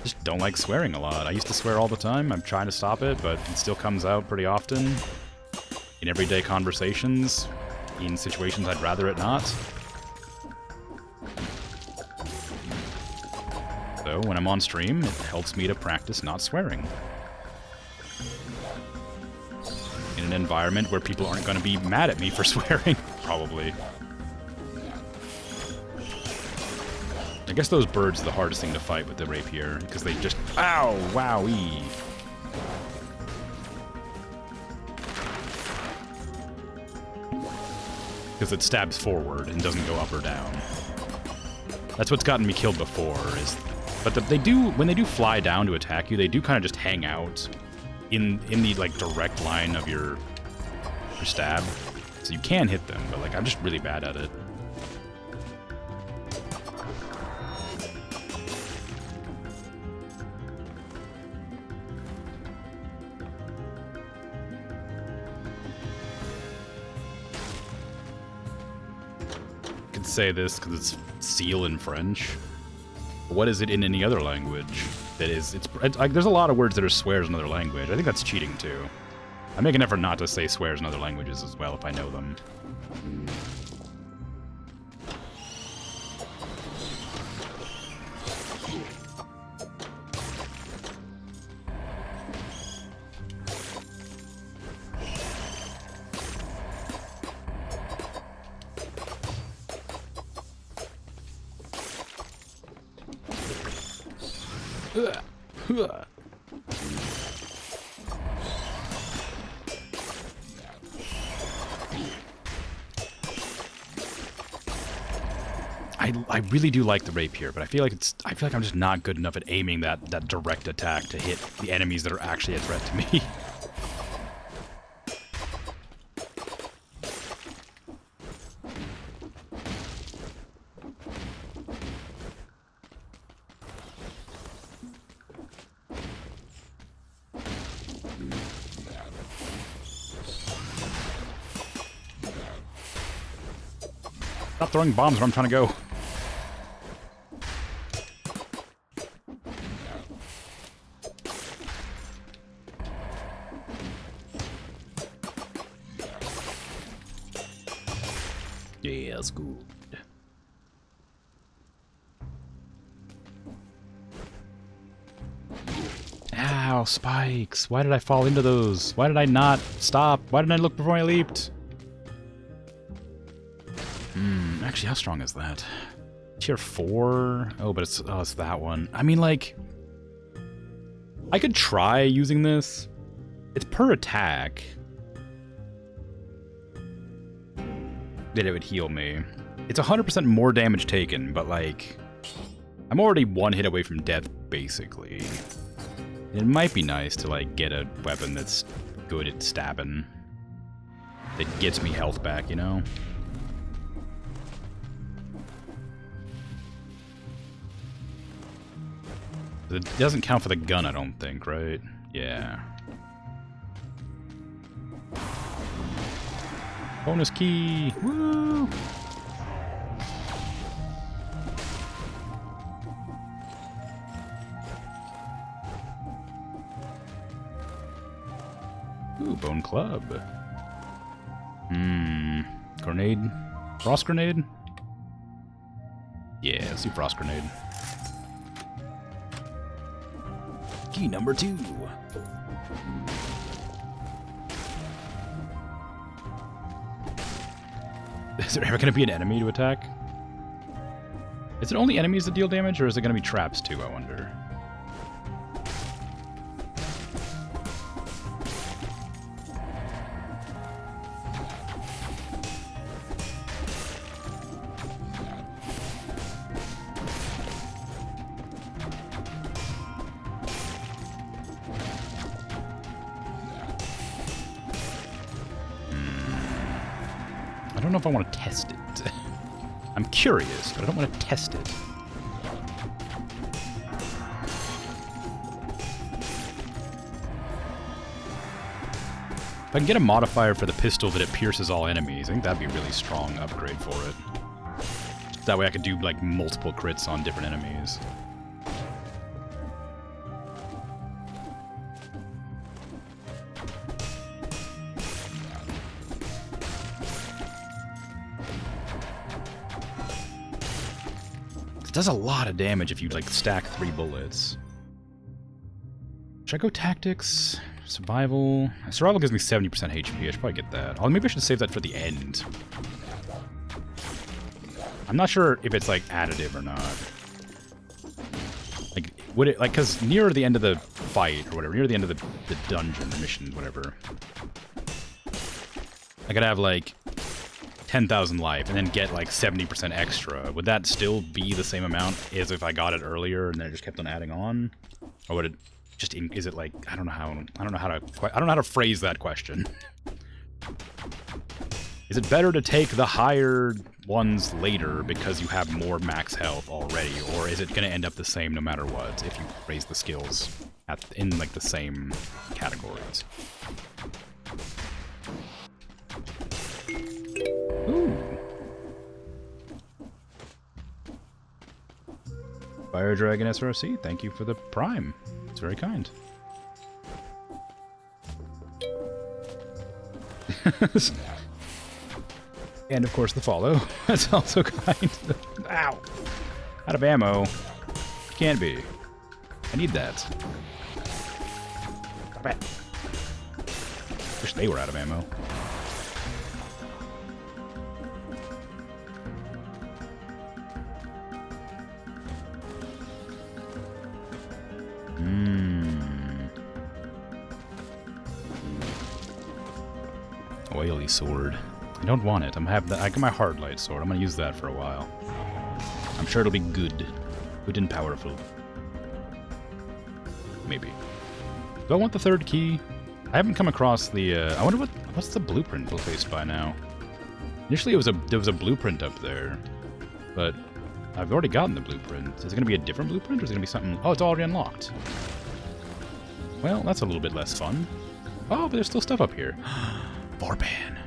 Just don't like swearing a lot. I used to swear all the time, I'm trying to stop it, but it still comes out pretty often. In everyday conversations, in situations I'd rather it not. So, when I'm on stream, it helps me to practice not swearing. In an environment where people aren't going to be mad at me for swearing, probably. I guess those birds are the hardest thing to fight with the rapier, because they just... Ow! Wowee! Because it stabs forward and doesn't go up or down. That's what's gotten me killed before, is... But they do, when they do fly down to attack you, they do kind of just hang out in the, like, direct line of your stab. So you can hit them, but, like, I'm just really bad at it. I could say this because it's seal in French. What is it in any other language that is... It's like, there's a lot of words that are swears in other language. I think that's cheating, too. I make an effort not to say swears in other languages as well, if I know them. I really do like the rapier, but I feel like I'm just not good enough at aiming that direct attack to hit the enemies that are actually a threat to me. Stop throwing bombs where I'm trying to go. Yeah, that's good. Ow, spikes. Why did I fall into those? Why did I not stop? Why didn't I look before I leaped? Actually, how strong is that? Tier 4? Oh, but it's that one. I mean, like... I could try using this. It's per attack. That it would heal me. It's 100% more damage taken, but, like... I'm already one hit away from death, basically. It might be nice to, like, get a weapon that's good at stabbing. That gets me health back, you know? It doesn't count for the gun, I don't think, right? Yeah. Bonus key! Woo! Ooh, bone club. Grenade. Frost grenade? Yeah, let's do frost grenade. Key number 2. Is there ever going to be an enemy to attack? Is it only enemies that deal damage, or is it going to be traps too, I wonder? I don't know if I want to test it. I'm curious, but I don't want to test it. If I can get a modifier for the pistol that it pierces all enemies, I think that'd be a really strong upgrade for it. That way I could do, like, multiple crits on different enemies. It does a lot of damage if you, like, stack 3 bullets. Should I go tactics? Survival? Survival gives me 70% HP. I should probably get that. Oh, maybe I should save that for the end. I'm not sure if it's, like, additive or not. Like, would it, like, because near the end of the fight, or whatever, near the end of the dungeon, the mission, whatever, I could have, like, 10,000 life, and then get, like, 70% extra. Would that still be the same amount as if I got it earlier, and then it just kept on adding on? Or would it just, is it, like, I don't know how to phrase that question. Is it better to take the higher ones later because you have more max health already, or is it going to end up the same no matter what if you raise the skills in like the same categories? Ooh. Fire Dragon SRC, thank you for the Prime. It's very kind. And of course the follow. That's also kind. Ow! Out of ammo. Can't be. I need that. Wish they were out of ammo. Oily sword. I don't want it. I got my hard light sword. I'm gonna use that for a while. I'm sure it'll be good. Good and powerful. Maybe. Do I want the third key? I haven't come across the, I wonder what's the blueprint placed by now? Initially there was a blueprint up there, but I've already gotten the blueprint. Is it gonna be a different blueprint, or is it gonna be something? Oh, it's already unlocked. Well, that's a little bit less fun. Oh, but there's still stuff up here. Vorpan.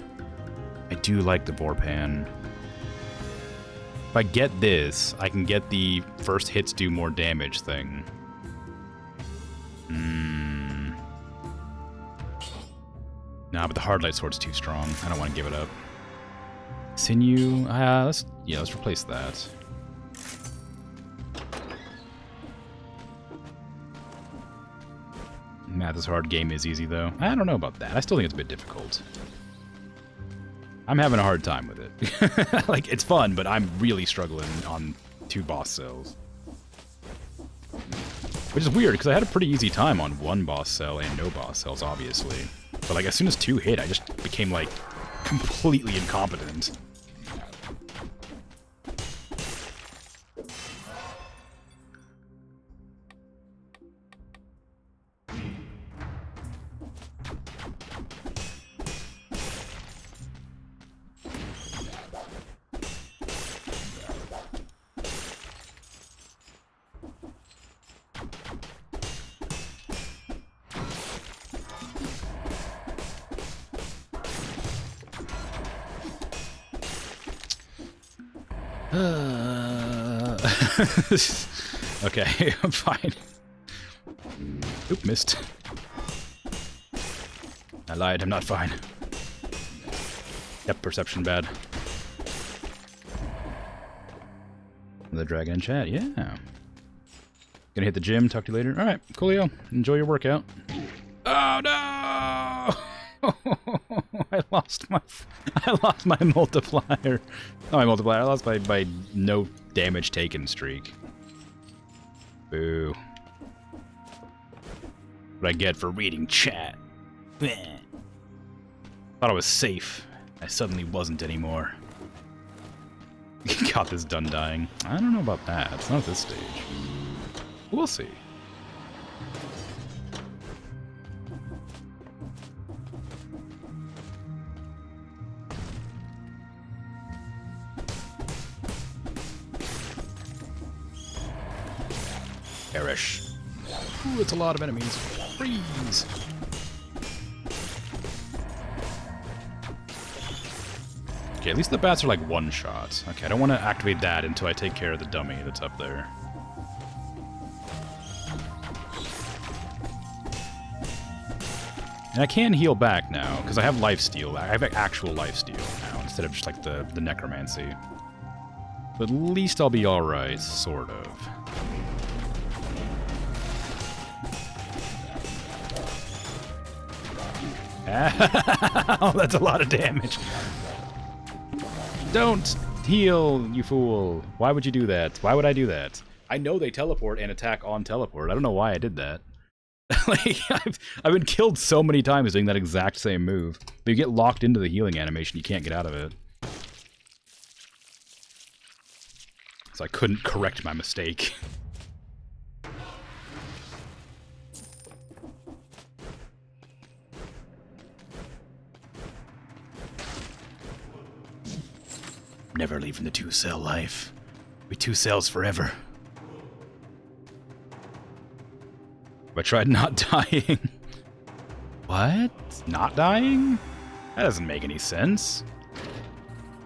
I do like the Vorpan. If I get this, I can get the first hits do more damage thing. Nah, but the hard light sword's too strong. I don't want to give it up. Sinew. Let's replace that. Math is hard, game is easy, though. I don't know about that. I still think it's a bit difficult. I'm having a hard time with it. Like, it's fun, but I'm really struggling on 2 boss cells. Which is weird, because I had a pretty easy time on 1 boss cell and no boss cells, obviously. But, like, as soon as 2 hit, I just became, like, completely incompetent. Okay, I'm fine. Oop, missed. I lied, I'm not fine. Depth perception bad. The dragon in chat, yeah. Gonna hit the gym, talk to you later. Alright, coolio. Enjoy your workout. Oh no! I lost my multiplier. Not my multiplier, I lost my no damage taken streak. Boo. What I get for reading chat. Bleh. Thought I was safe. I suddenly wasn't anymore. Got this done dying. I don't know about that. It's not at this stage. We'll see. Perish. Ooh, it's a lot of enemies. Freeze! Okay, at least the bats are like one shots. Okay, I don't want to activate that until I take care of the dummy that's up there. And I can heal back now, because I have lifesteal. I have actual lifesteal now, instead of just like the necromancy. But at least I'll be alright, sort of. Oh, that's a lot of damage. Don't heal, you fool. Why would you do that? Why would I do that? I know they teleport and attack on teleport. I don't know why I did that. Like, I've been killed so many times doing that exact same move. But you get locked into the healing animation, you can't get out of it. So I couldn't correct my mistake. Never leaving the 2-cell life. We 2 cells forever. I tried not dying. What? Not dying? That doesn't make any sense.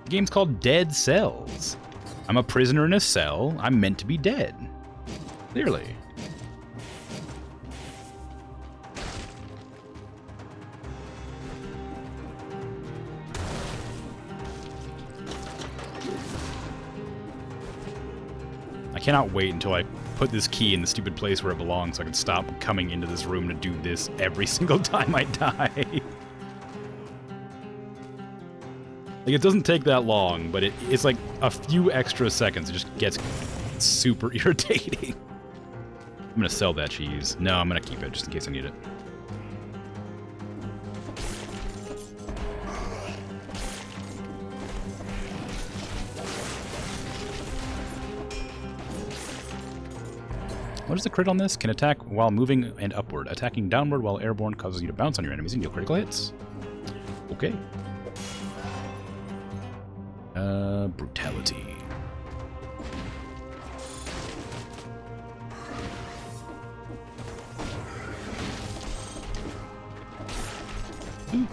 The game's called Dead Cells. I'm a prisoner in a cell. I'm meant to be dead. Clearly. I cannot wait until I put this key in the stupid place where it belongs so I can stop coming into this room to do this every single time I die. Like, it doesn't take that long, but it's like a few extra seconds. It just gets super irritating. I'm gonna sell that cheese. No, I'm gonna keep it just in case I need it. What is the crit on this? Can attack while moving and upward. Attacking downward while airborne causes you to bounce on your enemies and deal critical hits. Okay. Brutality. Ooh.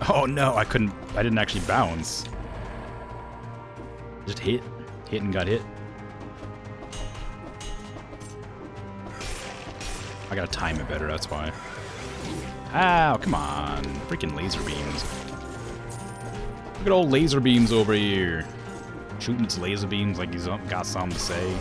Oh no, I didn't actually bounce. Just hit and got hit. I gotta time it better, that's why. Ow, come on. Freaking laser beams. Look at old laser beams over here. Shooting its laser beams like he's got something to say.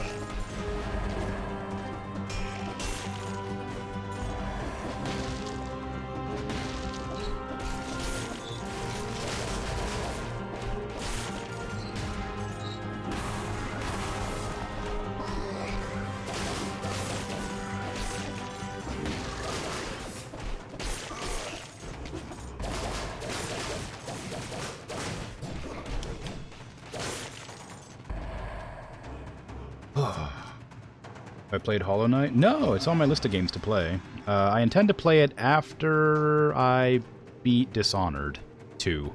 I played Hollow Knight? No, it's on my list of games to play. I intend to play it after I beat Dishonored 2,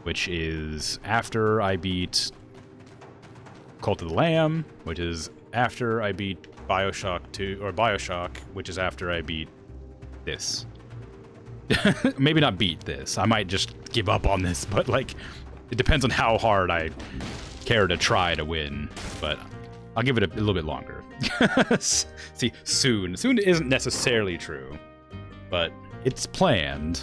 which is after I beat Cult of the Lamb, which is after I beat Bioshock 2, or Bioshock, which is after I beat this. Maybe not beat this. I might just give up on this, but like, it depends on how hard I care to try to win, but I'll give it a little bit longer. See, soon. Soon isn't necessarily true, but it's planned.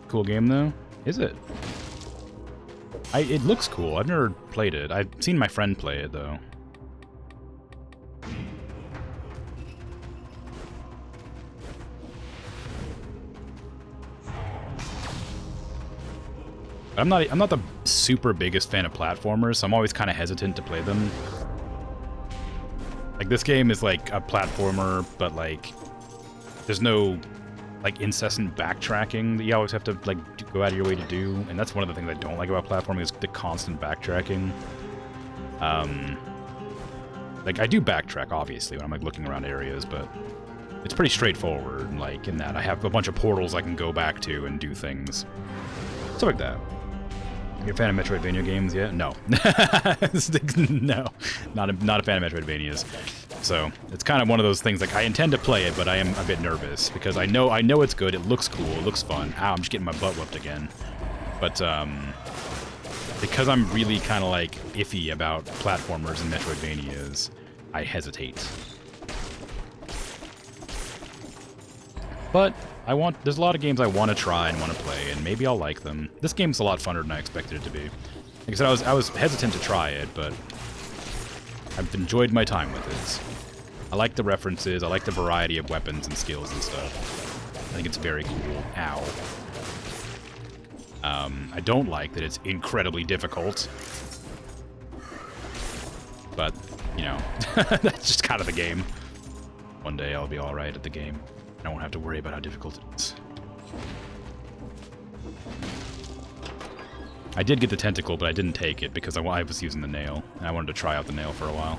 Cool game though, is it? It looks cool. I've never played it. I've seen my friend play it though. I'm not the super biggest fan of platformers, so I'm always kind of hesitant to play them. Like this game is like a platformer, but like there's no like incessant backtracking that you always have to like go out of your way to do, and that's one of the things I don't like about platforming is the constant backtracking. Like I do backtrack obviously when I'm like looking around areas, but it's pretty straightforward. Like in that I have a bunch of portals I can go back to and do things, stuff like that. You're a fan of Metroidvania games yet? No, no, not a fan of Metroidvanias. So it's kind of one of those things. Like I intend to play it, but I am a bit nervous because I know it's good. It looks cool. It looks fun. Ow, I'm just getting my butt whooped again. But because I'm really kind of like iffy about platformers and Metroidvanias, I hesitate. But there's a lot of games I want to try and want to play, and maybe I'll like them. This game's a lot funner than I expected it to be. Like I said, I was hesitant to try it, but I've enjoyed my time with it. I like the references, I like the variety of weapons and skills and stuff. I think it's very cool. Ow. I don't like that it's incredibly difficult. But, you know, that's just kind of the game. One day I'll be alright at the game. I won't have to worry about how difficult it is. I did get the tentacle, but I didn't take it because I was using the nail, and I wanted to try out the nail for a while.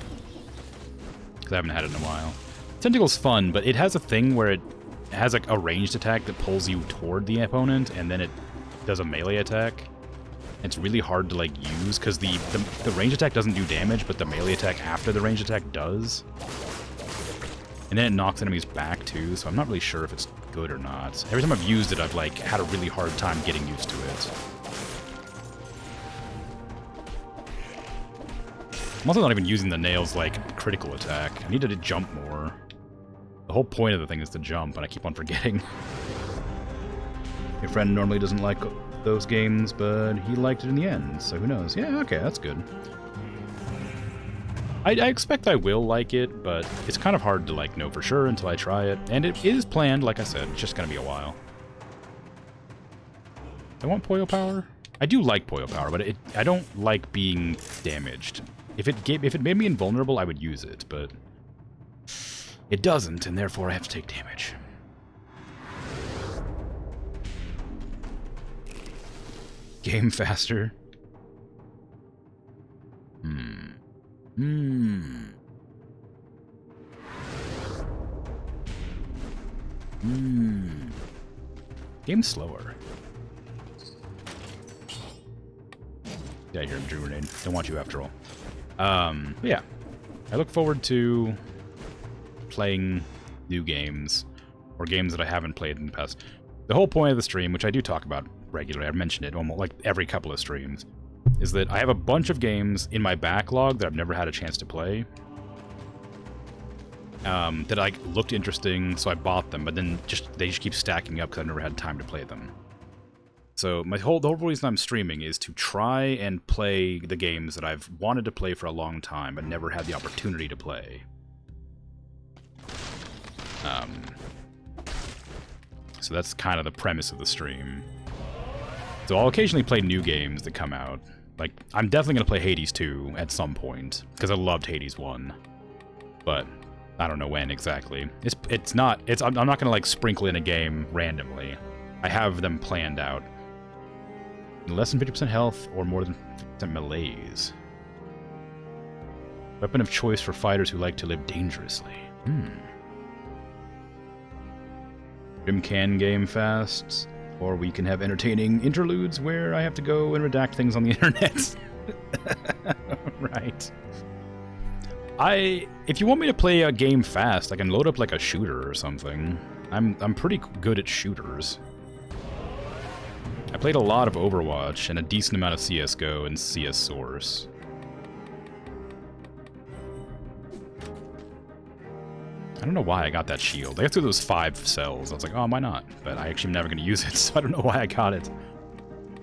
Because I haven't had it in a while. Tentacle's fun, but it has a thing where it has like a ranged attack that pulls you toward the opponent, and then it does a melee attack. It's really hard to like use, because the ranged attack doesn't do damage, but the melee attack after the ranged attack does. And then it knocks enemies back too, so I'm not really sure if it's good or not. Every time I've used it, I've like had a really hard time getting used to it. I'm also not even using the nail's like critical attack. I need to jump more. The whole point of the thing is to jump, and I keep on forgetting. Your friend normally doesn't like those games, but he liked it in the end, so who knows? Yeah, okay, that's good. I expect I will like it, but it's kind of hard to like know for sure until I try it. And it is planned, like I said, it's just gonna be a while. I want Poyo Power. I do like Poyo Power, but I don't like being damaged. If it made me invulnerable, I would use it, but it doesn't, and therefore I have to take damage. Game faster. Game's slower. Yeah, you're a Drew Grenade. Don't want you after all. But yeah. I look forward to playing new games, or games that I haven't played in the past. The whole point of the stream, which I do talk about regularly, I've mentioned it almost like every couple of streams, is that I have a bunch of games in my backlog that I've never had a chance to play. That like looked interesting, so I bought them, but then they just keep stacking up because I've never had time to play them. So the whole reason I'm streaming is to try and play the games that I've wanted to play for a long time, but never had the opportunity to play. So that's kind of the premise of the stream. So I'll occasionally play new games that come out. Like, I'm definitely going to play Hades 2 at some point, because I loved Hades 1. But I don't know when exactly. I'm not going to, like, sprinkle in a game randomly. I have them planned out. Less than 50% health, or more than 50% melees. Weapon of choice for fighters who like to live dangerously. Grim can game fast. Or we can have entertaining interludes where I have to go and redact things on the internet. Right. If you want me to play a game fast, I can load up like a shooter or something. I'm pretty good at shooters. I played a lot of Overwatch and a decent amount of CS:GO and CS Source. I don't know why I got that shield. I got through those 5 cells. I was like, oh, why not? But I actually am never going to use it, so I don't know why I got it.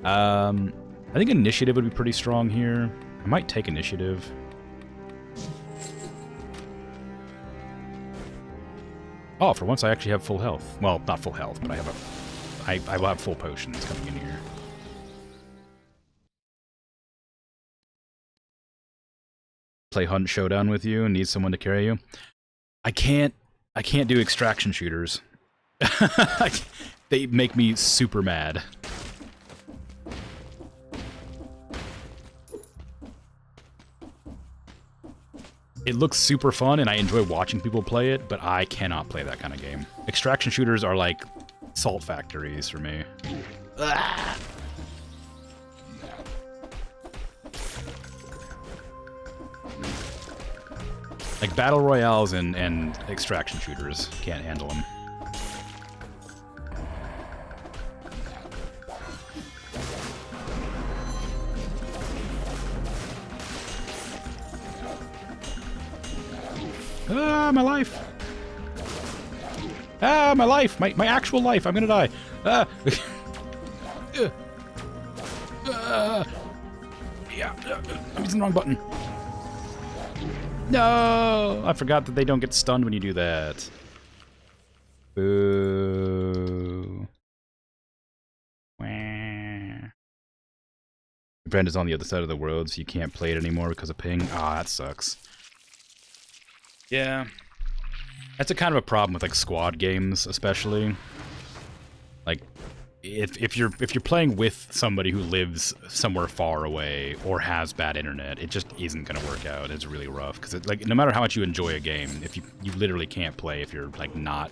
I think initiative would be pretty strong here. I might take initiative. Oh, for once I actually have full health. Well, not full health, but I will have full potions coming in here. Play Hunt Showdown with you and need someone to carry you. I can't do extraction shooters. They make me super mad. It looks super fun, and I enjoy watching people play it, but I cannot play that kind of game. Extraction shooters are like salt factories for me. Ah! Like battle royales and extraction shooters can't handle them. Ah, my life! Ah, my life! My actual life! I'm gonna die! Ah! Yeah, I'm using the wrong button. No! I forgot that they don't get stunned when you do that. Boo. Wah. Brand is on the other side of the world, so you can't play it anymore because of ping. Ah, that sucks. Yeah. That's a kind of a problem with like squad games, especially. Like, if you're playing with somebody who lives somewhere far away or has bad internet, it just isn't gonna work out. It's really rough because like no matter how much you enjoy a game, if you literally can't play if you're like not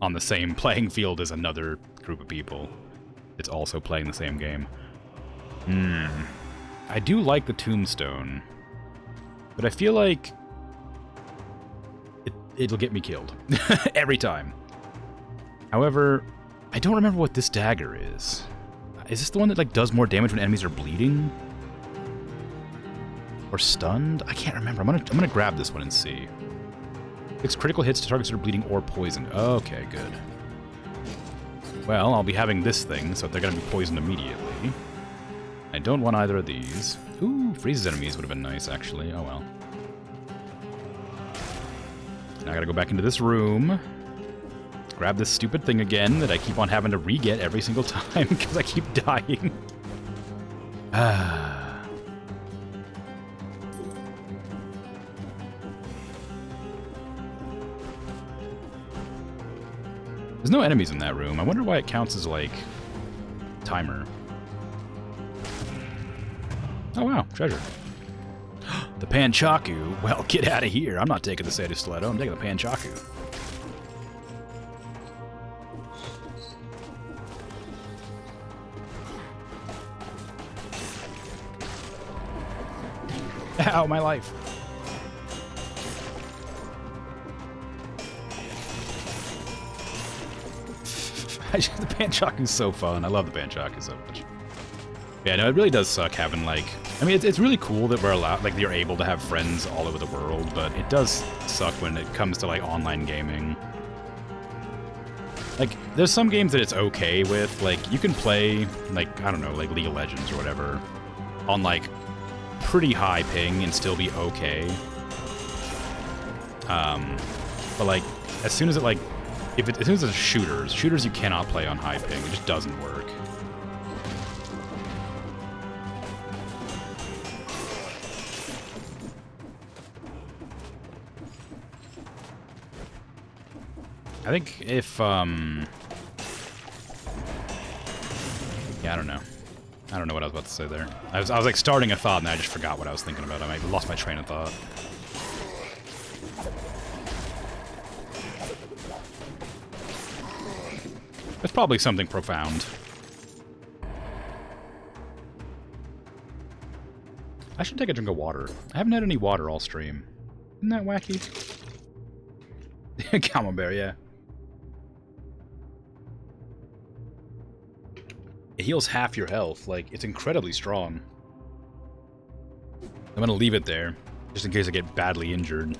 on the same playing field as another group of people. It's also playing the same game. I do like the tombstone, but I feel like it'll get me killed every time. However, I don't remember what this dagger is. Is this the one that like does more damage when enemies are bleeding? Or stunned? I can't remember. I'm gonna grab this one and see. It's critical hits to targets that are bleeding or poisoned. Okay, good. Well, I'll be having this thing, so they're gonna be poisoned immediately. I don't want either of these. Ooh, freezes enemies would have been nice, actually. Oh well. Now I gotta go back into this room. Grab this stupid thing again that I keep on having to re-get every single time because I keep dying. Ah. There's no enemies in that room. I wonder why it counts as, like, timer. Oh, wow. Treasure. The Panchaku? Well, get out of here. I'm not taking the Sadu Stiletto. I'm taking the Panchaku. Ow, my life. The Panchaku's so fun. I love the Panchaku so much. Yeah, no, it really does suck having, like... I mean, it's really cool that we're allowed... Like, you're able to have friends all over the world, but it does suck when it comes to, like, online gaming. Like, there's some games that it's okay with. Like, you can play, like, I don't know, like League of Legends or whatever, on, like, pretty high ping and still be okay. But, like, as soon as it, like... as soon as it's shooters you cannot play on high ping. It just doesn't work. I think if, yeah, I don't know. I don't know what I was about to say there. I was like starting a thought and I just forgot what I was thinking about. I lost my train of thought. It's probably something profound. I should take a drink of water. I haven't had any water all stream. Isn't that wacky? Camembert, yeah. It heals half your health. Like, it's incredibly strong. I'm gonna leave it there, just in case I get badly injured.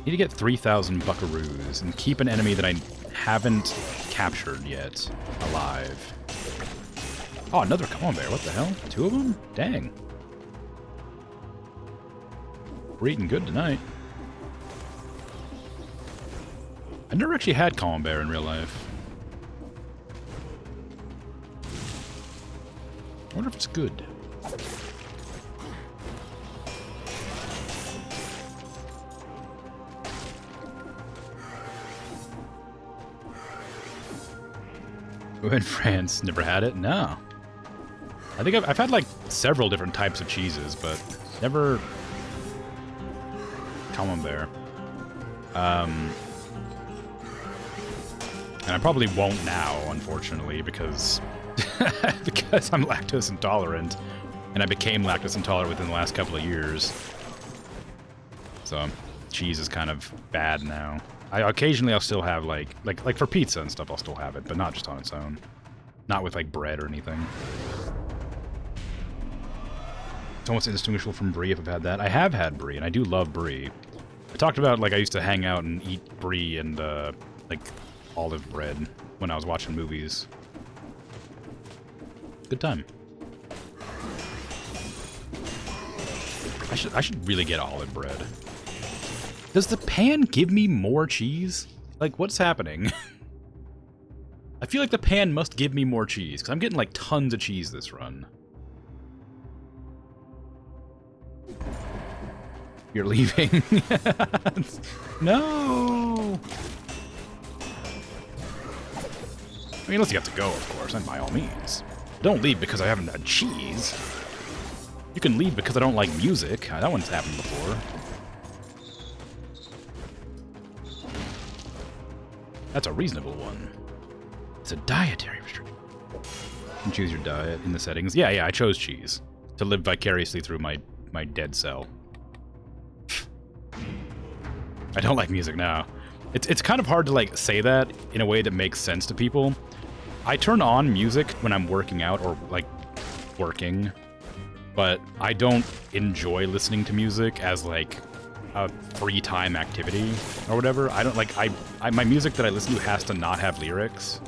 Need to get 3,000 buckaroos and keep an enemy that I haven't captured yet alive. Oh, another Camembert. What the hell? 2 of them? Dang. We're eating good tonight. I've never actually had Camembert in real life. I wonder if it's good. We're in France. Never had it? No. I think I've had like several different types of cheeses, but never Camembert. And I probably won't now, unfortunately, because because I'm lactose intolerant, and I became lactose intolerant within the last couple of years. So cheese is kind of bad now. Occasionally I'll still have like for pizza and stuff I'll still have it, but not just on its own. Not with like bread or anything. It's almost indistinguishable from brie if I've had that. I have had brie, and I do love brie. I talked about like I used to hang out and eat brie and like olive bread when I was watching movies. Good time. I should really get olive bread. Does the pan give me more cheese? Like, what's happening? I feel like the pan must give me more cheese, because I'm getting, like, tons of cheese this run. You're leaving. No! I mean, unless you have to go, of course, and by all means. Don't leave because I haven't had cheese. You can leave because I don't like music. That one's happened before. That's a reasonable one. It's a dietary restriction. You can choose your diet in the settings. Yeah, I chose cheese. To live vicariously through my dead cell. I don't like music now. It's kind of hard to, like, say that in a way that makes sense to people. I turn on music when I'm working out or, like, working. But I don't enjoy listening to music as, like, a free time activity or whatever. I don't like my music that I listen to has to not have lyrics,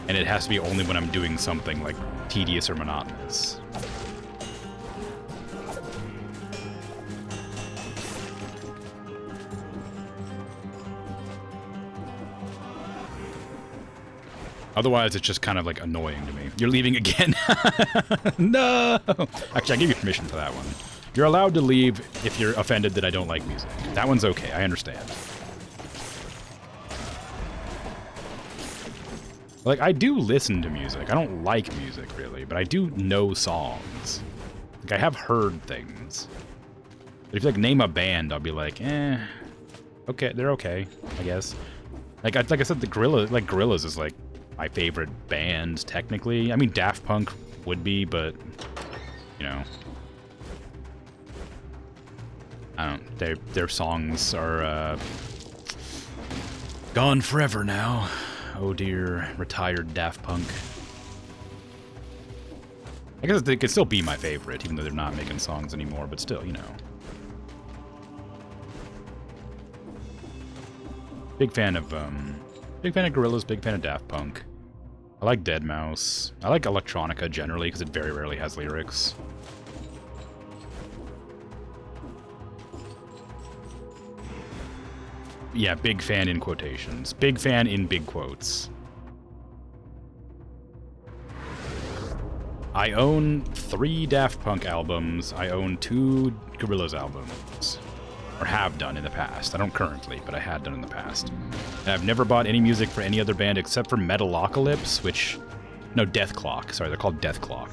and it has to be only when I'm doing something like tedious or monotonous. Otherwise, it's just kind of like annoying to me. You're leaving again. No. Actually, I gave you permission for that one. You're allowed to leave if you're offended that I don't like music. That one's okay, I understand. Like, I do listen to music. I don't like music, really, but I do know songs. Like, I have heard things. But if you, like, name a band, I'll be like, eh, okay, they're okay, I guess. Like I said, Gorillaz is, like, my favorite band, technically. I mean, Daft Punk would be, but, you know... I don't. Their songs are gone forever now. Oh dear, retired Daft Punk. I guess they could still be my favorite, even though they're not making songs anymore. But still, you know. Big fan of Gorillaz. Big fan of Daft Punk. I like Deadmau5. I like electronica generally because it very rarely has lyrics. Yeah, big fan in quotations. Big fan in big quotes. I own 3 Daft Punk albums. I own 2 Gorillaz albums. Or have done in the past. I don't currently, but I had done in the past. And I've never bought any music for any other band except for Metalocalypse, which... No, Death Clock. Sorry, they're called Death Clock.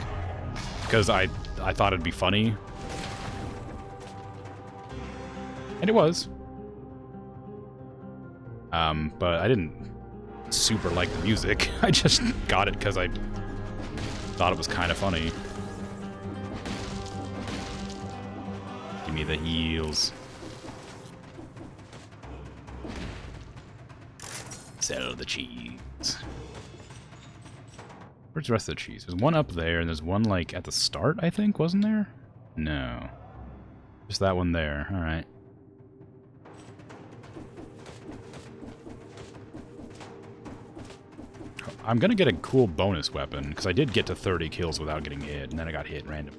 Because I thought it'd be funny. And it was. But I didn't super like the music. I just got it because I thought it was kind of funny. Give me the heals. Sell the cheese. Where's the rest of the cheese? There's one up there, and there's one, like, at the start, I think, wasn't there? No. Just that one there. Alright. I'm gonna get a cool bonus weapon, because I did get to 30 kills without getting hit, and then I got hit random.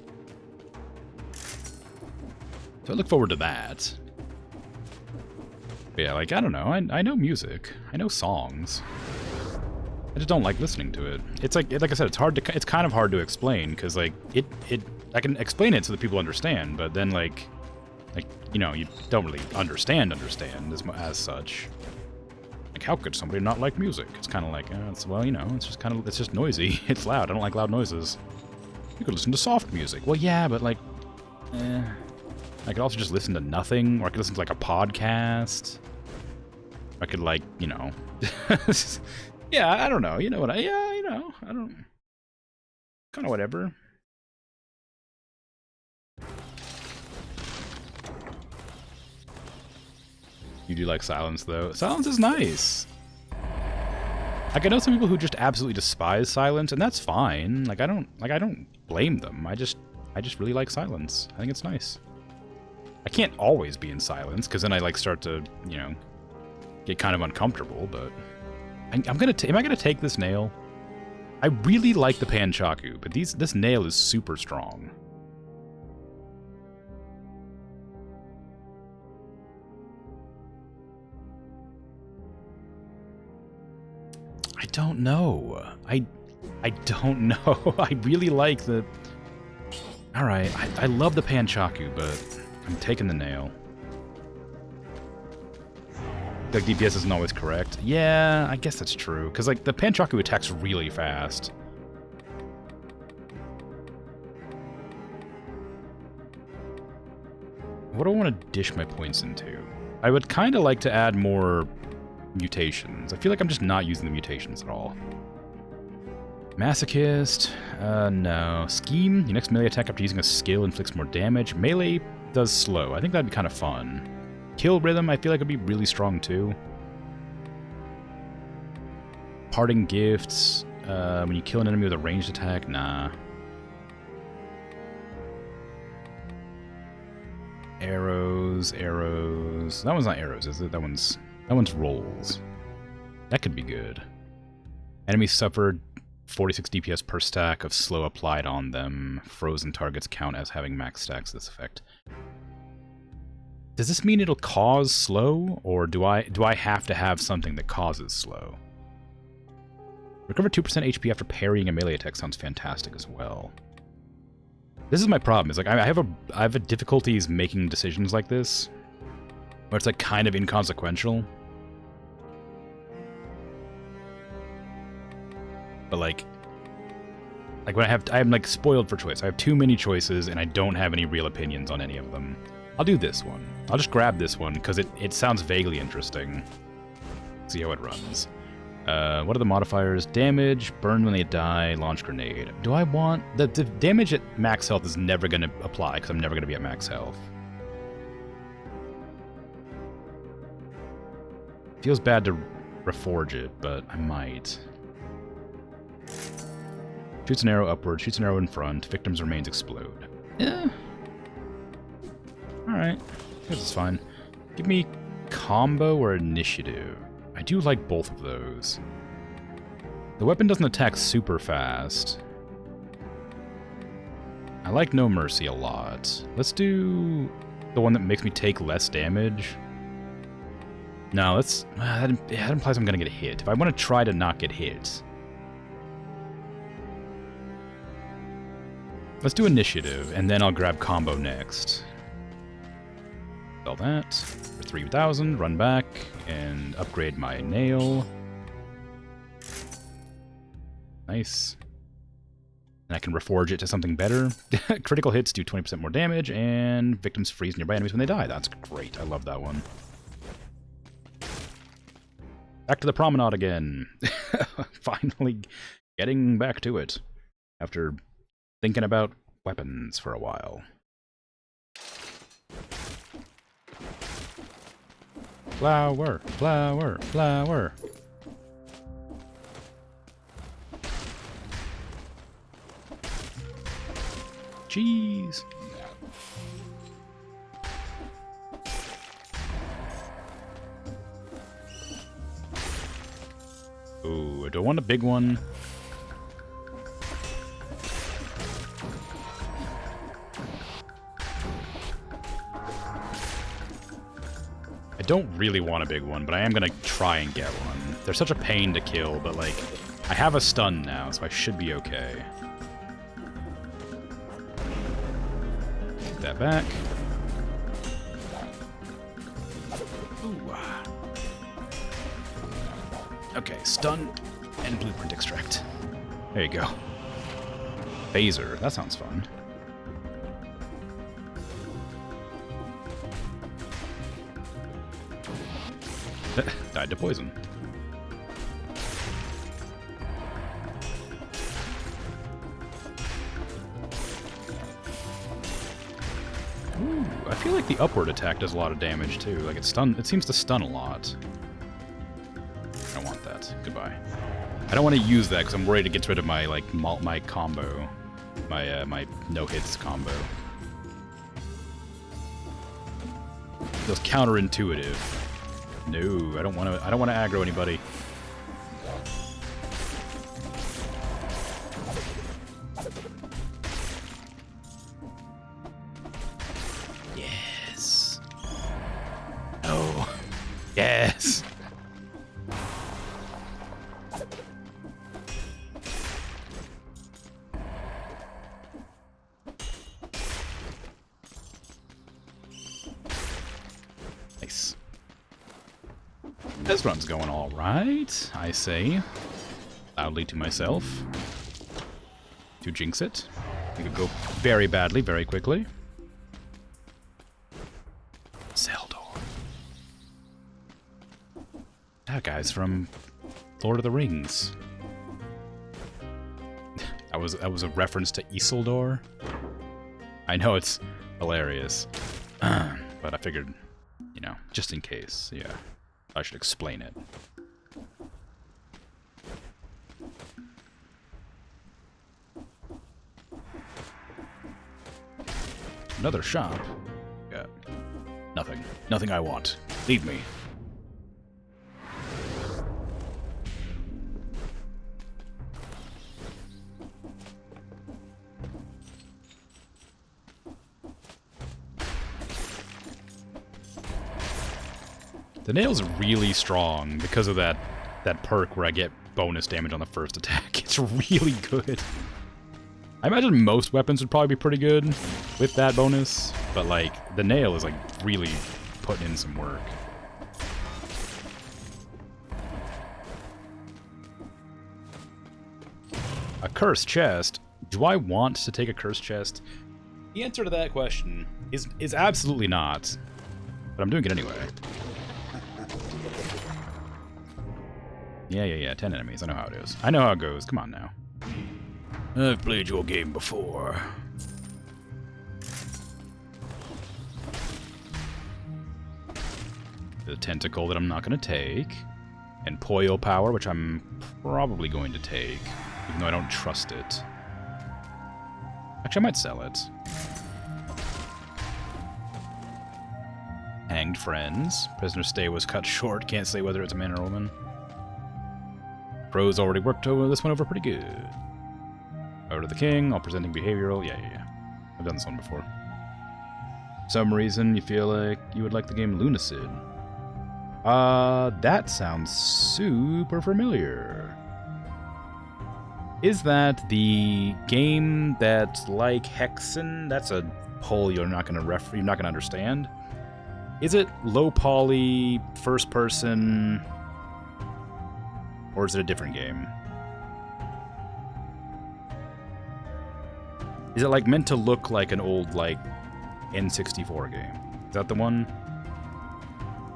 So I look forward to that. But yeah, like, I don't know. I know music. I know songs. I just don't like listening to it. It's like I said, it's kind of hard to explain, because, like, I can explain it so that people understand, but then, like, you know, you don't really understand as such. Like, how could somebody not like music? It's kind of like, well, you know, it's just noisy. It's loud. I don't like loud noises. You could listen to soft music. Well, yeah, but, like, I could also just listen to nothing, or I could listen to, like, a podcast. I could, like, you know... Yeah, I don't know. You know what I don't... Kind of whatever. You do like silence, though. Silence is nice. Like, I know some people who just absolutely despise silence, and that's fine. Like, I don't blame them. I just really like silence. I think it's nice. I can't always be in silence, because then I, like, start to, you know, get kind of uncomfortable, but... am I gonna take this nail? I really like the Panchaku, but this nail is super strong. I don't know. I don't know. I really like the... Alright, I love the Panchaku, but I'm taking the nail. Like, DPS isn't always correct. Yeah, I guess that's true. Because, like, the Panchaku attacks really fast. What do I want to dish my points into? I would kind of like to add more mutations. I feel like I'm just not using the mutations at all. Masochist. No. Scheme. Your next melee attack after using a skill inflicts more damage. Melee does slow. I think that'd be kind of fun. Kill rhythm, I feel like, would be really strong, too. Parting gifts. When you kill an enemy with a ranged attack, nah. Arrows. That one's not arrows, is it? That one's rolls. That could be good. Enemies suffered 46 DPS per stack of slow applied on them. Frozen targets count as having max stacks this effect. Does this mean it'll cause slow, or do I have to have something that causes slow? Recover 2% HP after parrying a melee attack sounds fantastic as well. This is my problem. Is like I have a difficulties making decisions like this, where it's like kind of inconsequential. But like when I'm like spoiled for choice. I have too many choices, and I don't have any real opinions on any of them. I'll do this one. I'll just grab this one, because it sounds vaguely interesting. See how it runs. What are the modifiers? Damage, burn when they die, launch grenade. Do I want... The damage at max health is never going to apply, because I'm never going to be at max health. Feels bad to reforge it, but I might. Shoots an arrow upward, shoots an arrow in front, victim's remains explode. Yeah. Alright, this is fine. Give me combo or initiative. I do like both of those. The weapon doesn't attack super fast. I like No Mercy a lot. Let's do the one that makes me take less damage. No, let's... that implies I'm gonna get hit. If I want to try to not get hit... Let's do initiative, and then I'll grab combo next. Sell that for 3,000, run back, and upgrade my nail. Nice. And I can reforge it to something better. Critical hits do 20% more damage, and victims freeze nearby enemies when they die. That's great. I love that one. Back to the promenade again. Finally getting back to it after thinking about weapons for a while. Flower, flower, flower. Cheese. Ooh, do I want a big one? I don't really want a big one, but I am gonna try and get one. They're such a pain to kill, but like, I have a stun now, so I should be okay. Take that back. Ooh. Okay, stun and blueprint extract. There you go. Phaser, that sounds fun. Died to poison. Ooh, I feel like the upward attack does a lot of damage too. Like it seems to stun a lot. I don't want that. Goodbye. I don't want to use that because I'm worried it gets rid of my my combo, my no hits combo. Feels counterintuitive. No, I don't want to aggro anybody. Yes. No. Yes. Nice. This run's going all right, I say, loudly to myself. To jinx it. It could go very badly, very quickly. Zeldor. That guy's from Lord of the Rings. that was a reference to Isildur. I know it's hilarious, but I figured, you know, just in case, yeah. I should explain it. Another shop? Yeah. Nothing. Nothing I want. Leave me. The nail's really strong because of that perk where I get bonus damage on the first attack. It's really good. I imagine most weapons would probably be pretty good with that bonus, but like the nail is like really putting in some work. A cursed chest? Do I want to take a cursed chest? The answer to that question is absolutely not, but I'm doing it anyway. Yeah, 10 enemies. I know how it is. I know how it goes. Come on now. I've played your game before. The tentacle that I'm not going to take. And Poyo Power, which I'm probably going to take, even though I don't trust it. Actually, I might sell it. Hanged Friends. Prisoner's stay was cut short. Can't say whether it's a man or a woman. Pros already worked this one over pretty good. Over to the king, all presenting behavioral. Yeah. I've done this one before. For some reason, you feel like you would like the game Lunacid. That sounds super familiar. Is that the game that's like Hexen? That's a poll you're not gonna understand. Is it low poly, first person? Or is it a different game? Is it like meant to look like an old like N64 game? Is that the one?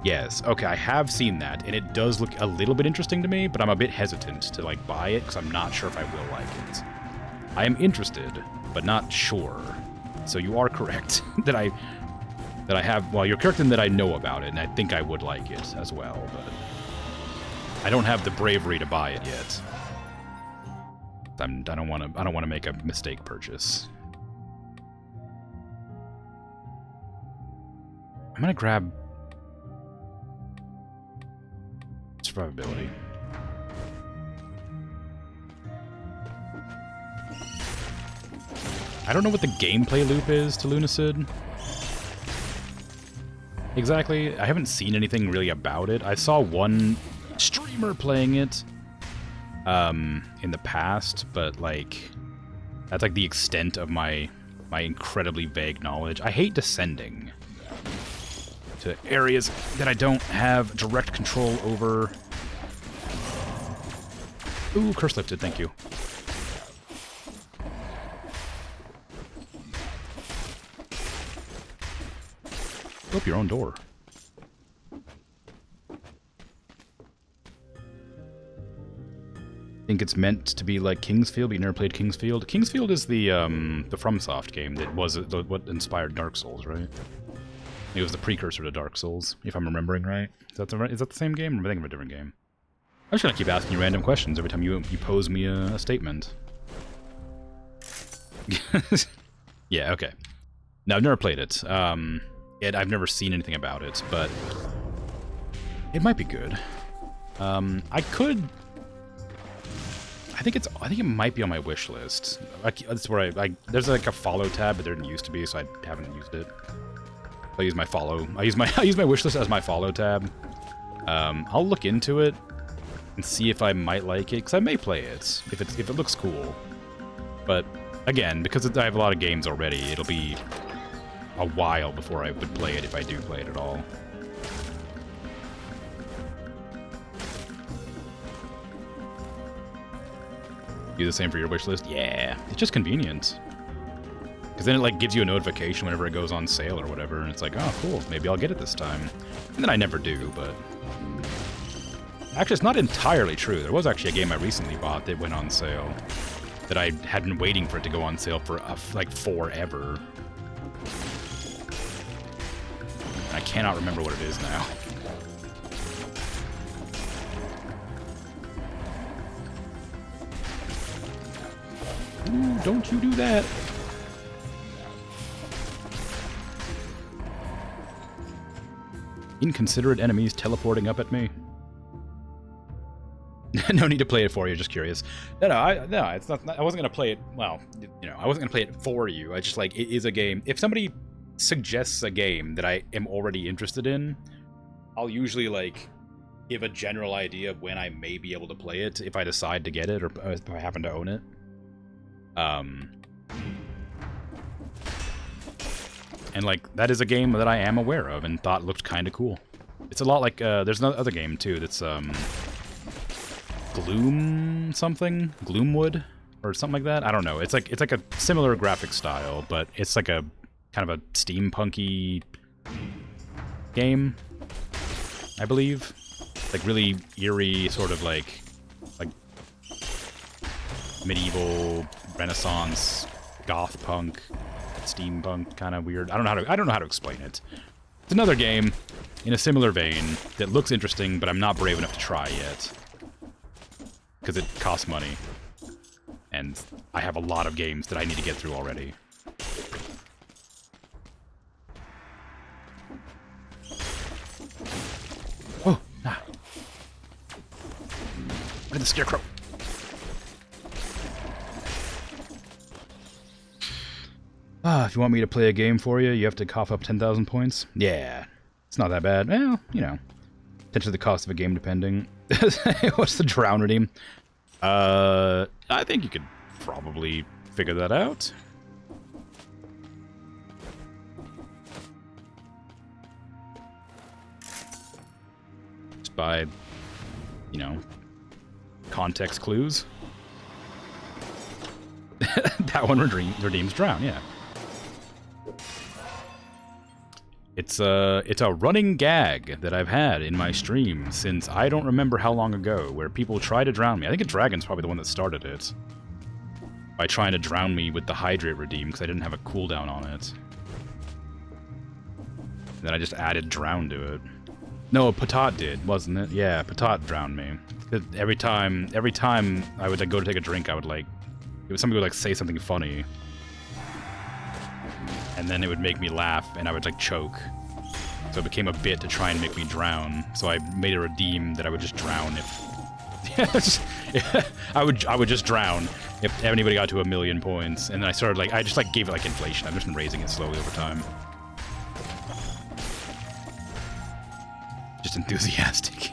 Yes, okay, I have seen that, and it does look a little bit interesting to me, but I'm a bit hesitant to, like, buy it, because I'm not sure if I will like it. I am interested, but not sure. So you are correct that I have, well, you're correct in that I know about it, and I think I would like it as well, but I don't have the bravery to buy it yet. I don't want to make a mistake purchase. I'm gonna grab survivability. I don't know what the gameplay loop is to Lunacid. Exactly. I haven't seen anything really about it. I saw one streamer playing it in the past, but like that's like the extent of my incredibly vague knowledge. I hate descending to areas that I don't have direct control over. Ooh, curse lifted, thank you. Open your own door. Think it's meant to be like Kingsfield, but you never played Kingsfield? Kingsfield is the FromSoft game that was what inspired Dark Souls, right? It was the precursor to Dark Souls, if I'm remembering right. Is that the same game, or am I thinking of a different game? I'm just gonna keep asking you random questions every time you pose me a statement. Yeah, okay. No, I've never played it. I've never seen anything about it, but it might be good. I think it might be on my wish list. That's where there's like a follow tab, but there didn't used to be, so I haven't used it. I use my follow. I use my wish list as my follow tab. I'll look into it and see if I might like it, because I may play it if it looks cool. But again, because I have a lot of games already, it'll be a while before I would play it if I do play it at all. Do the same for your wish list? Yeah, it's just convenient. Because then it like gives you a notification whenever it goes on sale or whatever, and it's like, oh cool, maybe I'll get it this time. And then I never do, but... Actually, it's not entirely true. There was actually a game I recently bought that went on sale that I had been waiting for it to go on sale for like forever. I cannot remember what it is now. Ooh, don't you do that. Inconsiderate enemies teleporting up at me. No need to play it for you, just curious. No, it's not, I wasn't gonna play it, well, you know, I wasn't gonna play it for you. I just, like, it is a game. If somebody suggests a game that I am already interested in, I'll usually, like, give a general idea of when I may be able to play it, if I decide to get it, or if I happen to own it. And, like, that is a game that I am aware of and thought looked kind of cool. It's a lot like, there's another game, too, that's, Gloom something? Gloomwood? Or something like that? I don't know. It's like a similar graphic style, but it's like a kind of a steampunky game, I believe. Like really eerie, sort of like medieval, Renaissance, goth punk, steampunk, kind of weird. I don't know how to explain it. It's another game in a similar vein that looks interesting, but I'm not brave enough to try yet. Because it costs money. And I have a lot of games that I need to get through already. Oh, ah. Look at the scarecrow. If you want me to play a game for you, you have to cough up 10,000 points? Yeah, it's not that bad. Well, you know, potentially the cost of a game depending. What's the drown redeem? I think you could probably figure that out. Just by, you know, context clues. That one redeems drown, yeah. It's a running gag that I've had in my stream since I don't remember how long ago, where people try to drown me. I think a dragon's probably the one that started it. By trying to drown me with the Hydrate Redeem, because I didn't have a cooldown on it. And then I just added drown to it. No, Patat did, wasn't it? Yeah, Patat drowned me. Every time I would like, go to take a drink, I would like... somebody would like say something funny. And then it would make me laugh, and I would like choke. So it became a bit to try and make me drown. So I made a redeem that I would just drown if... I would just drown if anybody got to 1,000,000 points. And then I started like... I just like gave it like inflation. I've just been raising it slowly over time. Just enthusiastic.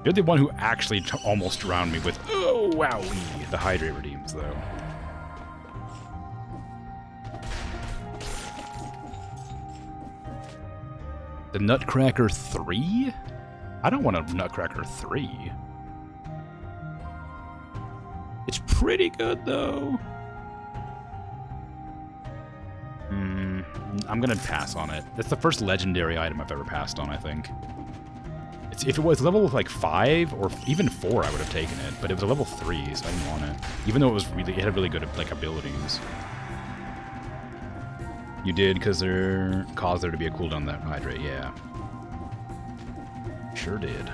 You're the one who actually almost drowned me with... Oh, wowee! The Hydrate Redeems, though. The Nutcracker 3? I don't want a Nutcracker 3. It's pretty good, though. I'm gonna pass on it. That's the first legendary item I've ever passed on, I think. If it was level like 5 or even 4, I would have taken it, but it was a level 3, so I didn't want it. Even though it had really good like abilities. You did because there caused there to be a cooldown on that hydrate, yeah. Sure did.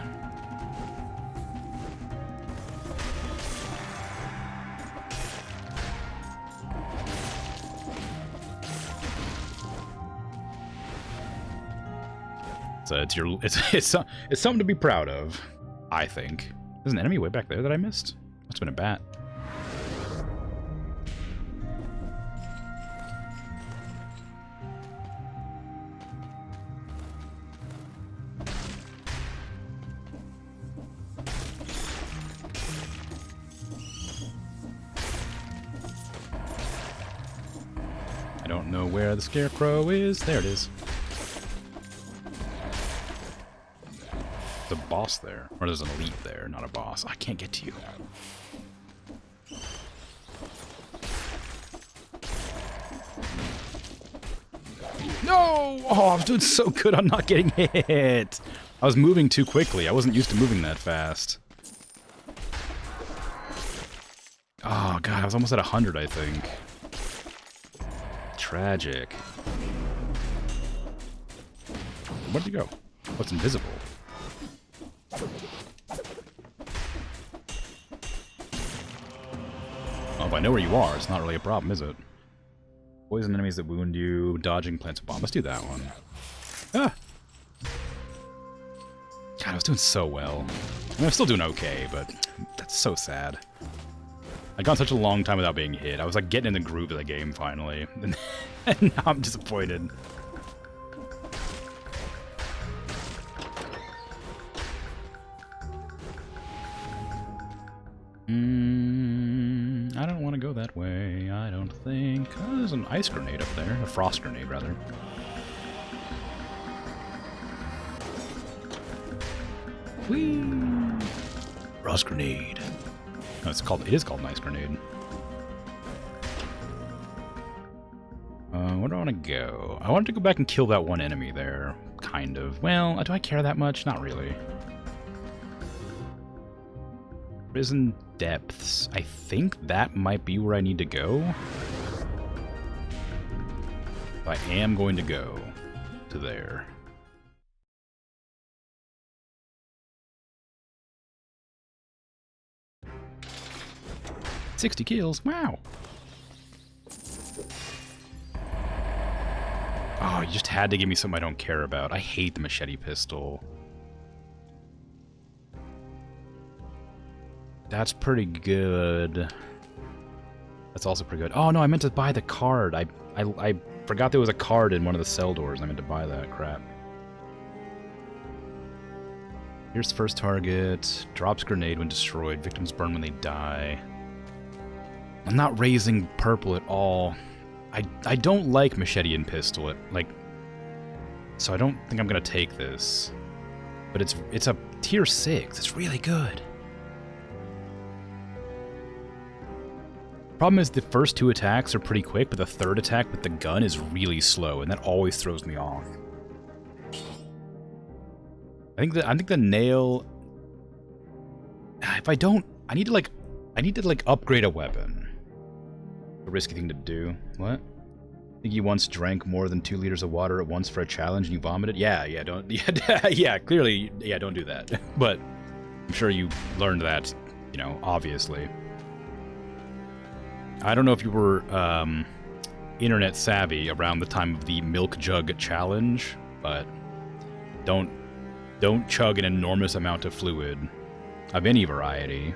So it's something to be proud of, I think. There's an enemy way back there that I missed. Must have been a bat. I don't know where the scarecrow is. There it is. The boss there. Or there's an elite there, not a boss. I can't get to you. No! Oh, I was doing so good on not getting hit. I was moving too quickly. I wasn't used to moving that fast. Oh, God, I was almost at 100, I think. Tragic. Where'd you go? What's invisible? Oh, if I know where you are, it's not really a problem, is it? Poison enemies that wound you, dodging plants a bomb. Let's do that one. Ah! God, I was doing so well. I mean, I'm still doing okay, but that's so sad. I'd gone such a long time without being hit. I was like getting in the groove of the game finally. And now I'm disappointed. I don't want to go that way, I don't think. Oh, there's an ice grenade up there. A frost grenade, rather. Whee! Frost grenade. No, it is called an ice grenade. Where do I want to go? I wanted to go back and kill that one enemy there. Kind of. Well, do I care that much? Not really. Prison Depths. I think that might be where I need to go. I am going to go to there. $60 kills. Wow. Oh, you just had to give me something I don't care about. I hate the machete pistol. That's pretty good. That's also pretty good. Oh no, I meant to buy the card. I forgot there was a card in one of the cell doors. I meant to buy that crap. Here's first target. Drops grenade when destroyed. Victims burn when they die. I'm not raising purple at all. I don't like machete and pistol. So I don't think I'm gonna take this. But it's a tier 6. It's really good. Problem is the first 2 attacks are pretty quick, but the 3rd attack with the gun is really slow, and that always throws me off. I think the nail. If I don't, I need to like upgrade a weapon. A risky thing to do. What? I think you once drank more than 2 liters of water at once for a challenge and you vomited? Yeah, don't. Yeah, clearly, yeah, don't do that. But I'm sure you learned that, you know, obviously. I don't know if you were internet savvy around the time of the milk jug challenge, but don't chug an enormous amount of fluid of any variety.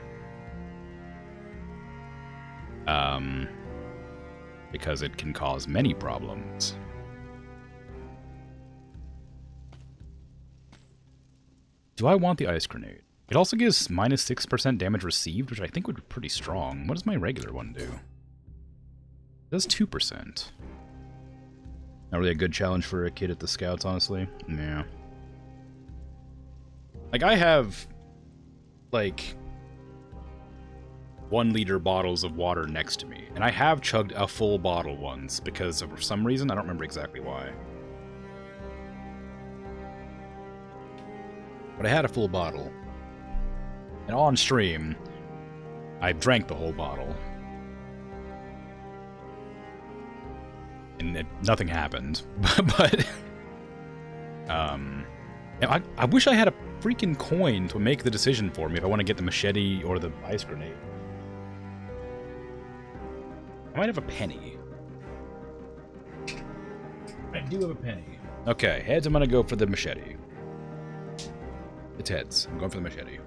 Because it can cause many problems. Do I want the ice grenade? It also gives minus 6% damage received, which I think would be pretty strong. What does my regular one do? It does 2%. Not really a good challenge for a kid at the Scouts, honestly. Yeah. Like, I have, like, 1-liter bottles of water next to me, and I have chugged a full bottle once, because for some reason, I don't remember exactly why. But I had a full bottle. And on stream, I drank the whole bottle. And nothing happened. But I wish I had a freaking coin to make the decision for me if I want to get the machete or the ice grenade. I might have a penny. I do have a penny. Okay, heads, I'm gonna go for the machete. It's heads. I'm going for the machete.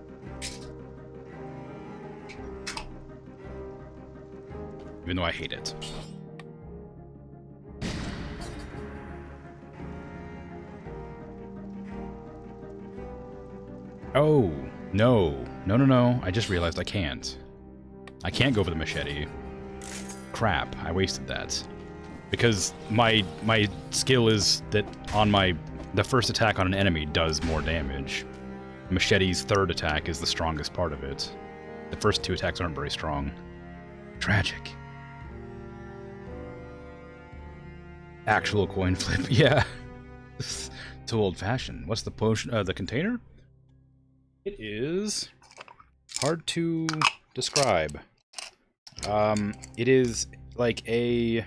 Even though I hate it. Oh, no. No. I just realized I can't. I can't go for the machete. Crap, I wasted that. Because my skill is that on the first attack on an enemy does more damage. Machete's 3rd attack is the strongest part of it. The first 2 attacks aren't very strong. Tragic. Actual coin flip, yeah. Too old-fashioned. What's the potion? The container? It is hard to describe. It is like a...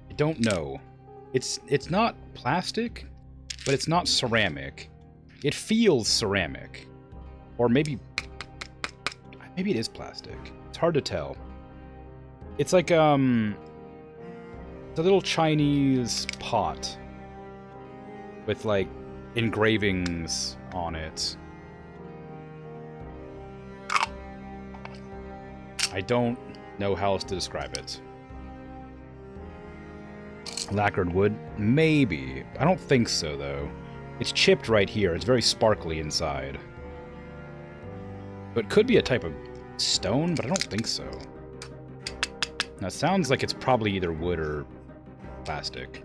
I don't know. It's not plastic, but it's not ceramic. It feels ceramic. Or maybe it is plastic. It's hard to tell. It's like, it's a little Chinese pot with, like, engravings on it. I don't know how else to describe it. Lacquered wood? Maybe. I don't think so, though. It's chipped right here. It's very sparkly inside. But it could be a type of stone, but I don't think so. Now, it sounds like it's probably either wood or plastic.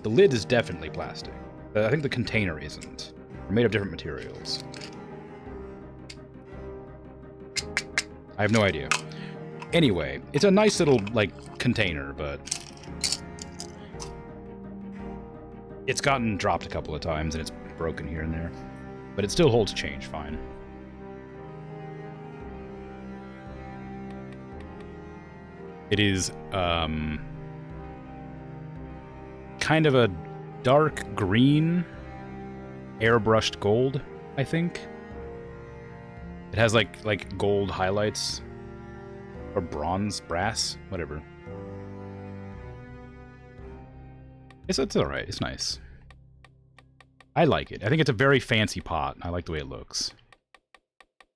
The lid is definitely plastic. I think the container isn't. They're made of different materials. I have no idea. Anyway, it's a nice little, like, container, but... it's gotten dropped a couple of times, and it's broken here and there. But it still holds change fine. It is, kind of a dark green, airbrushed gold, I think. It has, like gold highlights. Or bronze, brass, whatever. It's alright, it's nice. I like it. I think it's a very fancy pot. I like the way it looks.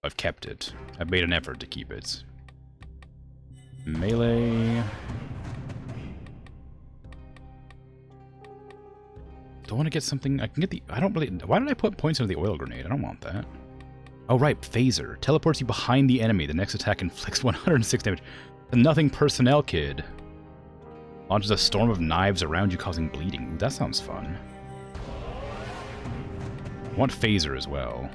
I've kept it. I've made an effort to keep it. Melee. Don't want to get something. I can get the. I don't really. Why did I put points into the oil grenade? I don't want that. Oh, right. Phaser. Teleports you behind the enemy. The next attack inflicts 106 damage. The Nothing Personnel Kid. Launches a storm of knives around you, causing bleeding. Ooh, that sounds fun. I want Phaser as well.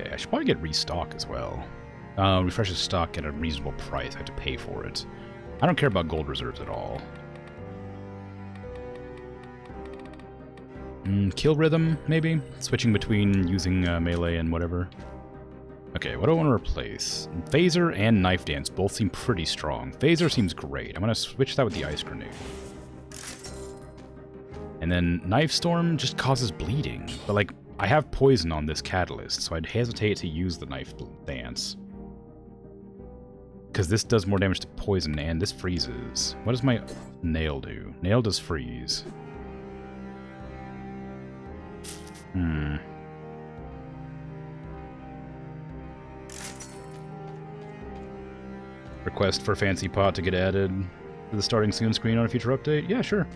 Okay, I should probably get restock as well. Refreshes stock at a reasonable price. I have to pay for it. I don't care about gold reserves at all. Kill rhythm, maybe? Switching between using melee and whatever. Okay, what do I want to replace? Phaser and Knife Dance both seem pretty strong. Phaser seems great. I'm going to switch that with the Ice Grenade. And then Knife Storm just causes bleeding. But, like, I have poison on this catalyst, so I'd hesitate to use the Knife Dance. Because this does more damage to poison, and this freezes. What does my Nail do? Nail does freeze. Request for Fancy Pot to get added to the starting soon screen on a future update? Yeah, sure.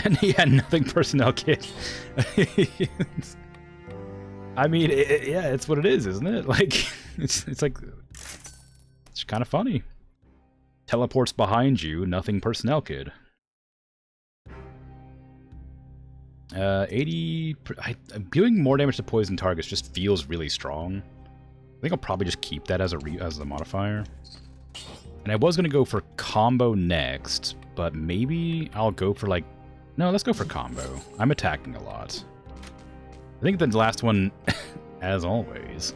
And he had nothing personnel kit. I mean, yeah, it's what it is, isn't it? Like, it's like, it's kind of funny. Teleports behind you, nothing personnel kit. 80... doing more damage to poison targets just feels really strong. I think I'll probably just keep that as the modifier. And I was going to go for combo next, but maybe I'll go for, like... No, let's go for combo. I'm attacking a lot. I think the last one, as always,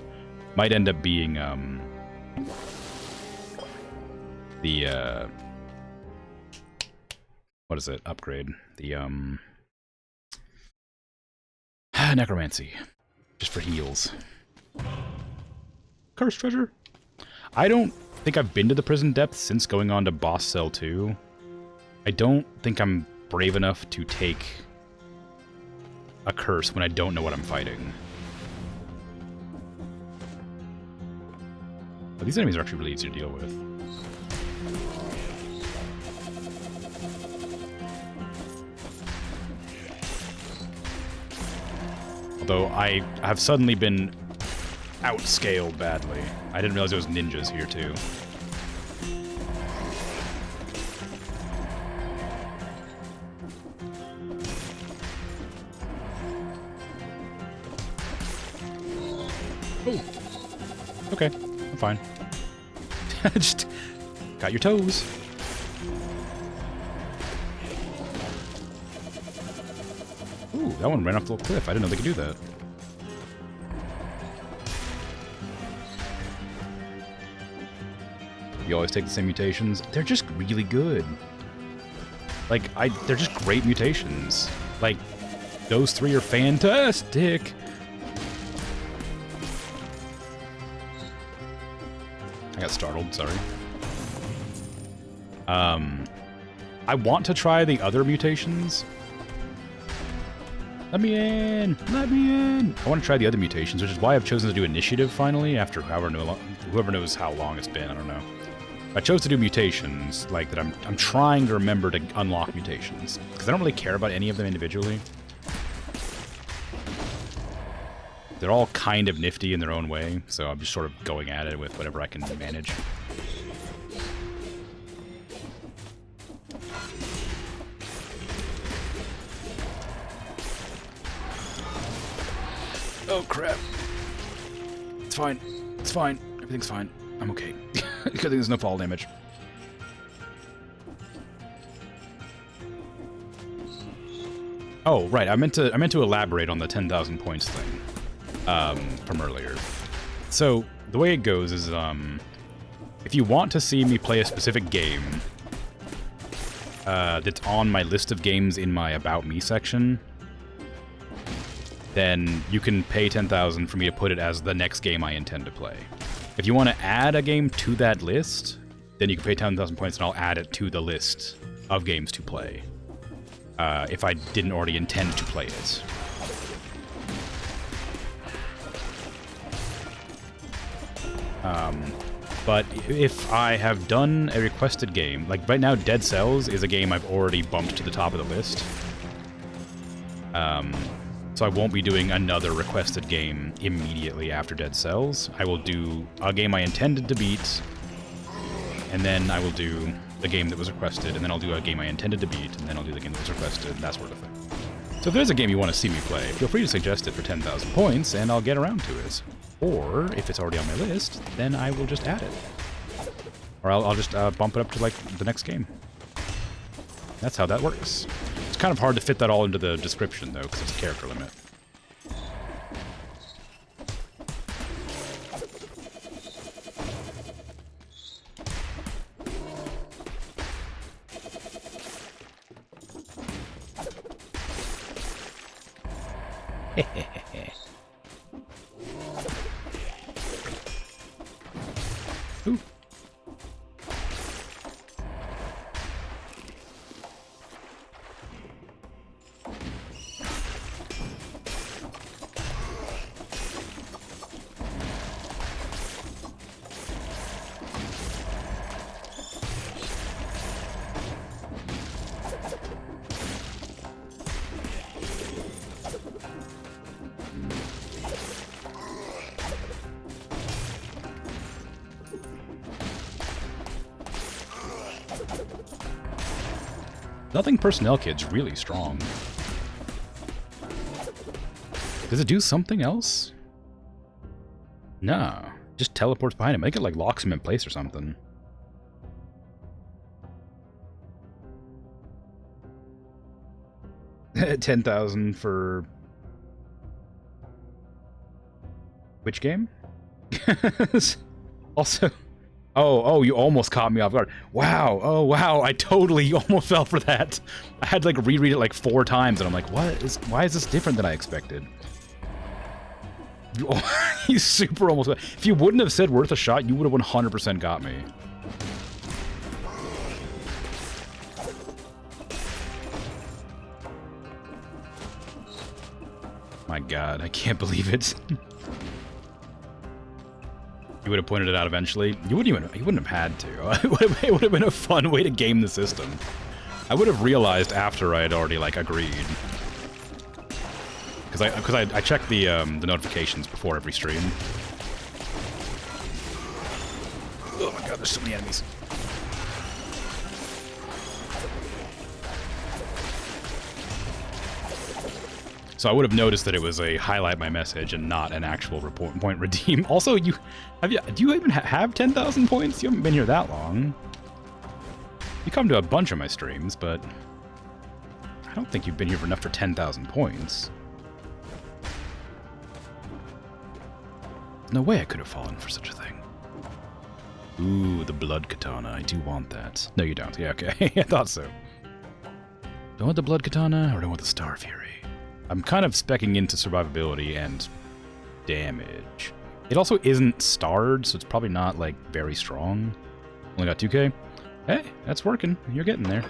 might end up being, the, what is it? Upgrade. The, Necromancy. Just for heals. Cursed treasure? I don't think I've been to the prison depths since going on to Boss Cell 2. I don't think I'm brave enough to take a curse when I don't know what I'm fighting. But these enemies are actually really easy to deal with. Although I have suddenly been outscaled badly. I didn't realize there was ninjas here too. Oh. Okay, I'm fine. Just got your toes. Ooh, that one ran off the little cliff. I didn't know they could do that. You always take the same mutations. They're just really good. Like, they're just great mutations. Like, those three are fantastic. I got startled, sorry. I want to try the other mutations. Let me in! Let me in! I want to try the other mutations, which is why I've chosen to do initiative finally, after whoever knows how long it's been, I don't know. I chose to do mutations, like that I'm trying to remember to unlock mutations. Because I don't really care about any of them individually. They're all kind of nifty in their own way, so I'm just sort of going at it with whatever I can manage. Oh crap. It's fine. It's fine. Everything's fine. I'm okay. Good thing there's no fall damage. Oh, right. I meant to elaborate on the 10,000 points thing from earlier. So the way it goes is, if you want to see me play a specific game that's on my list of games in my About Me section, then you can pay 10,000 for me to put it as the next game I intend to play. If you want to add a game to that list, then you can pay 10,000 points and I'll add it to the list of games to play. If I didn't already intend to play it. But if I have done a requested game, like right now Dead Cells is a game I've already bumped to the top of the list. So I won't be doing another requested game immediately after Dead Cells. I will do a game I intended to beat, and then I will do the game that was requested, and then I'll do a game I intended to beat, and then I'll do the game that was requested, that sort of thing. So if there's a game you want to see me play, feel free to suggest it for 10,000 points, and I'll get around to it. Or, if it's already on my list, then I will just add it. Or I'll just bump it up to, like, the next game. That's how that works. It's kind of hard to fit that all into the description, though, because it's a character limit. Ooh. Nothing personnel kit's really strong. Does it do something else? No. Just teleports behind him. Make it like locks him in place or something. $10,000 for... Which game? Also... Oh, you almost caught me off guard. Wow, oh wow, I totally almost fell for that. I had to like reread it like 4 times and I'm like, why is this different than I expected? You super almost... If you wouldn't have said worth a shot, you would have 100% got me. My god, I can't believe it. You would have pointed it out eventually. You wouldn't have had to. It would have been a fun way to game the system. I would have realized after I had already like agreed. Because I check the notifications before every stream. Oh my god, there's so many enemies. So I would have noticed that it was a highlight my message and not an actual report point redeem. Also, do you even have 10,000 points? You haven't been here that long. You come to a bunch of my streams, but I don't think you've been here for enough for 10,000 points. No way I could have fallen for such a thing. Ooh, the blood katana. I do want that. No, you don't. Yeah, okay. I thought so. Don't want the blood katana or don't want the star fury. I'm kind of speccing into survivability and damage. It also isn't starred, so it's probably not, like, very strong. Only got 2k. Hey, that's working. You're getting there.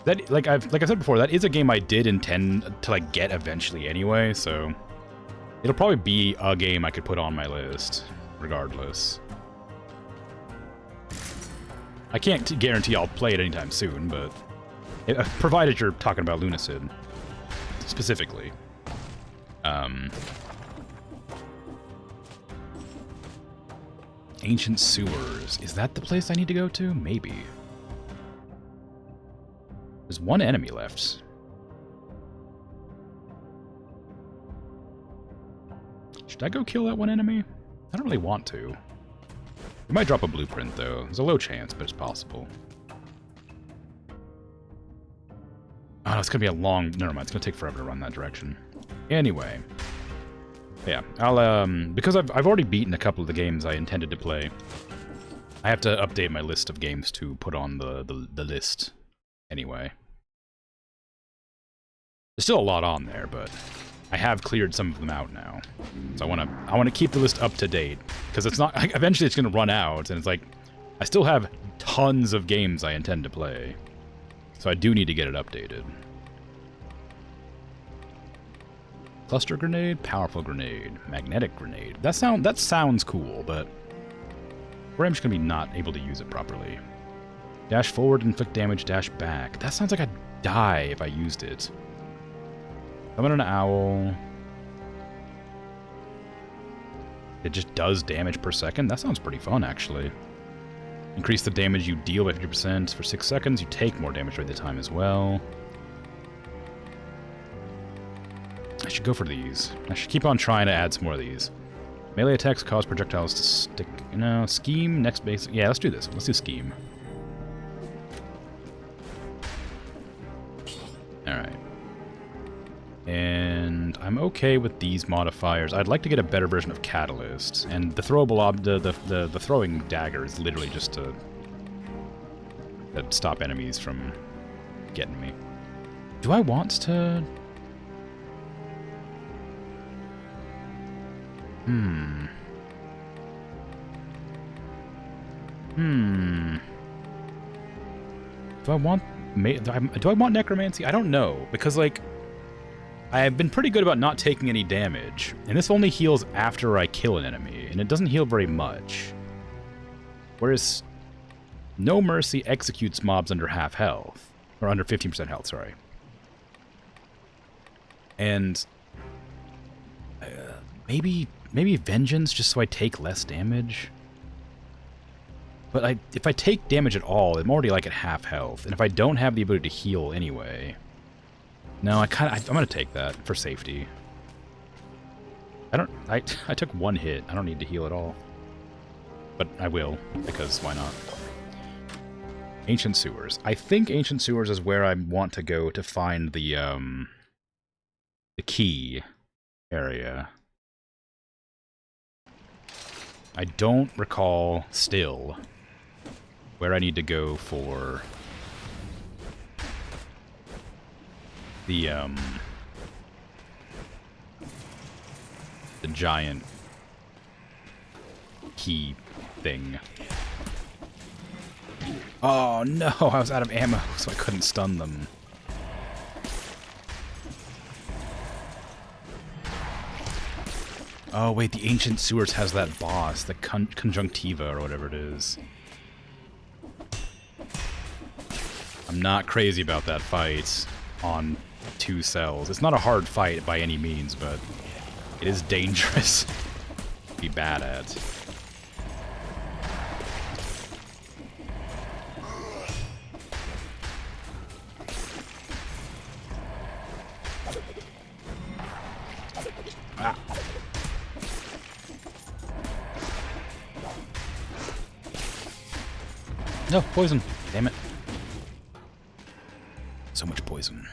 That, like I said before, that is a game I did intend to, like, get eventually anyway, so... It'll probably be a game I could put on my list, regardless. I can't guarantee I'll play it anytime soon, but... provided you're talking about Lunacid, specifically. Ancient Sewers. Is that the place I need to go to? Maybe. There's one enemy left. Should I go kill that one enemy? I don't really want to. It might drop a blueprint, though. There's a low chance, but it's possible. Oh, no, it's gonna be a long... Never mind, it's gonna take forever to run that direction. Anyway. Yeah, I'll, because I've already beaten a couple of the games I intended to play, I have to update my list of games to put on the list anyway. There's still a lot on there, but I have cleared some of them out now. So I wanna keep the list up to date, because it's not... Eventually it's gonna run out, and it's like... I still have tons of games I intend to play. So I do need to get it updated. Cluster grenade, powerful grenade, magnetic grenade. That sounds cool, but where I'm just gonna be not able to use it properly. Dash forward, inflict damage, dash back. That sounds like I'd die if I used it. Summon an owl. It just does damage per second. That sounds pretty fun, actually. Increase the damage you deal by 50% for 6 seconds. You take more damage during the time as well. I should go for these. I should keep on trying to add some more of these. Melee attacks cause projectiles to stick. No, scheme, next base. Yeah, let's do this. Let's do scheme. Alright. And I'm okay with these modifiers. I'd like to get a better version of Catalyst. And the throwable the throwing dagger is literally just to stop enemies from getting me. Do I want to... Do I want... Do I want Necromancy? I don't know, because, like, I've been pretty good about not taking any damage, and this only heals after I kill an enemy, and it doesn't heal very much. Whereas No Mercy executes mobs under half health, or under 15% health, sorry. And maybe Vengeance, just so I take less damage. But if I take damage at all, I'm already like at half health, and if I don't have the ability to heal anyway, no, I'm gonna take that for safety. I took one hit. I don't need to heal at all, but I will, because why not? Ancient Sewers. I think Ancient Sewers is where I want to go to find the key area. I don't recall still where I need to go for the giant key thing. Oh no, I was out of ammo, so I couldn't stun them. Oh wait, the Ancient Sewers has that boss, the Conjunctiva or whatever it is. I'm not crazy about that fight on 2 cells. It's not a hard fight by any means, but it is dangerous to be bad at. Ah. No, poison. Damn it. So much poison.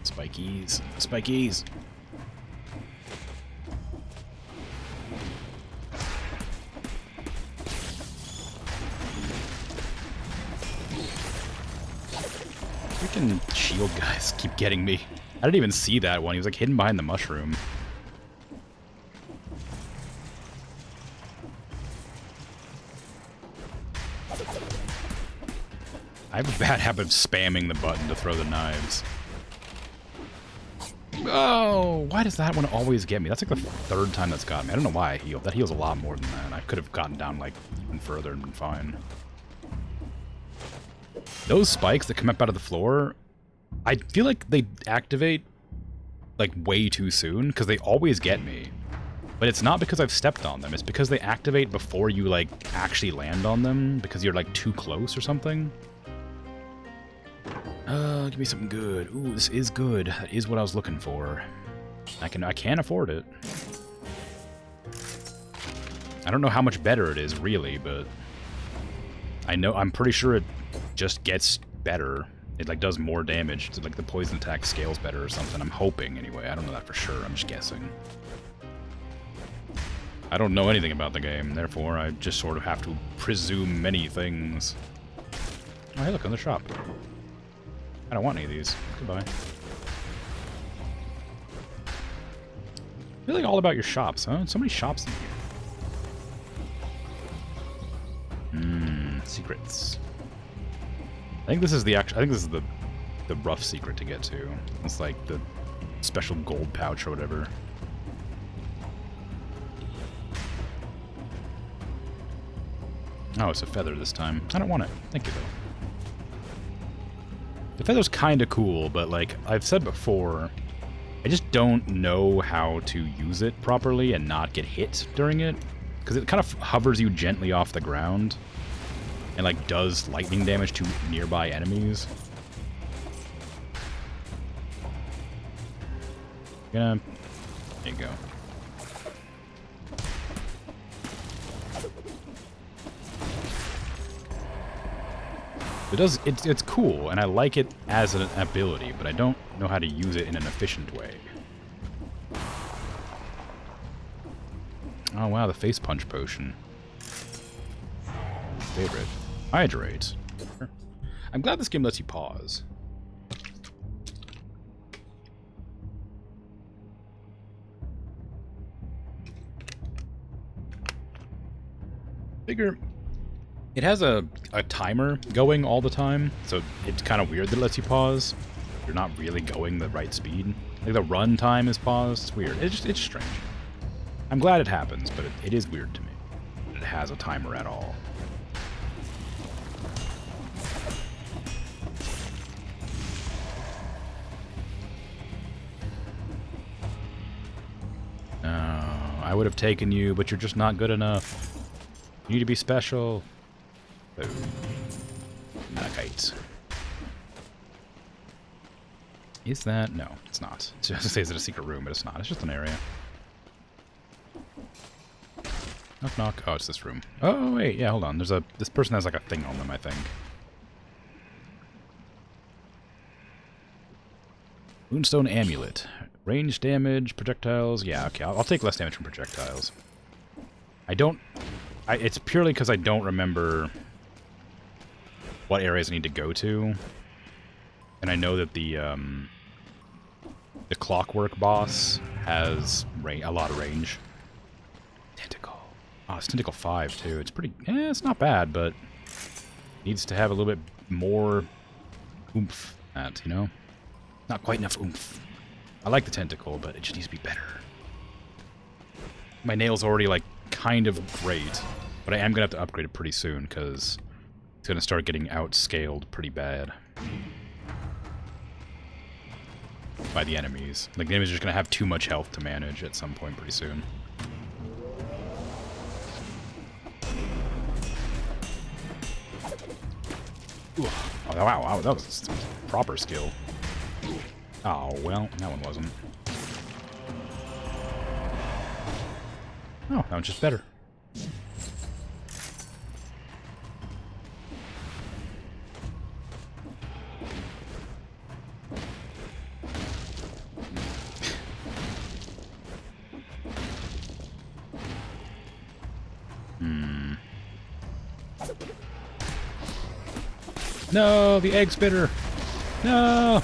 Spikies. Spikies. Freaking shield guys keep getting me. I didn't even see that one. He was like hidden behind the mushroom. I have a bad habit of spamming the button to throw the knives. Oh, why does that one always get me? That's like the 3rd time that's got me. I don't know why I healed. That heals a lot more than that. I could have gotten down like even further and been fine. Those spikes that come up out of the floor, I feel like they activate like way too soon because they always get me. But it's not because I've stepped on them. It's because they activate before you like actually land on them because you're like too close or something. Give me something good. Ooh, this is good. That is what I was looking for. I can afford it. I don't know how much better it is, really, but I'm pretty sure it just gets better. It, like, does more damage. So, like, the poison attack scales better or something. I'm hoping, anyway. I don't know that for sure. I'm just guessing. I don't know anything about the game, therefore I just sort of have to presume many things. Oh, hey, look, in the shop. I don't want any of these. Goodbye. Really all about your shops, huh? So many shops in here. Secrets. I think this is the rough secret to get to. It's like the special gold pouch or whatever. Oh, it's a feather this time. I don't want it. Thank you, though. The feather's kind of cool, but like I've said before, I just don't know how to use it properly and not get hit during it. Because it kind of hovers you gently off the ground and like does lightning damage to nearby enemies. There you go. It's cool, and I like it as an ability, but I don't know how to use it in an efficient way. Oh wow, the face punch potion. Favorite. Hydrate. I'm glad this game lets you pause. Figure it has a timer going all the time, so it's kind of weird that it lets you pause. You're not really going the right speed. Like the run time is paused. It's weird. It's strange. I'm glad it happens, but it is weird to me that it has a timer at all. I would have taken you, but you're just not good enough. You need to be special. Boom. Malachite. Is that? No, it's not. It's just to say, is it a secret room? But it's not. It's just an area. Knock, knock. Oh, it's this room. Oh, wait. Yeah, hold on. This person has like a thing on them, I think. Moonstone Amulet. Range damage, projectiles. Yeah, okay. I'll take less damage from projectiles. It's purely because I don't remember what areas I need to go to. And I know that the clockwork boss has a lot of range. Tentacle. Oh, it's Tentacle 5, too. It's pretty... it's not bad, but needs to have a little bit more oomph at, you know? Not quite enough oomph. I like the tentacle, but it just needs to be better. My nail's already, like, kind of great, but I am going to have to upgrade it pretty soon, because it's going to start getting outscaled pretty bad by the enemies. Like, the enemies are just going to have too much health to manage at some point pretty soon. Ooh. Oh, wow, that was a proper skill. Oh, well, that one wasn't. Oh, that one's just better. No, the egg spitter! No!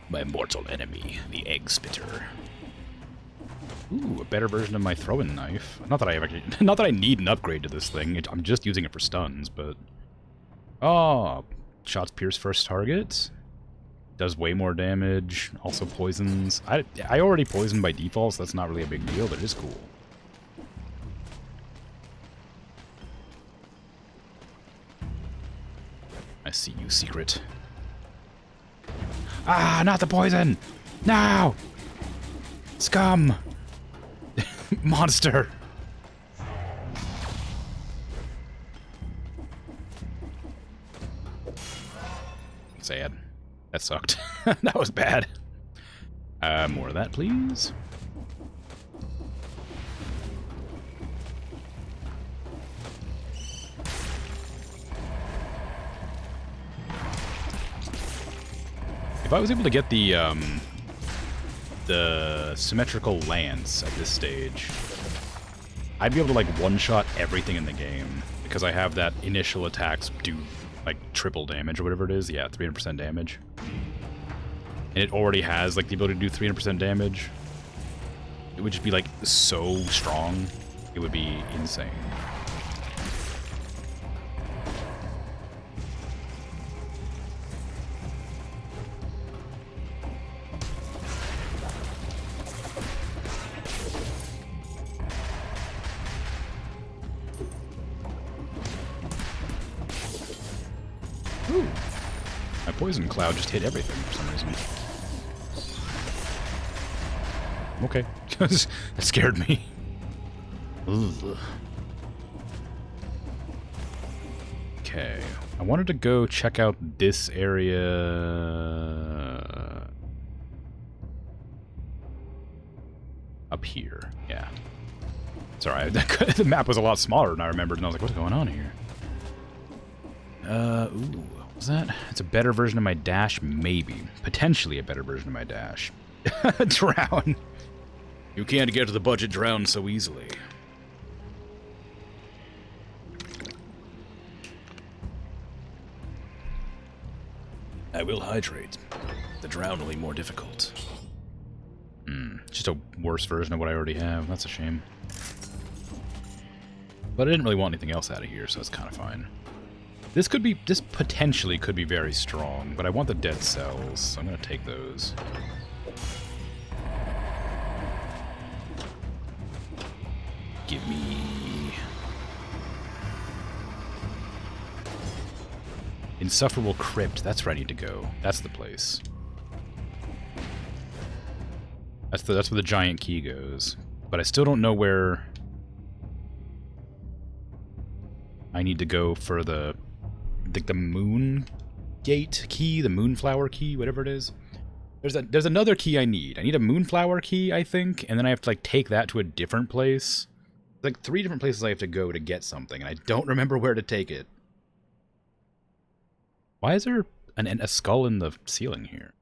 My mortal enemy, the egg spitter. Ooh, a better version of my throwing knife. Not that I need an upgrade to this thing. I'm just using it for stuns, but... Oh, shots pierce first target. Does way more damage. Also poisons. I already poisoned by default, so that's not really a big deal, but it is cool. I see you, secret. Ah, not the poison! No! Scum! Monster! Sad. That sucked. That was bad. More of that, please. If I was able to get the symmetrical lance at this stage, I'd be able to like one-shot everything in the game because I have that initial attacks do like triple damage or whatever it is. Yeah, 300% damage. And it already has like the ability to do 300% damage. It would just be like so strong. It would be insane. Ooh. My poison cloud just hit everything for some reason. Okay. That scared me. Ugh. Okay. I wanted to go check out this area. Up here. Yeah. Sorry, the map was a lot smaller than I remembered, and I was like, what's going on here? Ooh. Was that? It's a better version of my dash? Maybe. Potentially a better version of my dash. Drown. You can't get to the budget drown so easily. I will hydrate. The drown will be more difficult. Just a worse version of what I already have. That's a shame. But I didn't really want anything else out of here, so it's kind of fine. This potentially could be very strong, but I want the dead cells, so I'm gonna take those. Give me... Insufferable Crypt, that's where I need to go. That's the place. That's where the giant key goes. But I still don't know where I need to go for the moon gate key, the moonflower key, whatever it is. There's another key I need. I need a moonflower key, I think, and then I have to like take that to a different place. There's like 3 different places I have to go to get something, and I don't remember where to take it. Why is there a skull in the ceiling here?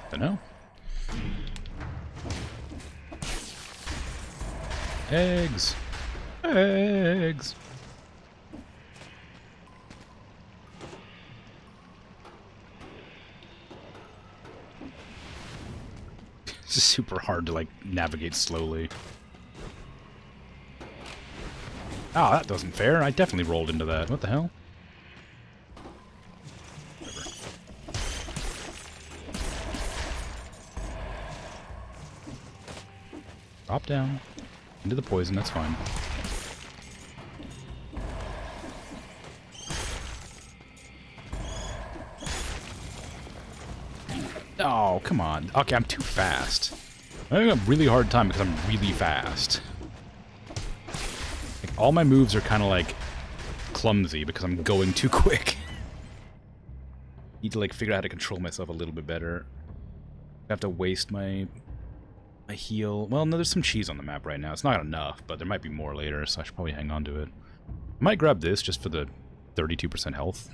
I don't know. Eggs. Eggs. It's super hard to, like, navigate slowly. Oh, that wasn't fair. I definitely rolled into that. What the hell? Whatever. Drop down. Into the poison, that's fine. Oh, come on. Okay, I'm too fast. I have a really hard time because I'm really fast. Like, all my moves are kind of like clumsy because I'm going too quick. Need to like figure out how to control myself a little bit better. I have to waste my heal. Well, no, there's some cheese on the map right now. It's not enough, but there might be more later, so I should probably hang on to it. I might grab this just for the 32% health.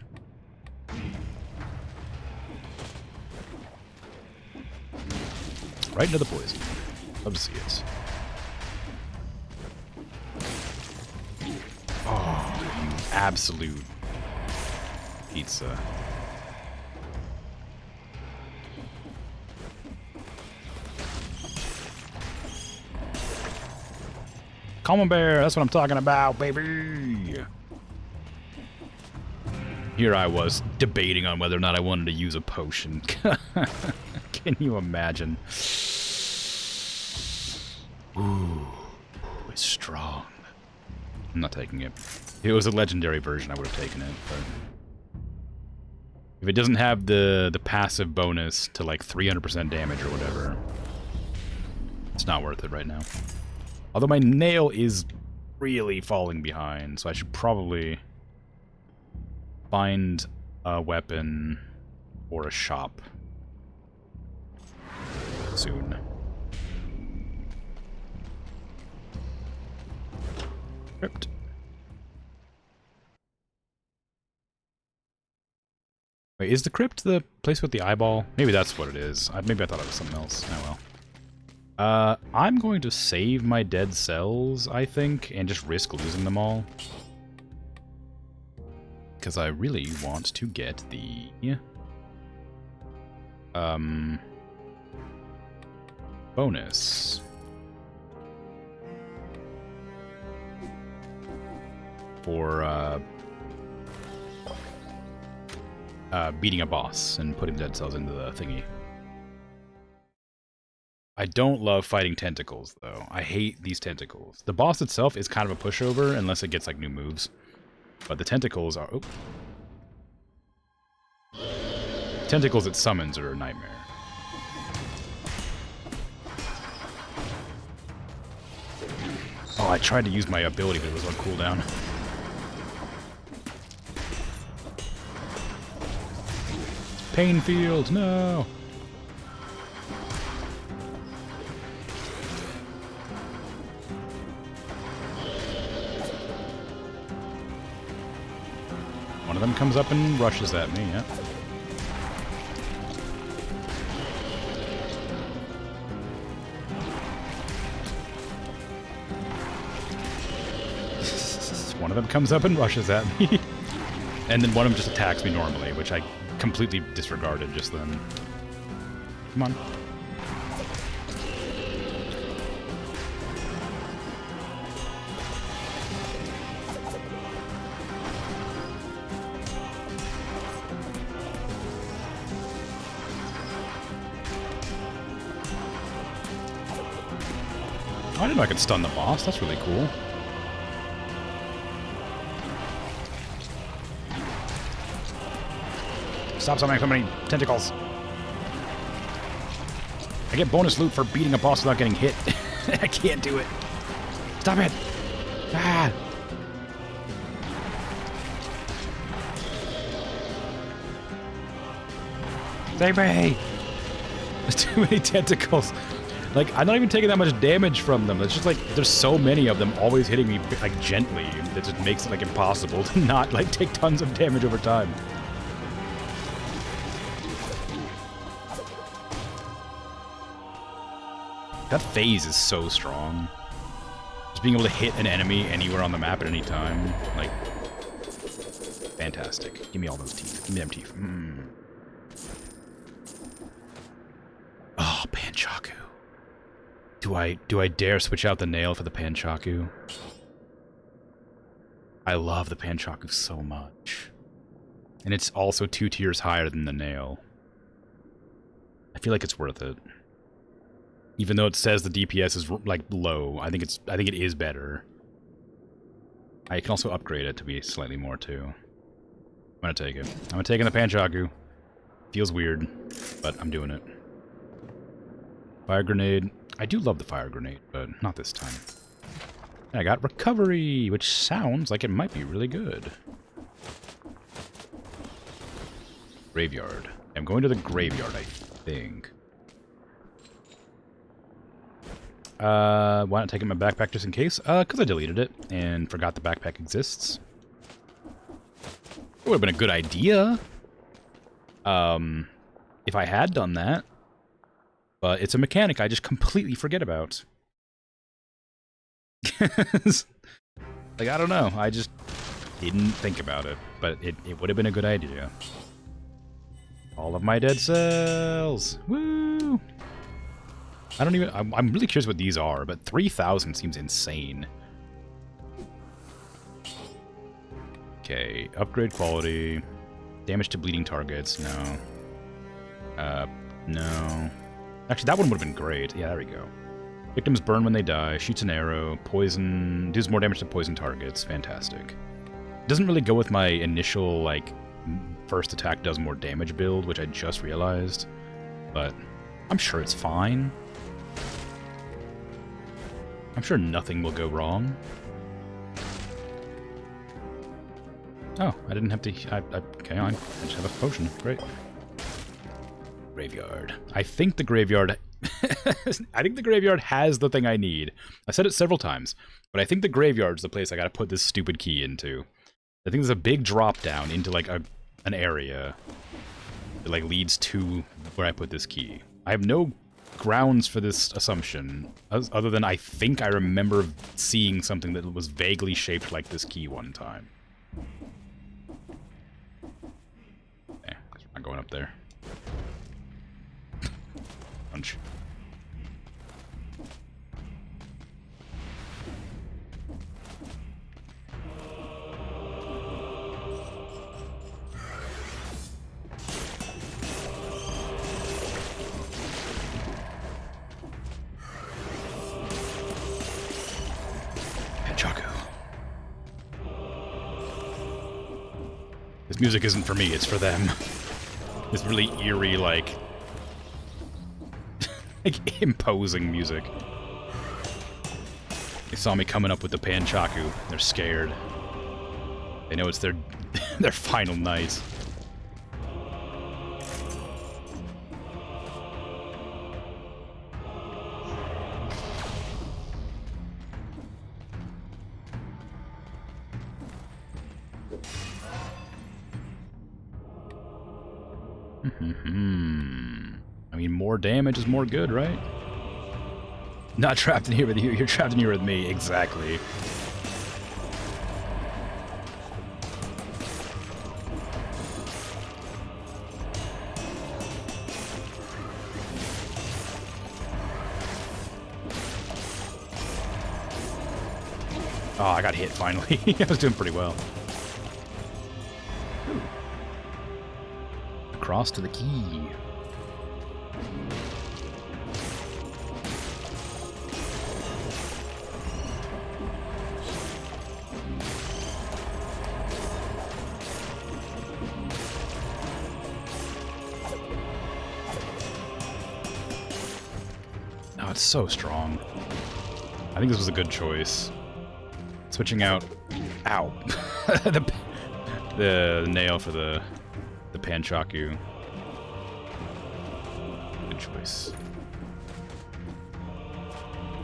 Right into the poison. Love to see it. Oh, you absolute pizza. Common bear, that's what I'm talking about, baby. Here I was debating on whether or not I wanted to use a potion. Can you imagine? Ooh, it's strong. I'm not taking it. If it was a legendary version, I would have taken it, but if it doesn't have the passive bonus to like 300% damage or whatever, it's not worth it right now. Although my nail is really falling behind, so I should probably find a weapon or a shop soon. Crypt. Wait, is the crypt the place with the eyeball? Maybe that's what it is. Maybe I thought it was something else. Oh well. I'm going to save my dead cells, I think, and just risk losing them all. Because I really want to get the bonus. For beating a boss and putting dead cells into the thingy. I don't love fighting tentacles, though. I hate these tentacles. The boss itself is kind of a pushover, unless it gets, like, new moves. But the tentacles are... Oh. Tentacles it summons are a nightmare. Oh, I tried to use my ability, but it was on cooldown. Pain field, no! One of them comes up and rushes at me, yeah. One of them comes up and rushes at me. And then one of them just attacks me normally, which I completely disregarded just then. Come on. I didn't know I could stun the boss. That's really cool. Stop summoning so many tentacles. I get bonus loot for beating a boss without getting hit. I can't do it. Stop it. Ah. Save me. There's too many tentacles. Like, I'm not even taking that much damage from them. It's just like, there's so many of them always hitting me, like, gently. That just makes it, like, impossible to not, like, take tons of damage over time. That phase is so strong. Just being able to hit an enemy anywhere on the map at any time. Like, fantastic. Give me all those teeth. Give me them teeth. Oh, Panchaku. Do I dare switch out the nail for the Panchaku? I love the Panchaku so much. And it's also 2 tiers higher than the nail. I feel like it's worth it. Even though it says the DPS is like low, I think it is better. I can also upgrade it to be slightly more too. I'm gonna take it. I'm taking the Panchaku. Feels weird, but I'm doing it. Fire grenade. I do love the fire grenade, but not this time. And I got recovery, which sounds like it might be really good. Graveyard. I'm going to the graveyard, I think. Why not take my backpack just in case? Because I deleted it and forgot the backpack exists. It would have been a good idea. If I had done that. But it's a mechanic I just completely forget about. Like, I don't know. I just didn't think about it. But it would have been a good idea. All of my dead cells! Woo! I don't even... I'm really curious what these are, but 3,000 seems insane. Okay, upgrade quality. Damage to bleeding targets, no. No. Actually, that one would have been great. Yeah, there we go. Victims burn when they die, shoots an arrow, poison... Does more damage to poison targets. Fantastic. Doesn't really go with my initial, like, first attack does more damage build, which I just realized. But I'm sure it's fine. I'm sure nothing will go wrong. Oh, I didn't have to... okay, I just have a potion. Great. Graveyard. I think the graveyard... I think the graveyard has the thing I need. I've said it several times, but I think the graveyard's the place I gotta put this stupid key into. I think there's a big drop down into, like, an area that, like, leads to where I put this key. I have no grounds for this assumption, other than I think I remember seeing something that was vaguely shaped like this key one time. Eh, we're not going up there. Punch. music isn't for me, it's for them. This really eerie, like imposing music. They saw me coming up with the Panchaku. They're scared. They know it's their their final night. I mean, more damage is more good, right? Not trapped in here with you, you're trapped in here with me. Exactly. Oh, I got hit finally. I was doing pretty well. Ooh. Across to the key. Oh, it's so strong. I think this was a good choice. Switching out, ow, the nail for the Panchaku. Good choice.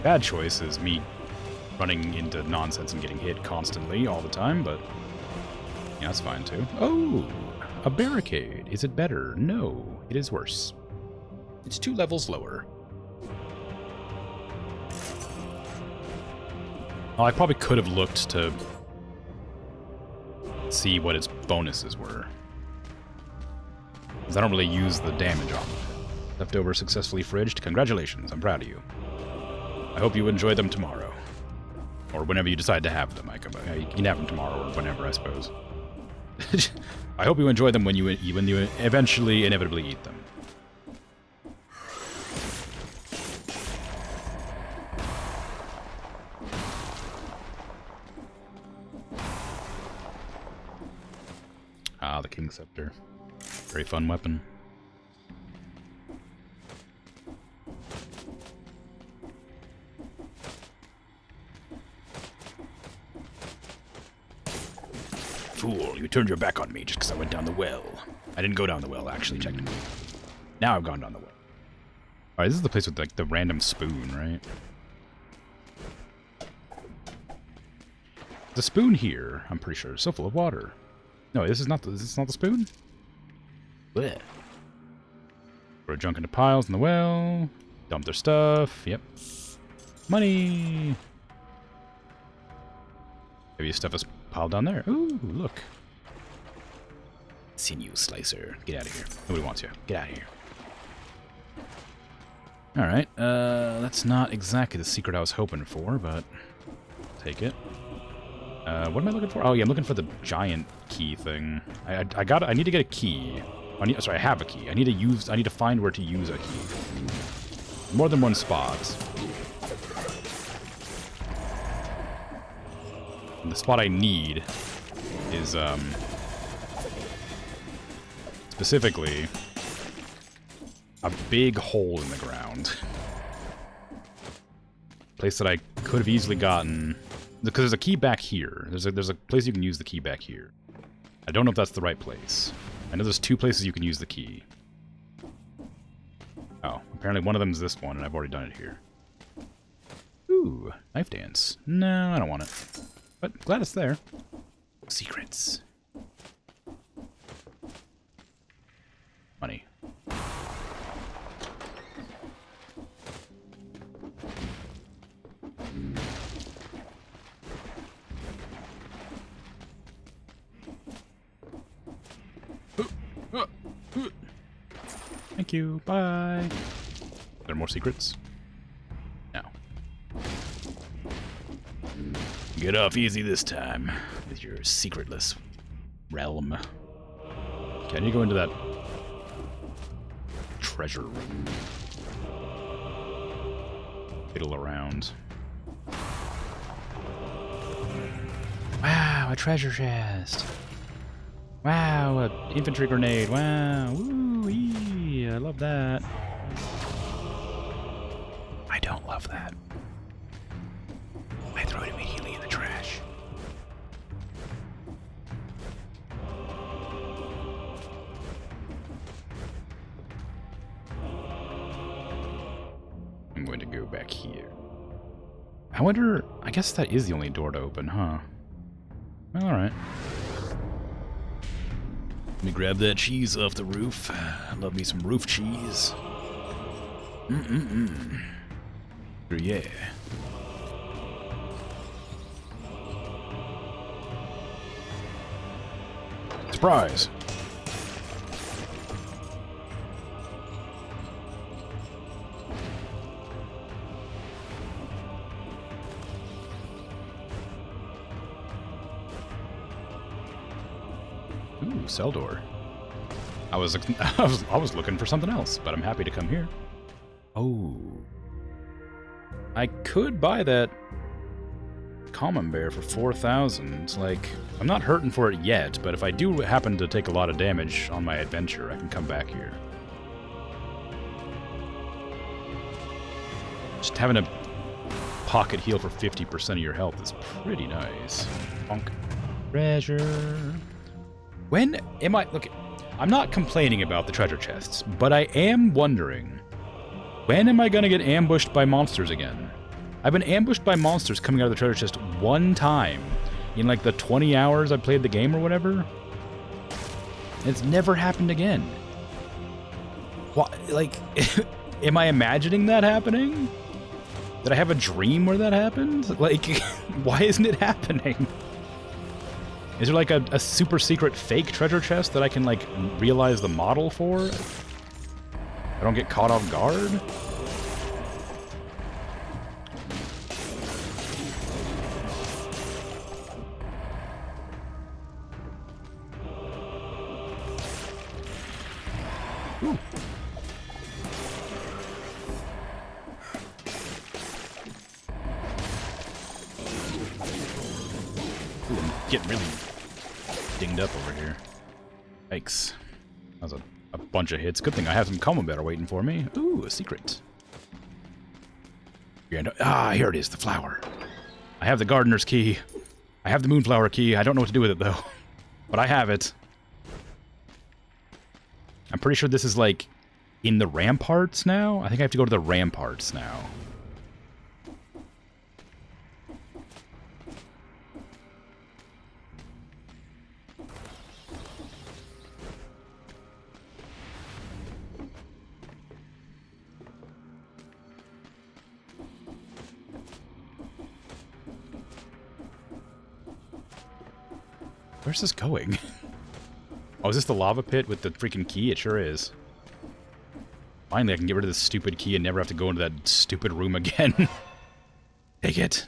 Bad choice is me running into nonsense and getting hit constantly all the time, but yeah, that's fine too. Oh, a barricade. Is it better? No, it is worse. It's 2 levels lower. Well, I probably could have looked to see what its bonuses were. Because I don't really use the damage on them. Leftover successfully fridged. Congratulations, I'm proud of you. I hope you enjoy them tomorrow. Or whenever you decide to have them. You can have them tomorrow or whenever, I suppose. I hope you enjoy them when you eventually, inevitably eat them. Ah, the King Scepter. Very fun weapon. Fool, you turned your back on me just because I went down the well. I didn't go down the well, actually, technically. Now I've gone down the well. Alright, this is the place with, like, the random spoon, right? The spoon here, I'm pretty sure, is so full of water. No, this is not the spoon? Blech. Throw junk into piles in the well. Dump their stuff. Yep. Money! Maybe stuff is piled down there. Ooh, look. Sinew slicer. Get out of here. Nobody wants you. Get out of here. Alright, that's not exactly the secret I was hoping for, but take it. What am I looking for? Oh yeah, I'm looking for the giant key thing. I need to get a key. Sorry, I have a key. I need to find where to use a key. More than one spot. And the spot I need is, specifically a big hole in the ground. Place that I could have easily gotten, because there's a key back here. There's a place you can use the key back here. I don't know if that's the right place. I know there's 2 places you can use the key. Oh, apparently one of them is this one, and I've already done it here. Ooh, knife dance. No, I don't want it. But glad it's there. Secrets. Money. Thank you. Bye. Are there more secrets? No. Get off easy this time with your secretless realm. Okay, I need to go into that treasure room. Fiddle around. Wow, a treasure chest. Wow, an infantry grenade. Wow. Woo-wee. I love that. I don't love that. I throw it immediately in the trash. I'm going to go back here. I wonder, I guess that is the only door to open, huh? Well, alright. Let me grab that cheese off the roof. Love me some roof cheese. Yeah. Surprise! Ooh, cell door. I was looking for something else, but I'm happy to come here. Oh. I could buy that common bear for 4,000. Like, I'm not hurting for it yet, but if I do happen to take a lot of damage on my adventure, I can come back here. Just having a pocket heal for 50% of your health is pretty nice. Bonk. Treasure. When am I... Look, I'm not complaining about the treasure chests, but I am wondering, when am I going to get ambushed by monsters again? I've been ambushed by monsters coming out of the treasure chest one time in like the 20 hours I played the game or whatever. It's never happened again. What, like, am I imagining that happening? Did I have a dream where that happened? Like, why isn't it happening? Is there like a super secret fake treasure chest that I can like realize the model for? I don't get caught off guard? Ooh. Ooh, I'm getting really dinged up over here. Yikes. That was a bunch of hits. Good thing I have some common bear waiting for me. Ooh, a secret. Ah, here it is, the flower. I have the gardener's key. I have the moonflower key. I don't know what to do with it, though. But I have it. I'm pretty sure this is, like, in the ramparts now? I think I have to go to the ramparts now. Where's this going? Oh, is this the lava pit with the freaking key? It sure is. Finally, I can get rid of this stupid key and never have to go into that stupid room again. Take it.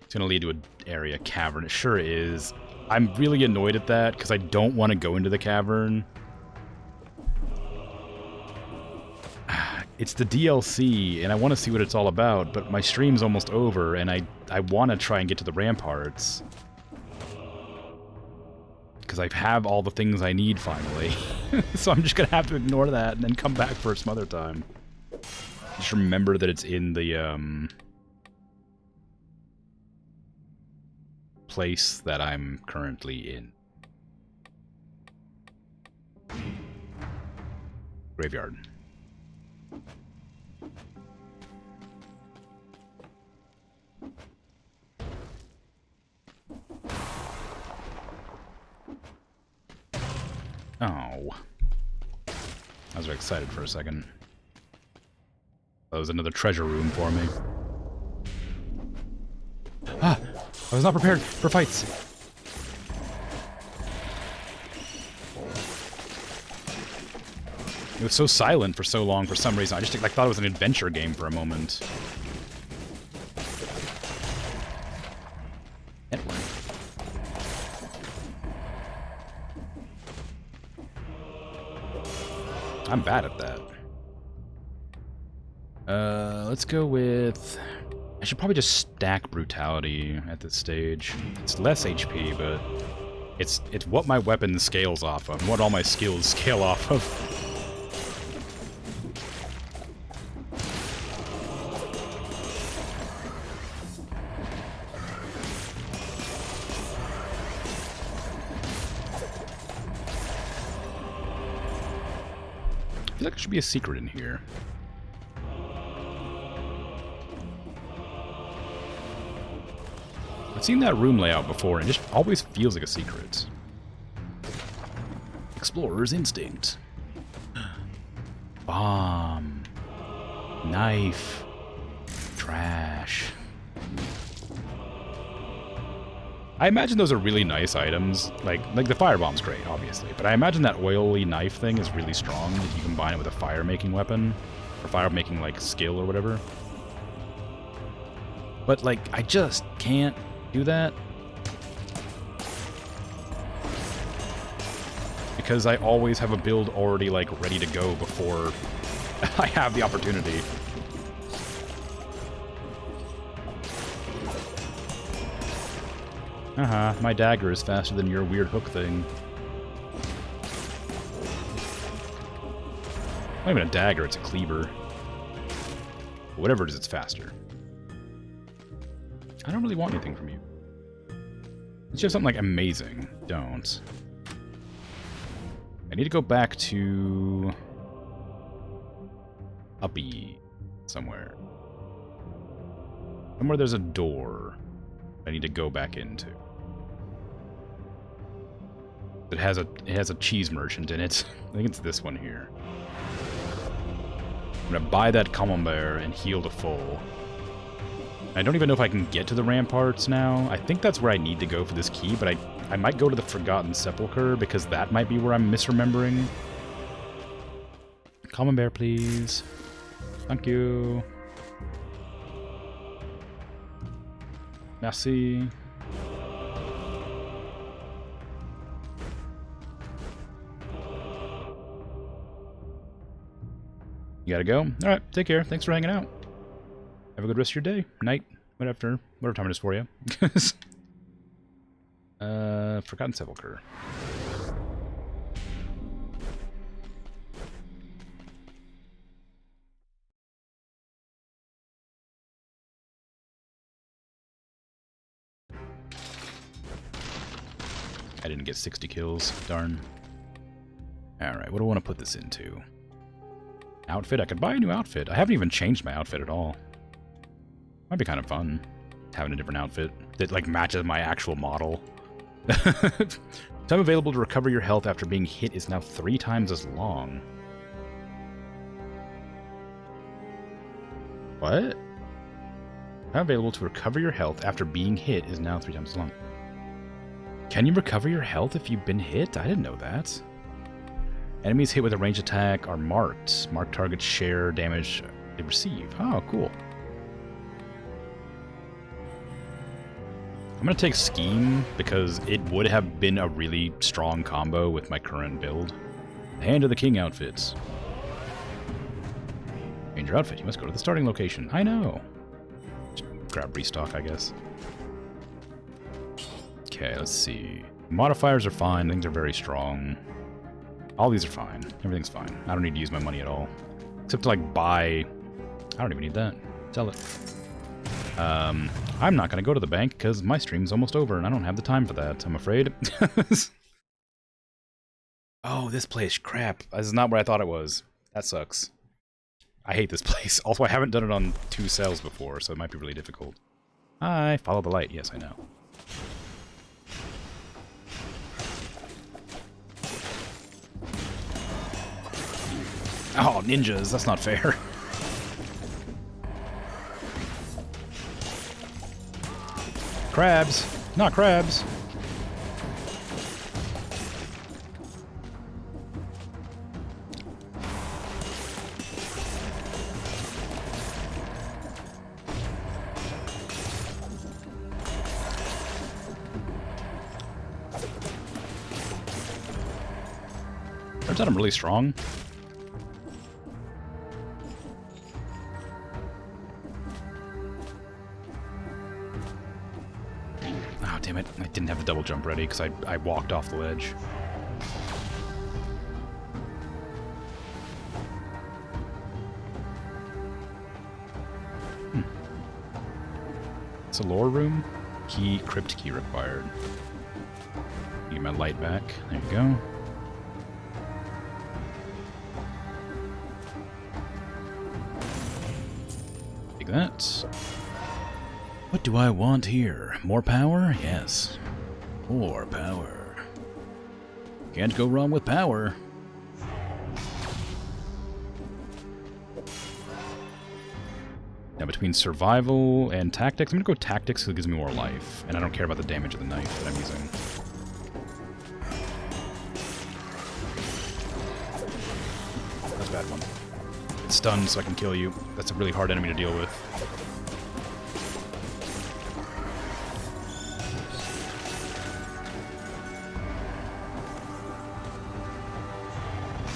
It's gonna lead to an area cavern. It sure is. I'm really annoyed at that because I don't want to go into the cavern. It's the DLC, and I want to see what it's all about, but my stream's almost over, and I want to try and get to the ramparts. Because I have all the things I need, finally. So I'm just going to have to ignore that and then come back for some other time. Just remember that it's in the, place that I'm currently in. Graveyard. Oh. I was very excited for a second. That was another treasure room for me. Ah! I was not prepared for fights! It was so silent for so long for some reason. I just like, thought it was an adventure game for a moment. I'm bad at that. Let's go with... I should probably just stack brutality at this stage. It's less HP, but It's what my weapon scales off of, what all my skills scale off of. I feel like there should be a secret in here. I've seen that room layout before, and it just always feels like a secret. Explorer's instinct. Bomb. Knife. Trash. I imagine those are really nice items. Like the firebomb's great, obviously, but I imagine that oily knife thing is really strong if you combine it with a fire-making weapon, or fire-making, like, skill or whatever. But, like, I just can't do that. Because I always have a build already, like, ready to go before I have the opportunity. My dagger is faster than your weird hook thing. Not even a dagger, it's a cleaver. Whatever it is, it's faster. I don't really want anything from you. It's just something like amazing. Don't. I need to go back to uppy somewhere. Somewhere there's a door I need to go back into. It has a cheese merchant in it. I think it's this one here. I'm gonna buy that camembert and heal to full. I don't even know if I can get to the ramparts now. I think that's where I need to go for this key, but I might go to the Forgotten Sepulchre because that might be where I'm misremembering. Camembert, please. Thank you. Merci. You gotta go? Alright, take care. Thanks for hanging out. Have a good rest of your day, night, whatever time it is for you. Forgotten Sepulchre. I didn't get 60 kills, darn. Alright, what do I want to put this into? Outfit? I could buy a new outfit. I haven't even changed my outfit at all. Might be kind of fun, having a different outfit that, like, matches my actual model. Time available to recover your health after being hit is now 3 times as long. What? Time available to recover your health after being hit is now 3 times as long. Can you recover your health if you've been hit? I didn't know that. Enemies hit with a ranged attack are marked. Marked targets share damage they receive. Oh, cool. I'm going to take Scheme because it would have been a really strong combo with my current build. The Hand of the King outfits. Change your outfit. You must go to the starting location. I know. Just grab restock, I guess. Okay, let's see. Modifiers are fine. Things are very strong. All these are fine. Everything's fine. I don't need to use my money at all. Except to, like, buy... I don't even need that. Sell it. I'm not going to go to the bank because my stream's almost over and I don't have the time for that, I'm afraid. Oh, this place. Crap. This is not where I thought it was. That sucks. I hate this place. Also, I haven't done it on 2 cells before, so it might be really difficult. Hi. Follow the light. Yes, I know. Oh, ninjas. That's not fair. Crabs. Not crabs. Turns out I'm really strong. damn it. I didn't have the double jump ready because I walked off the ledge. It's a lore room. Key, crypt key required. Get my light back. There you go. Take that. What do I want here? More power? Yes. More power. Can't go wrong with power. Now between survival and tactics, I'm gonna go tactics because it gives me more life. And I don't care about the damage of the knife that I'm using. That's a bad one. It's stunned so I can kill you. That's a really hard enemy to deal with.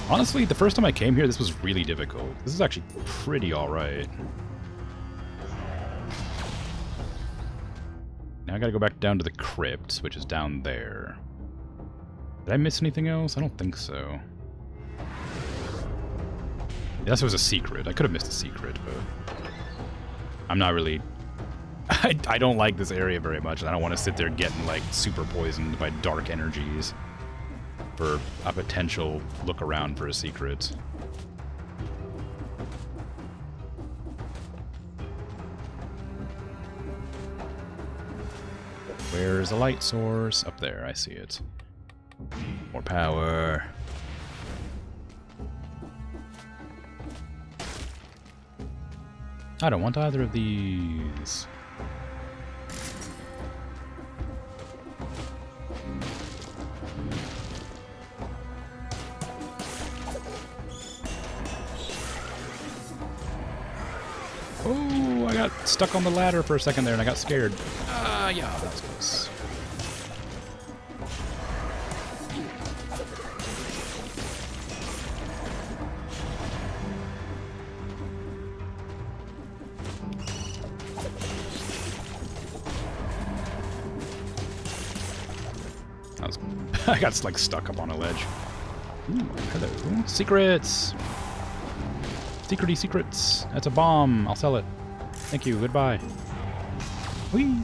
Honestly, the first time I came here, this was really difficult. This is actually pretty alright. Now I gotta go back down to the crypt, which is down there. Did I miss anything else? I don't think so. Yes, it was a secret. I could have missed a secret, but... I'm not really... I don't like this area very much, and I don't want to sit there getting, like, super poisoned by dark energies for a potential look around for a secret. Where's the light source? Up there, I see it. More power. I don't want either of these. Oh, I got stuck on the ladder for a second there and I got scared. Yeah, that was close. I got like stuck up on a ledge. Ooh, hello. Secrets! Secrety secrets. That's a bomb. I'll sell it. Thank you. Goodbye. Whee!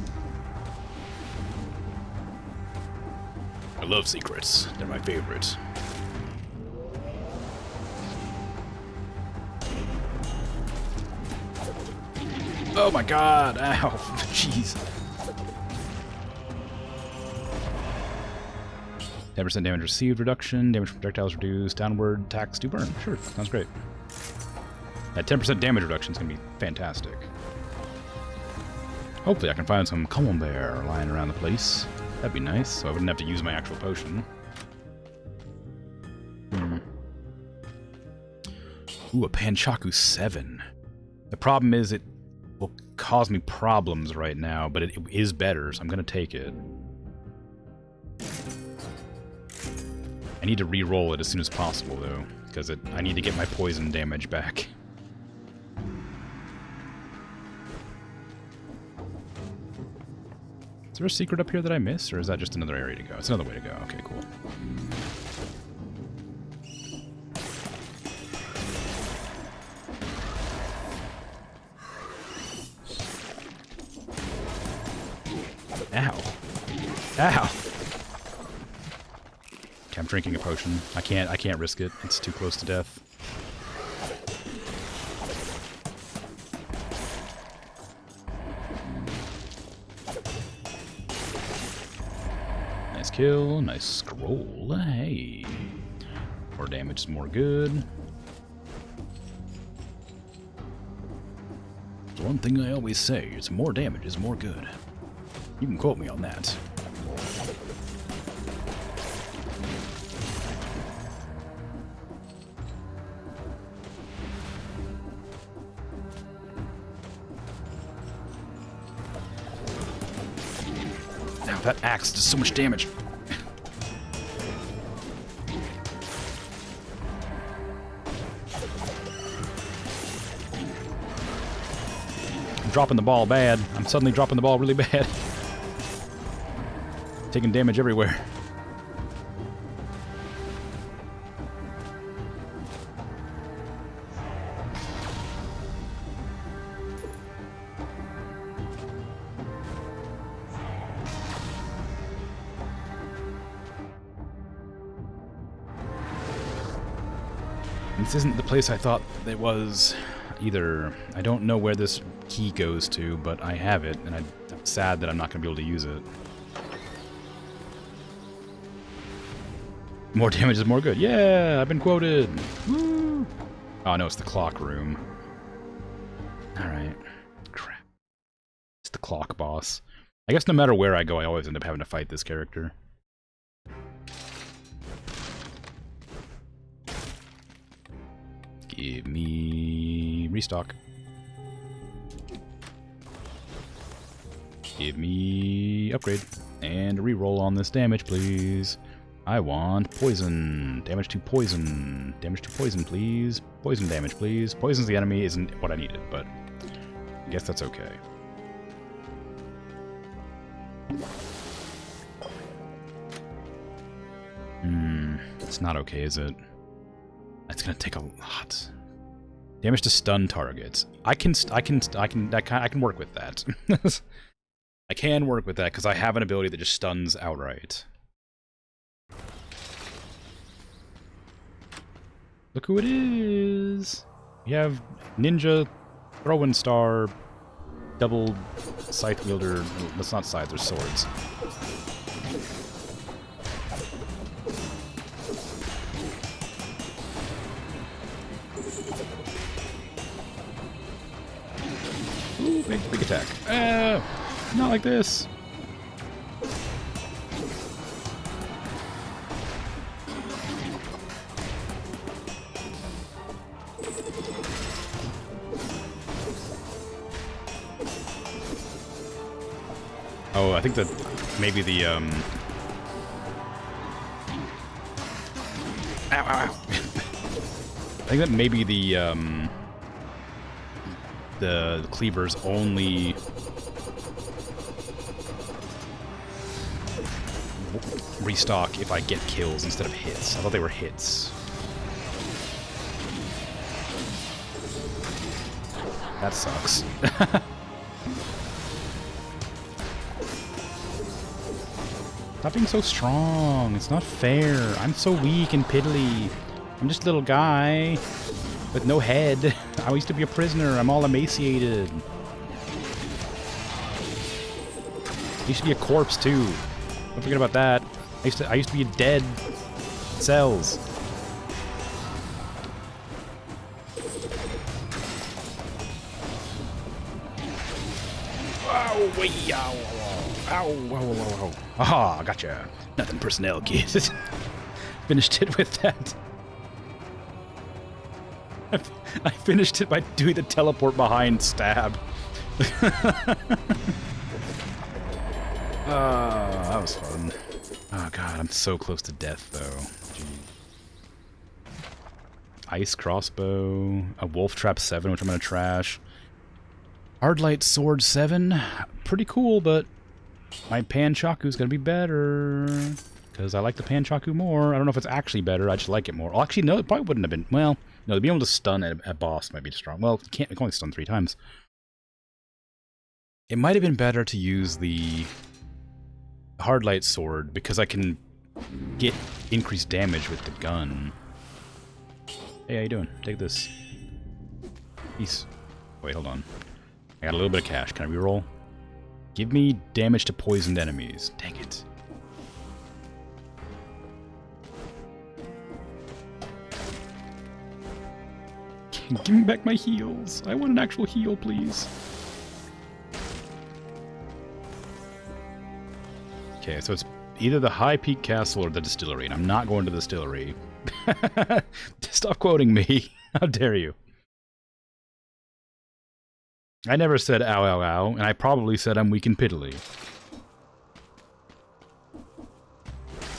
I love secrets. They're my favorite. Oh my god! Ow! Jeez. 10% damage received reduction, damage from projectiles reduced, downward attacks do burn. Sure, sounds great. That 10% damage reduction is going to be fantastic. Hopefully I can find some camembert lying around the place. That'd be nice, so I wouldn't have to use my actual potion. Ooh, a Panchaku 7. The problem is it will cause me problems right now, but it is better, so I'm going to take it. I need to re-roll it as soon as possible, though, because I need to get my poison damage back. Is there a secret up here that I missed, or is that just another area to go? It's another way to go. Okay, cool. Ow. Ow! Okay, I'm drinking a potion. I can't risk it. It's too close to death. Nice kill, nice scroll. Hey. More damage is more good. The one thing I always say is more damage is more good. You can quote me on that. Ow, that axe does so much damage. I'm dropping the ball bad. I'm suddenly dropping the ball really bad. Taking damage everywhere. This isn't the place I thought it was either. I don't know where this key goes to, but I have it, and I'm sad that I'm not going to be able to use it. More damage is more good. Yeah, I've been quoted. Woo! Oh no, it's the clock room. Alright. Crap. It's the clock boss. I guess no matter where I go, I always end up having to fight this character. Give me restock. Give me upgrade. And a reroll on this damage, please. I want poison. Damage to poison. Damage to poison, please. Poison damage, please. Poison's the enemy isn't what I needed, but I guess that's okay. It's not okay, is it? It's gonna take a lot. Damage to stun targets. I can work with that. I can work with that because I have an ability that just stuns outright. Look who it is! We have Ninja Throwing Star Double Scythe Wielder. That's not scythes, they're swords. Ooh, big attack. Not like this. Oh, I think that maybe the, Ow, ow, ow. I think that maybe the cleavers only restock if I get kills instead of hits. I thought they were hits. That sucks. Stop being so strong. It's not fair. I'm so weak and piddly. I'm just a little guy with no head. I used to be a prisoner. I'm all emaciated. I used to be a corpse too. Don't forget about that. I used to be dead cells. Ow, wait, ow, ow, ow, ow, ow, ow. Aha, gotcha. Nothing personnel, kid. Finished it with that. I finished it by doing the teleport behind stab. That was fun. Oh god, I'm so close to death though. Jeez. Ice crossbow, a wolf trap 7, which I'm gonna trash. Hardlight sword 7, pretty cool, but my Panchaku's gonna be better. Because I like the Panchaku more. I don't know if it's actually better, I just like it more. Well, actually, no, it probably wouldn't have been. Well, no, to be able to stun a boss might be strong. Well, it can only stun 3 times. It might have been better to use the Hardlight sword, because I can get increased damage with the gun. Hey, how you doing? Take this. Peace. Wait, hold on. I got a little bit of cash. Can I reroll? Give me damage to poisoned enemies. Dang it. Give me back my heals. I want an actual heal, please. Okay, so it's either the High Peak Castle or the distillery, and I'm not going to the distillery. Stop quoting me. How dare you? I never said ow, ow, ow, and I probably said I'm weak and piddly.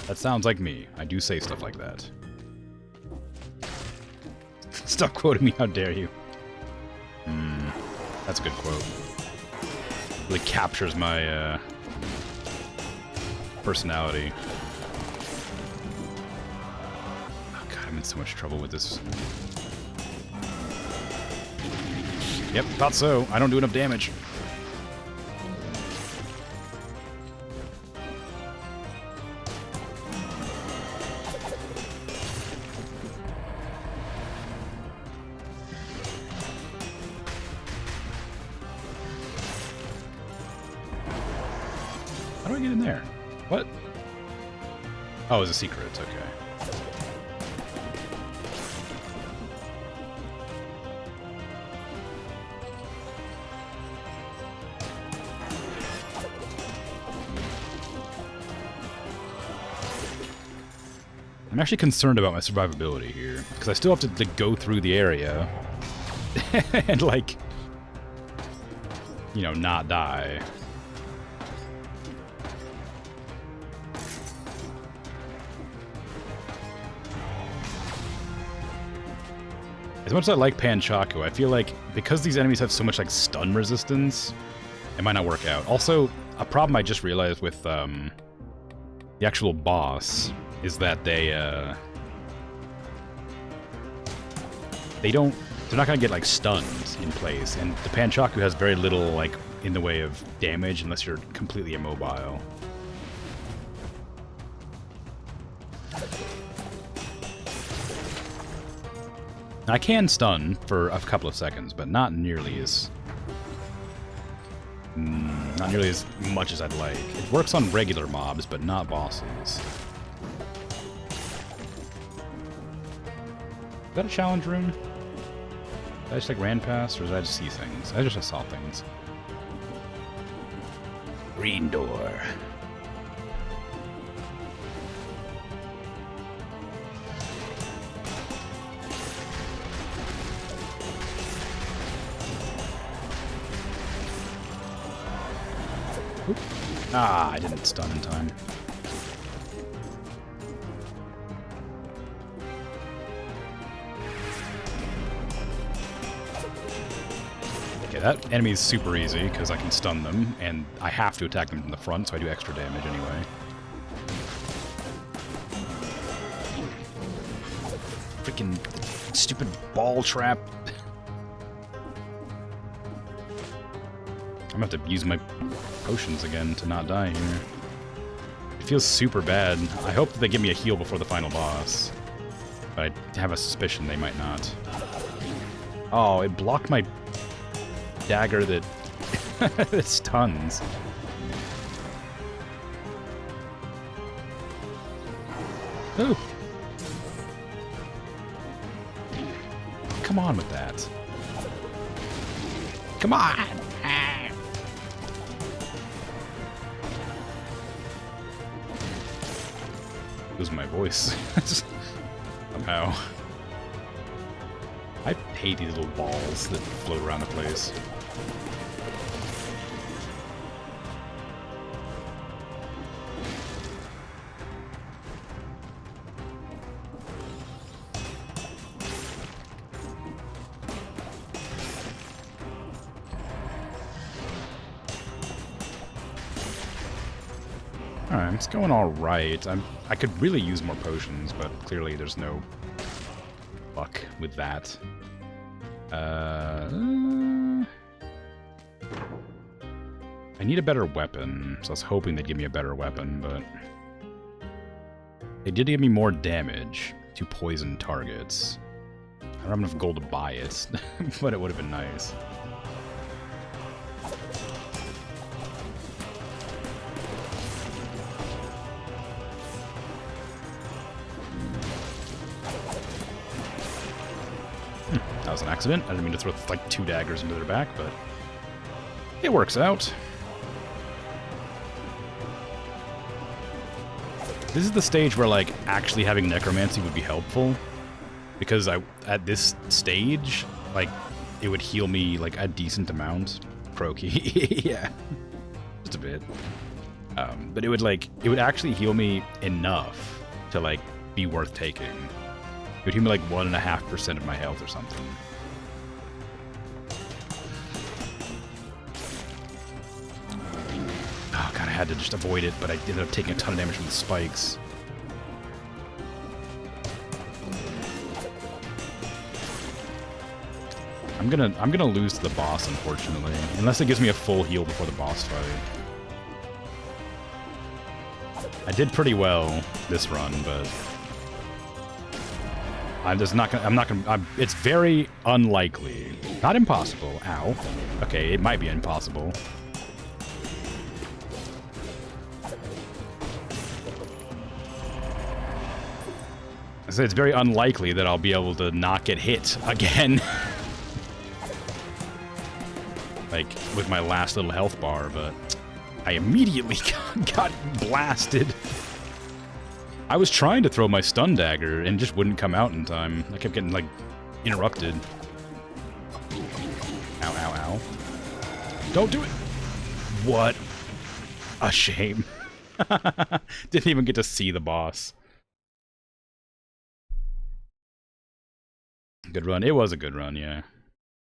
That sounds like me. I do say stuff like that. Stop quoting me, how dare you. That's a good quote. Really captures my, personality. Oh god, I'm in so much trouble with this. Yep, thought so. I don't do enough damage. How do I get in there? What? Oh, it's a secret. Okay. I'm actually concerned about my survivability here, because I still have to go through the area and, like, you know, not die. As much as I like Panchaku, I feel like because these enemies have so much, like, stun resistance, it might not work out. Also, a problem I just realized with the actual boss is that they're not gonna get like stunned in place, and the Panchaku has very little like in the way of damage unless you're completely immobile. I can stun for a couple of seconds, but not nearly as much as I'd like. It works on regular mobs, but not bosses. Is that a challenge room? Did I just like ran past, or did I just see things? I just saw things. Green door. Oop. Ah, I didn't stun in time. Okay, that enemy is super easy because I can stun them, and I have to attack them from the front, so I do extra damage anyway. Freaking stupid ball trap. I'm gonna have to use my potions again to not die here. It feels super bad. I hope that they give me a heal before the final boss, but I have a suspicion they might not. Oh, it blocked my dagger that that stuns. Ooh. Come on with that. Come on! Losing my voice. Somehow. I hate these little balls that float around the place. Alright, it's going alright. I could really use more potions, but clearly there's no luck with that. I need a better weapon, so I was hoping they'd give me a better weapon, but they did give me more damage to poison targets. I don't have enough gold to buy it, but it would have been nice. That was an accident. I didn't mean to throw like 2 daggers into their back, but it works out. This is the stage where like actually having necromancy would be helpful, because at this stage like it would heal me like a decent amount. Croaky, yeah, just a bit. But it would actually heal me enough to like be worth taking. It would heal me like 1.5% of my health or something. Oh god, I had to just avoid it, but I ended up taking a ton of damage from the spikes. I'm gonna lose to the boss, unfortunately. Unless it gives me a full heal before the boss fight. I did pretty well this run, but it's very unlikely. Not impossible. Ow. Okay, it might be impossible. I said it's very unlikely that I'll be able to not get hit again. Like, with my last little health bar, but I immediately got blasted. I was trying to throw my stun dagger and just wouldn't come out in time. I kept getting, like, interrupted. Ow, ow, ow. Don't do it! What a shame. Didn't even get to see the boss. Good run. It was a good run, yeah.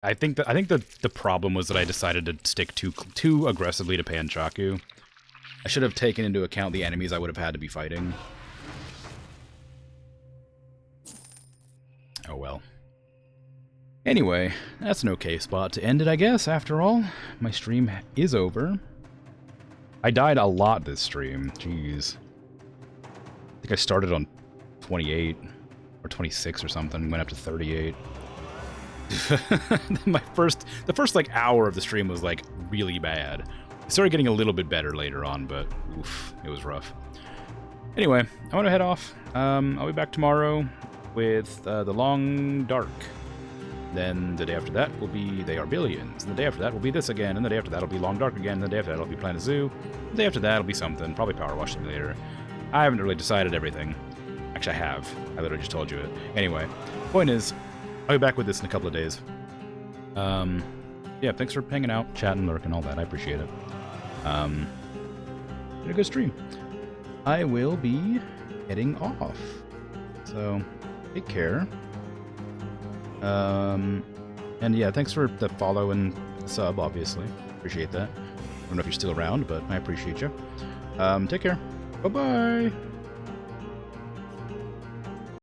I think the problem was that I decided to stick too aggressively to Panchaku. I should have taken into account the enemies I would have had to be fighting. Oh well. Anyway, that's an okay spot to end it, I guess, after all. My stream is over. I died a lot this stream. Jeez. I think I started on 28 or 26 or something, went up to 38. The first like hour of the stream was like really bad. It started getting a little bit better later on, but oof, it was rough. Anyway, I want to head off. I'll be back tomorrow with The Long Dark. Then the day after that will be They Are Billions. And the day after that will be this again. And the day after that will be Long Dark again. And the day after that will be Planet Zoo. The day after that will be something. Probably Power Wash Simulator. I haven't really decided everything. Actually, I have. I literally just told you it. Anyway, point is, I'll be back with this in a couple of days. Yeah, thanks for hanging out, chatting, lurking, all that. I appreciate it. Been a good stream. I will be heading off. So, take care. And yeah, thanks for the follow and sub, obviously. Appreciate that. I don't know if you're still around, but I appreciate you. Take care. Bye-bye.